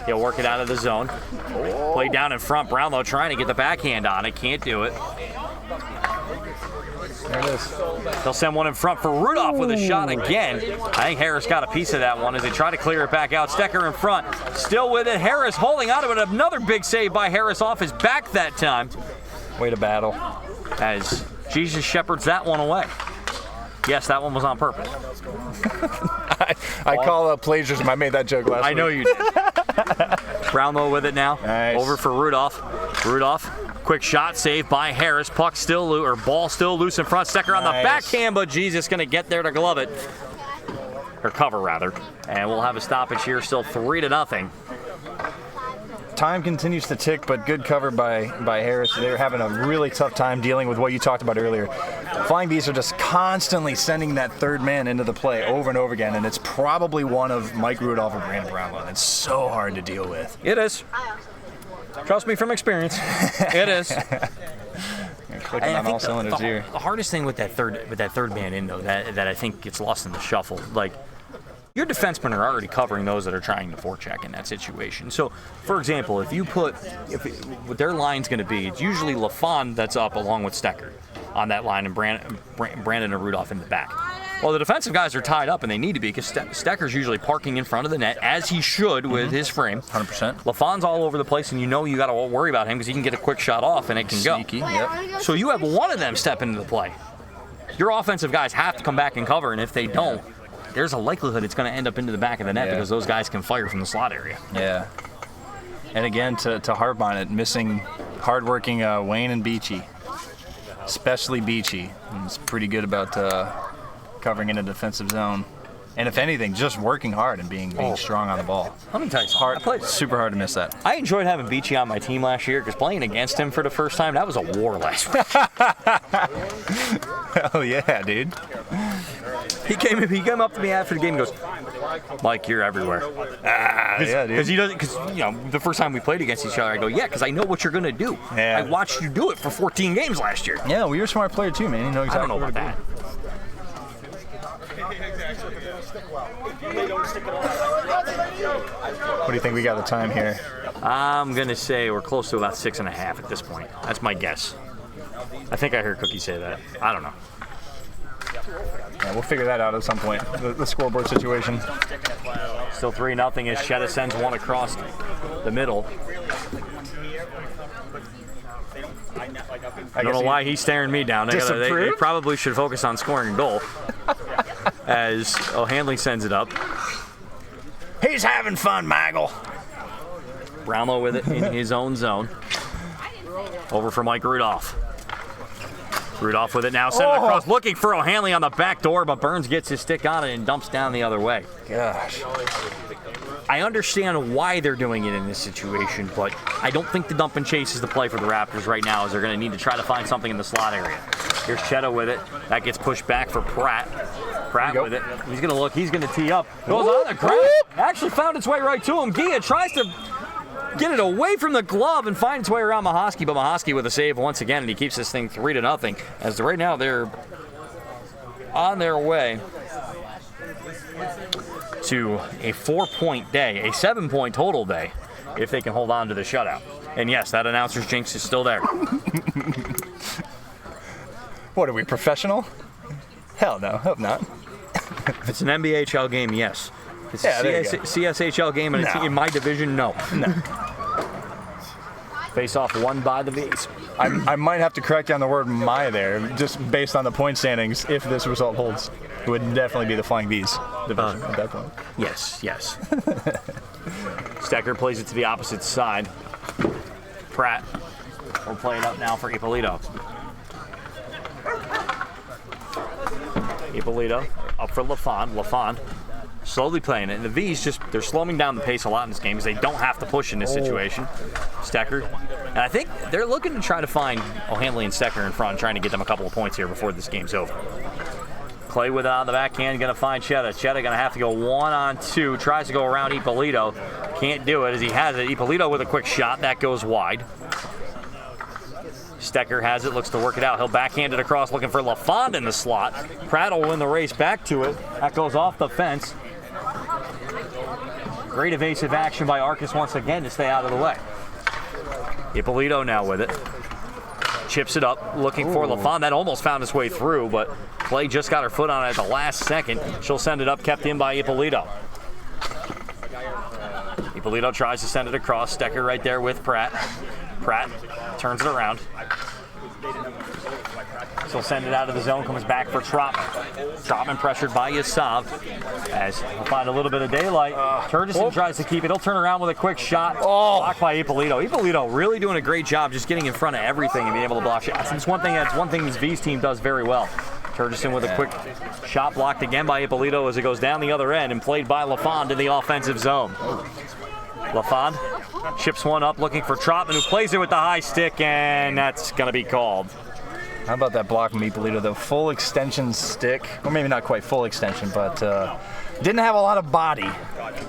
he'll work it out of the zone. Play down in front. Brownlow trying to get the backhand on it. Can't do it. There it is. They'll send one in front for Rudolph with a shot again. I think Harris got a piece of that one as they try to clear it back out. Stecker in front. Still with it. Harris holding on to it. Another big save by Harris off his back that time. Way to battle. As Jesus shepherds that one away. Yes, that one was on purpose. I call plagiarism. I made that joke last week. I know you did. Brownlow with it now. Nice. Over for Rudolph. Rudolph, quick shot, saved by Harris. Puck still loose, or ball still loose in front. Stecker on the backhand, but Jesus going to get there to glove it. Or cover, rather. And we'll have a stoppage here, still 3-0. Time continues to tick, but good cover by Harris. They're having a really tough time dealing with what you talked about earlier. Flying Bees are just constantly sending that third man into the play over and over again, and it's probably one of Mike Rudolph or Brandon Brownlow. It's so hard to deal with. It is. Trust me from experience. It is. Clicking on all cylinders here. The hardest thing with that third man in, though, that I think gets lost in the shuffle, like, your defensemen are already covering those that are trying to forecheck in that situation. So, for example, if what their line's going to be, it's usually LaFon that's up along with Stecker on that line and Brandon and Rudolph in the back. Well, the defensive guys are tied up, and they need to be because Stecker's usually parking in front of the net, as he should with his frame. 100%. LaFon's all over the place, and you know you got to worry about him because he can get a quick shot off, and it can Sneaky, go. Yep. So you have one of them step into the play. Your offensive guys have to come back and cover, and if they don't, there's a likelihood it's going to end up into the back of the net because those guys can fire from the slot area. Yeah. And again, to harp on it, missing hardworking Wayne and Beachy, especially Beachy. He's pretty good about covering in a defensive zone. And if anything, just working hard and being strong on the ball. Let me tell you something. Super hard to miss that. I enjoyed having Beachy on my team last year because playing against him for the first time, that was a war last week. Oh, yeah, dude. He came up to me after the game and goes, Mike, you're everywhere. Yeah, dude. Because the first time we played against each other, I go, yeah, because I know what you're going to do. Yeah. I watched you do it for 14 games last year. Yeah, well, you're a smart player too, man. You know exactly I don't know about that. What do you think we got the time here? I'm going to say we're close to about 6.5 at this point. That's my guess. I think I heard Cookie say that. I don't know. Yeah, we'll figure that out at some point, the scoreboard situation. Still 3-0 as Chetta sends one across the middle. I don't know why he's staring me down. They probably should focus on scoring a goal. As O'Hanley sends it up. He's having fun, Maggle. Brownlow with it in his own zone. Over for Mike Rudolph. Rudolph with it now, sent it across, looking for O'Hanley on the back door, but Burns gets his stick on it and dumps down the other way. Gosh. I understand why they're doing it in this situation, but I don't think the dump and chase is the play for the Raptors right now, as they're going to need to try to find something in the slot area. Here's Cheto with it. That gets pushed back for Pratt. Pratt with it. He's going to look. He's going to tee up. Goes on the ground. Actually found its way right to him. Gia tries to get it away from the glove and find its way around Mahoski, but Mahoski with a save once again, and he keeps this thing 3-0. As right now they're on their way to a 4-point day, a 7-point total day, if they can hold on to the shutout. And yes, that announcer's jinx is still there. What are we, professional? Hell no, hope not. If it's an NBHL game, yes. If it's a CSHL game and a team in my division, no. Face off won by the V's. I might have to correct down the word "my" there, just based on the point standings. If this result holds, it would definitely be the Flying V's division at that point. Yes. Stecker plays it to the opposite side. Pratt will play it up now for Ippolito. Ippolito up for LaFond. LaFond slowly playing it. And the V's they're slowing down the pace a lot in this game because they don't have to push in this situation. Stecker. And I think they're looking to try to find O'Hanley and Stecker in front, trying to get them a couple of points here before this game's over. Clay with it on the backhand, going to find Chetta. Chetta going to have to go 1-on-2. Tries to go around Ippolito. Can't do it as he has it. Ippolito with a quick shot. That goes wide. Stecker has it, looks to work it out. He'll backhand it across, looking for LaFond in the slot. Pratt will win the race back to it. That goes off the fence. Great evasive action by Arcus once again to stay out of the way. Ippolito now with it. Chips it up, looking for LaFond. That almost found its way through, but Clay just got her foot on it at the last second. She'll send it up, kept in by Ippolito. Ippolito tries to send it across. Stecker right there with Pratt. Pratt turns it around. She'll send it out of the zone, comes back for Trotman. Trotman pressured by Yasav as he'll find a little bit of daylight. Turgeson tries to keep it. He'll turn around with a quick shot. Blocked by Ippolito. Ippolito really doing a great job just getting in front of everything and being able to block shots. That's one thing this V's team does very well. Turgeson with a quick shot blocked again by Ippolito as it goes down the other end and played by LaFond in the offensive zone. LaFond chips one up looking for Trotman, who plays it with the high stick, and that's going to be called. How about that block from Ippolito? The full extension stick, or maybe not quite full extension, but didn't have a lot of body.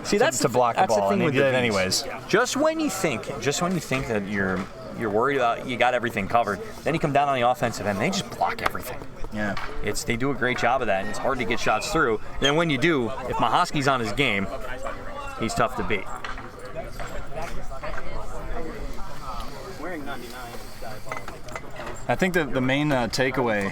See, that's to block the ball, the thing and he with did the it V's. anyways. Just when you think that you're worried about you got everything covered, then you come down on the offensive end, they just block everything. Yeah, they do a great job of that, and it's hard to get shots through. And then when you do, if Mahoski's on his game, he's tough to beat. I think the main takeaway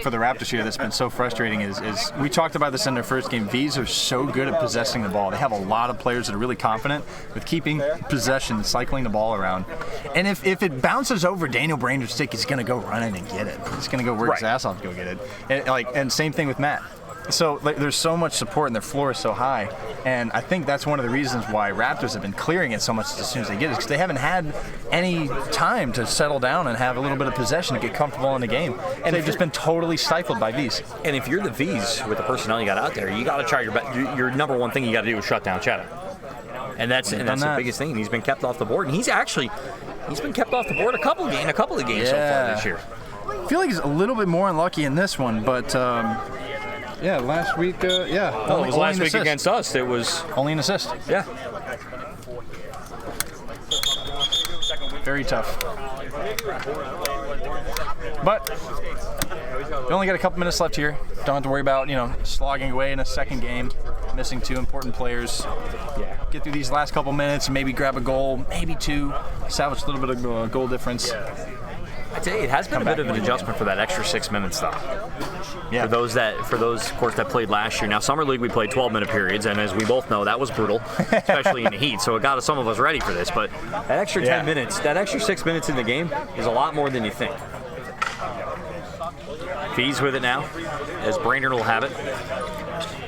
for the Raptors here that's been so frustrating is we talked about this in their first game. V's are so good at possessing the ball. They have a lot of players that are really confident with keeping possession, cycling the ball around. And if it bounces over Daniel Brainerd's stick, he's going to go running and get it. He's going to go work his ass off to go get it. And same thing with Matt. So there's so much support and their floor is so high, and I think that's one of the reasons why Raptors have been clearing it so much as soon as they get it, because they haven't had any time to settle down and have a little bit of possession to get comfortable in the game, and they've just been totally stifled by V's. And if you're the V's with the personnel you got out there, you got to try your number one thing you got to do is shut down Cheddar, and that's the biggest thing. He's been kept off the board, and he's been kept off the board a couple of games so far this year. I feel like he's a little bit more unlucky in this one, but. Yeah, last week, it was last week against us. It was only an assist. Yeah. Very tough. But we only got a couple minutes left here. Don't have to worry about, slogging away in a second game, missing two important players. Yeah. Get through these last couple minutes and maybe grab a goal, maybe two, salvage a little bit of goal difference. I'd say it has been a bit of an adjustment for that extra 6 minutes, though. Yeah. For those, of course, that played last year. Now, Summer League, we played 12-minute periods, and as we both know, that was brutal, especially in the heat. So it got some of us ready for this. But that extra 10 minutes, that extra 6 minutes in the game is a lot more than you think. Fees with it now, as Brainerd will have it.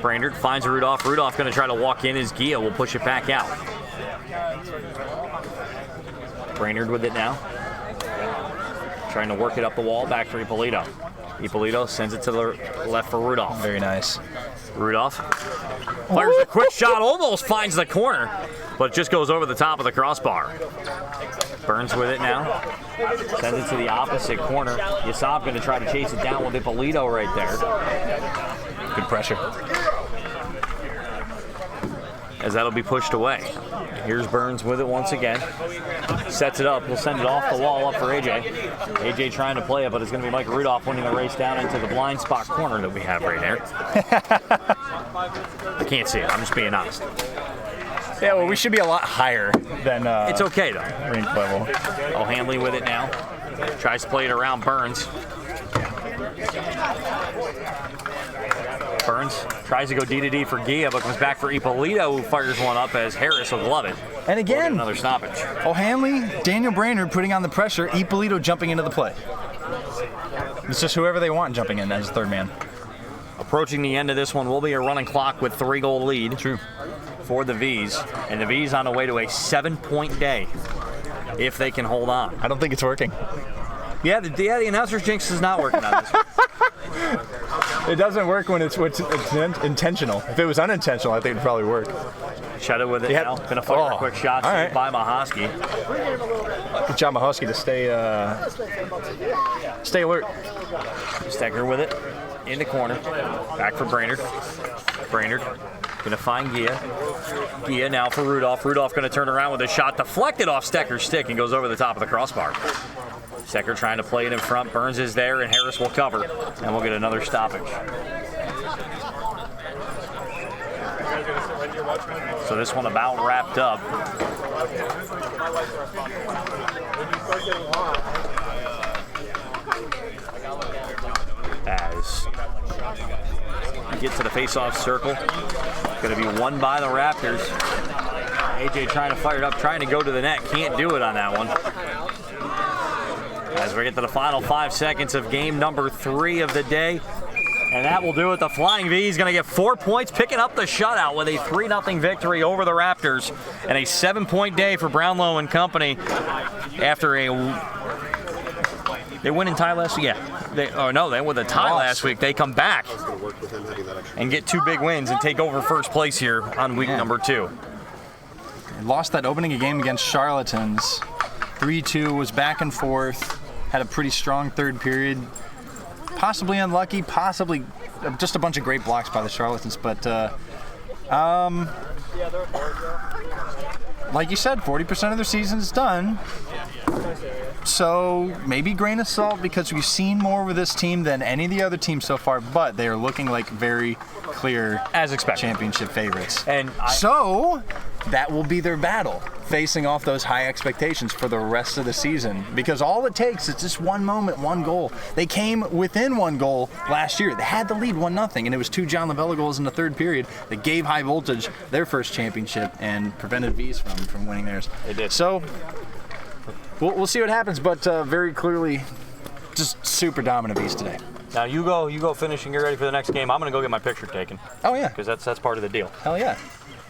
Brainerd finds Rudolph. Rudolph going to try to walk in as Gia will push it back out. trying to work it up the wall, back to Ippolito. Ippolito sends it to the left for Rudolph. Very nice. Rudolph fires a quick shot, almost finds the corner, but just goes over the top of the crossbar. Burns with it now. Sends it to the opposite corner. Yasab going to try to chase it down with Ippolito right there. Good pressure. As that'll be pushed away. Here's Burns with it once again. Sets it up. He'll send it off the wall up for AJ. AJ trying to play it, but it's going to be Mike Rudolph winning the race down into the blind spot corner that we have right there. I can't see it. I'm just being honest. Yeah, well, we should be a lot higher than it's okay, though. Rink level. O'Hanley with it now. Tries to play it around Burns. Burns tries to go D-to-D for Gia, but comes back for Ippolito, who fires one up as Harris will glove it. And again, another stoppage. O'Hanley, Daniel Brainerd putting on the pressure, Ippolito jumping into the play. It's just whoever they want jumping in as third man. Approaching the end of this one will be a running clock with 3-goal lead. True. For the V's. And the V's on the way to a 7-point day if they can hold on. I don't think it's working. Yeah, the announcer's jinx is not working on this one. It doesn't work when it's intentional. If it was unintentional, I think it'd probably work. Cheddar with it now. Gonna fire a quick shot saved by Mahosky. Good job, Mahosky, to stay alert. Stecker with it in the corner. Back for Brainerd. Brainerd gonna find Gia. Gia now for Rudolph. Rudolph gonna turn around with a shot deflected off Stecker's stick and goes over the top of the crossbar. Stecker trying to play it in front. Burns is there, and Harris will cover. And we'll get another stoppage. So this one about wrapped up. As we get to the face-off circle. Going to be won by the Raptors. AJ trying to fire it up, trying to go to the net. Can't do it on that one. As we get to the final 5 seconds of game number 3 of the day. And that will do it. The Flying V is going to get 4 points, picking up the shutout with a 3-0 victory over the Raptors. And a 7-point day for Brownlow and company after they win and tie last week. Yeah. They won a tie last week. They come back and get 2 big wins and take over first place here on week number 2. Lost that opening game against Charlatans. 3-2, was back and forth. Had a pretty strong third period. Possibly unlucky, possibly just a bunch of great blocks by the Charlatans. But like you said, 40% of their season is done. So maybe grain of salt because we've seen more with this team than any of the other teams so far, but they are looking like very clear, as expected, championship favorites. And so that will be their battle, facing off those high expectations for the rest of the season. Because all it takes is just one moment, one goal. They came within 1 goal last year. They had the lead 1-0, and it was 2 John Lavella goals in the third period that gave High Voltage their first championship and prevented V's from winning theirs. They did. So we'll see what happens, but very clearly, just super dominant V's today. Now you go finish and get ready for the next game. I'm gonna go get my picture taken. Oh yeah, because that's part of the deal. Hell yeah.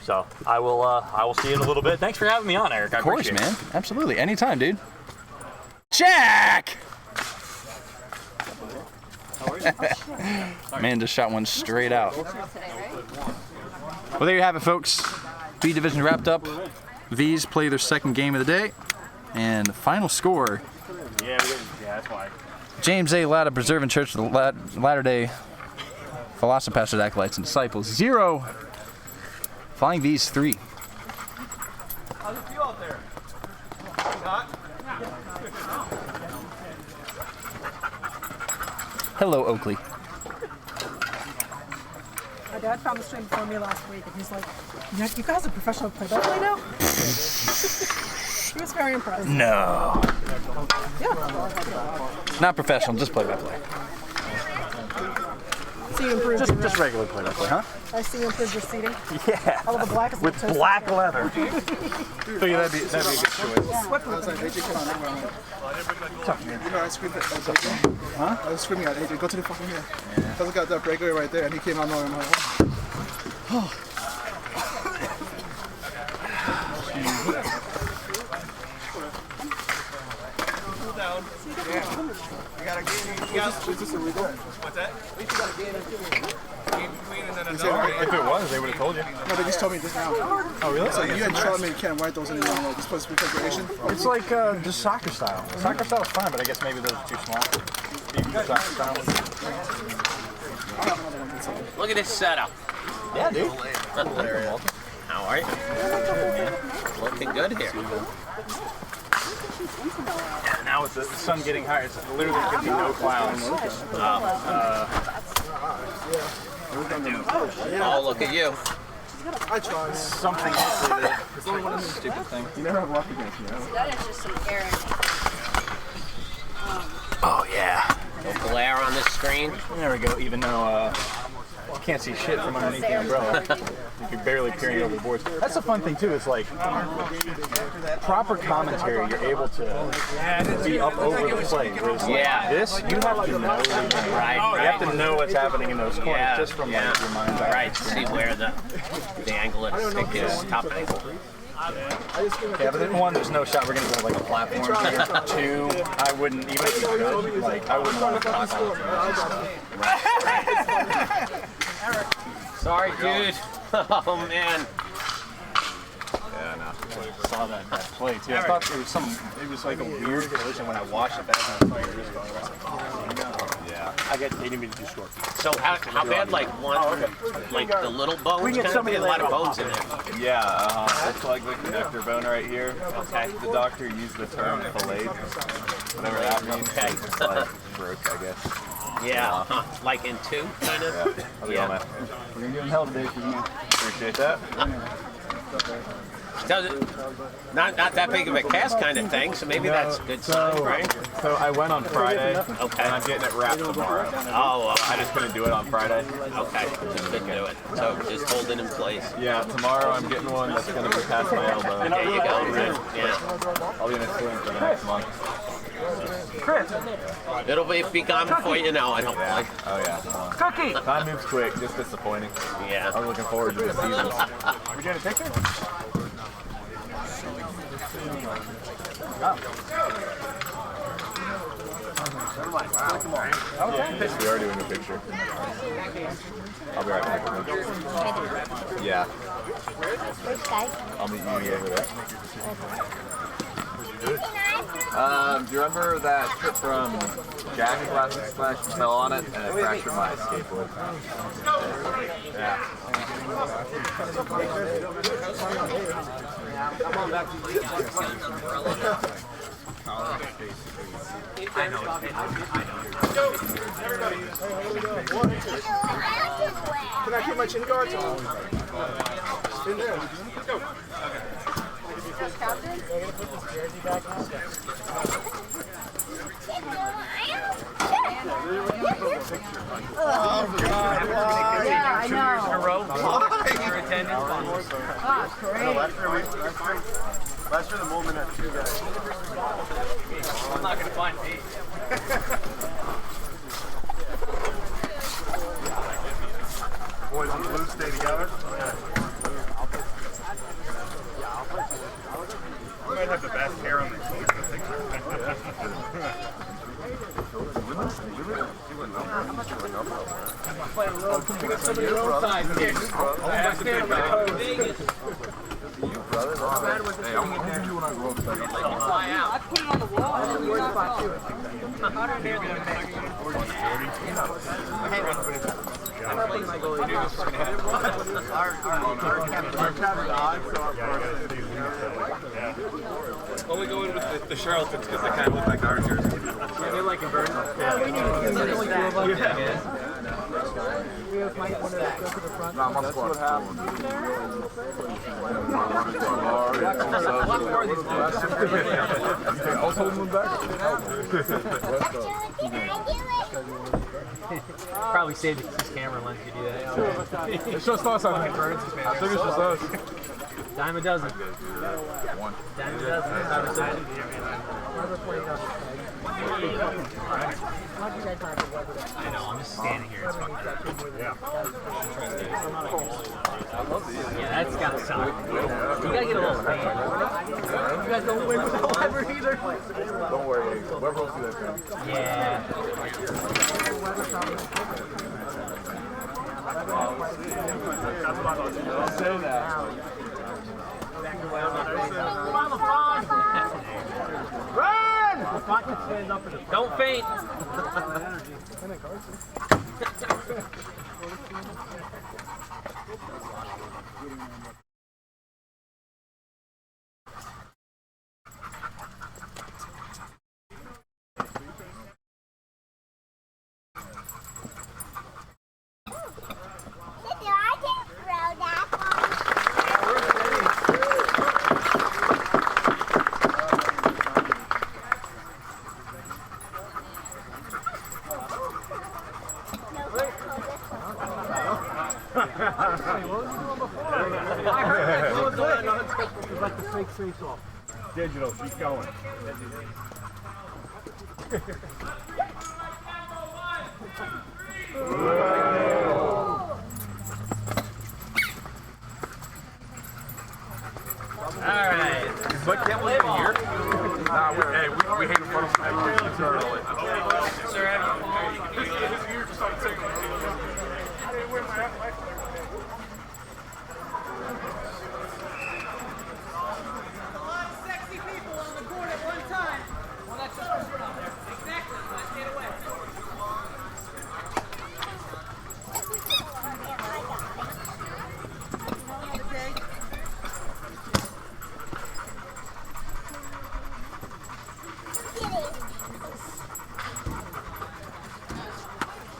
So I will see you in a little bit. Thanks for having me on, Eric. I appreciate it. Of course, man. Absolutely. Anytime, dude. Jack! Man just shot one straight out. Well, there you have it, folks. B Division wrapped up. V's play their second game of the day. And the final score. Yeah, that's why. James A. Latta Preserving Church of the Latter-day Philosophers, Acolytes, and Disciples 0. Flying V's 3. How's it feel out there? Hello, Oakley. My dad found the stream before me last week, and he's like, "You guys are professional play-by-play now?" He was very impressed. No. Yeah. Not professional, just play-by-play. So you improved Just regular play-by-play, huh? I see you improved your seating. Yeah. All of the black is With black leather. Figure that'd be a good choice. You know, I screamed at AJ. Huh? I was screaming at AJ, go to the fucking here. I was got that breakaway right there, and he came out knowing I'm like, oh. Is this illegal? What's that? If it was, they would have told you. No, they just told me just now. Oh, really? So you had told me you can't write those anymore. Like, it's supposed to be configuration. It's like just soccer style. Soccer style is fine, but I guess maybe those are too small. You can do soccer style. Look at this setup. Yeah, dude. How are you? Looking good here. Yeah, now with the sun getting higher, it's literally going to be no clouds. Oh, look at you. I tried. Something else with it. It's like a stupid thing. You never have luck against me, huh? That is just some air. Oh, yeah. No glare on the screen. There we go, even though you can't see shit from underneath the umbrella. You're barely peering over the boards. That's the fun thing too, is like proper commentary, you're able to be up over the play. Whereas like this, you have to know. Right. You have to know what's happening in those corners just from like, your mind's eye. Right, see where the angle of the stick is, top angle. Yeah, but then one, there's no shot we're gonna go like a platform. Two, I wouldn't even if you could, like I wouldn't want to talk Sorry, dude. Oh man. Yeah, no. Saw that play too. I thought it was like a weird collision when I watched it back and I was like, yeah. I didn't mean to do short. So how bad like like the little bones? We get a lot of bones in there. Yeah, it's like the connector bone right here. Okay. The doctor used the term filleted, whatever that means. Okay. It's like broke, I guess. Yeah, like in two, kind of. Yeah. We're gonna give him hell today for you. Appreciate that. Not that big of a cast kind of thing, so maybe that's a good sign, right? So I went on Friday, okay. and I'm getting it wrapped tomorrow. Oh, I just couldn't do it on Friday. Okay, just couldn't do it. So just hold it in place. Yeah, tomorrow I'm getting one that's going to be past my elbow. There you go. Yeah. I'll be in a sling for the next month. Chris! It'll be gone before you know it, hopefully. Yeah. Oh yeah. Cookie! Time moves quick, just disappointing. Yeah. I'm looking forward to the season. We doing a picture? Okay. We are doing a picture. I'll be right back. Yeah. I'll meet you over there. Do you remember that trip from Jack last splash and fell on it and it fractured my skateboard? Yeah. I know. Can I keep my chin guards on? In there. Go. Oh, God. Yeah, I know. In a row. Your attendance. Oh, great. Last year the movement had two guys. I'm not going to find me. Boys in blue stay together. You might have the best hair on the team in the picture. Somebody roadside here. You, brother? Hey, I'm going to do when I grow up. I put it on the wall. Well, we go in with the Charlatans because they kind of look like our jerseys. They like a bird. Yeah. That's what happened. I'll hold them back. Probably saved his camera lens to do that. It's just us on the birds. I think it's just us. Dime a dozen. Dime a dozen. I know, I'm just standing here. It's fucking yeah, that's gotta suck. You gotta get a little fan. You guys don't win with the lever either. Don't worry. Whoever was Yeah. Run! Don't faint. Digital, keep going. Alright. But can't we in here? Nah, we hate in front of them.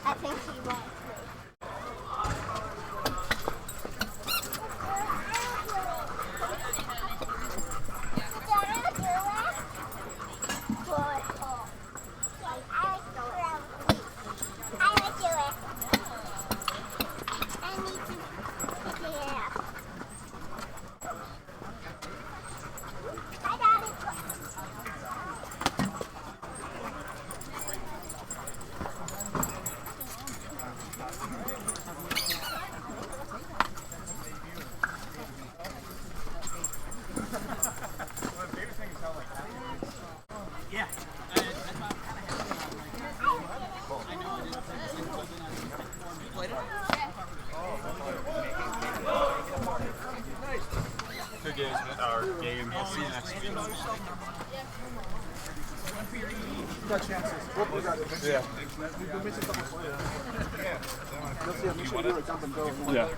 I think he won. Good games, our game. I'll see you next week. Got chances. We got it. Yeah. We'll miss a couple. You'll see, make sure you like jump and go. Yeah.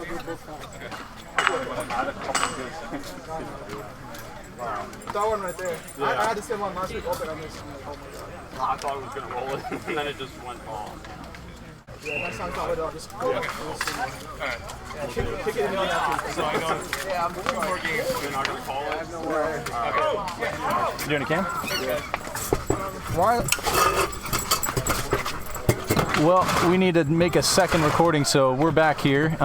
That one right there. Yeah. I had the same one last week. Also, I missed. I thought it was going to roll it, and then it just went off. Yeah, next time I'll just go. Alright. Yeah, kick it in the other. So I know. Yeah, I'm doing more games. You're not going to call it? No way. You doing a cam? Yeah. Why? Well, we need to make a second recording, so we're back here.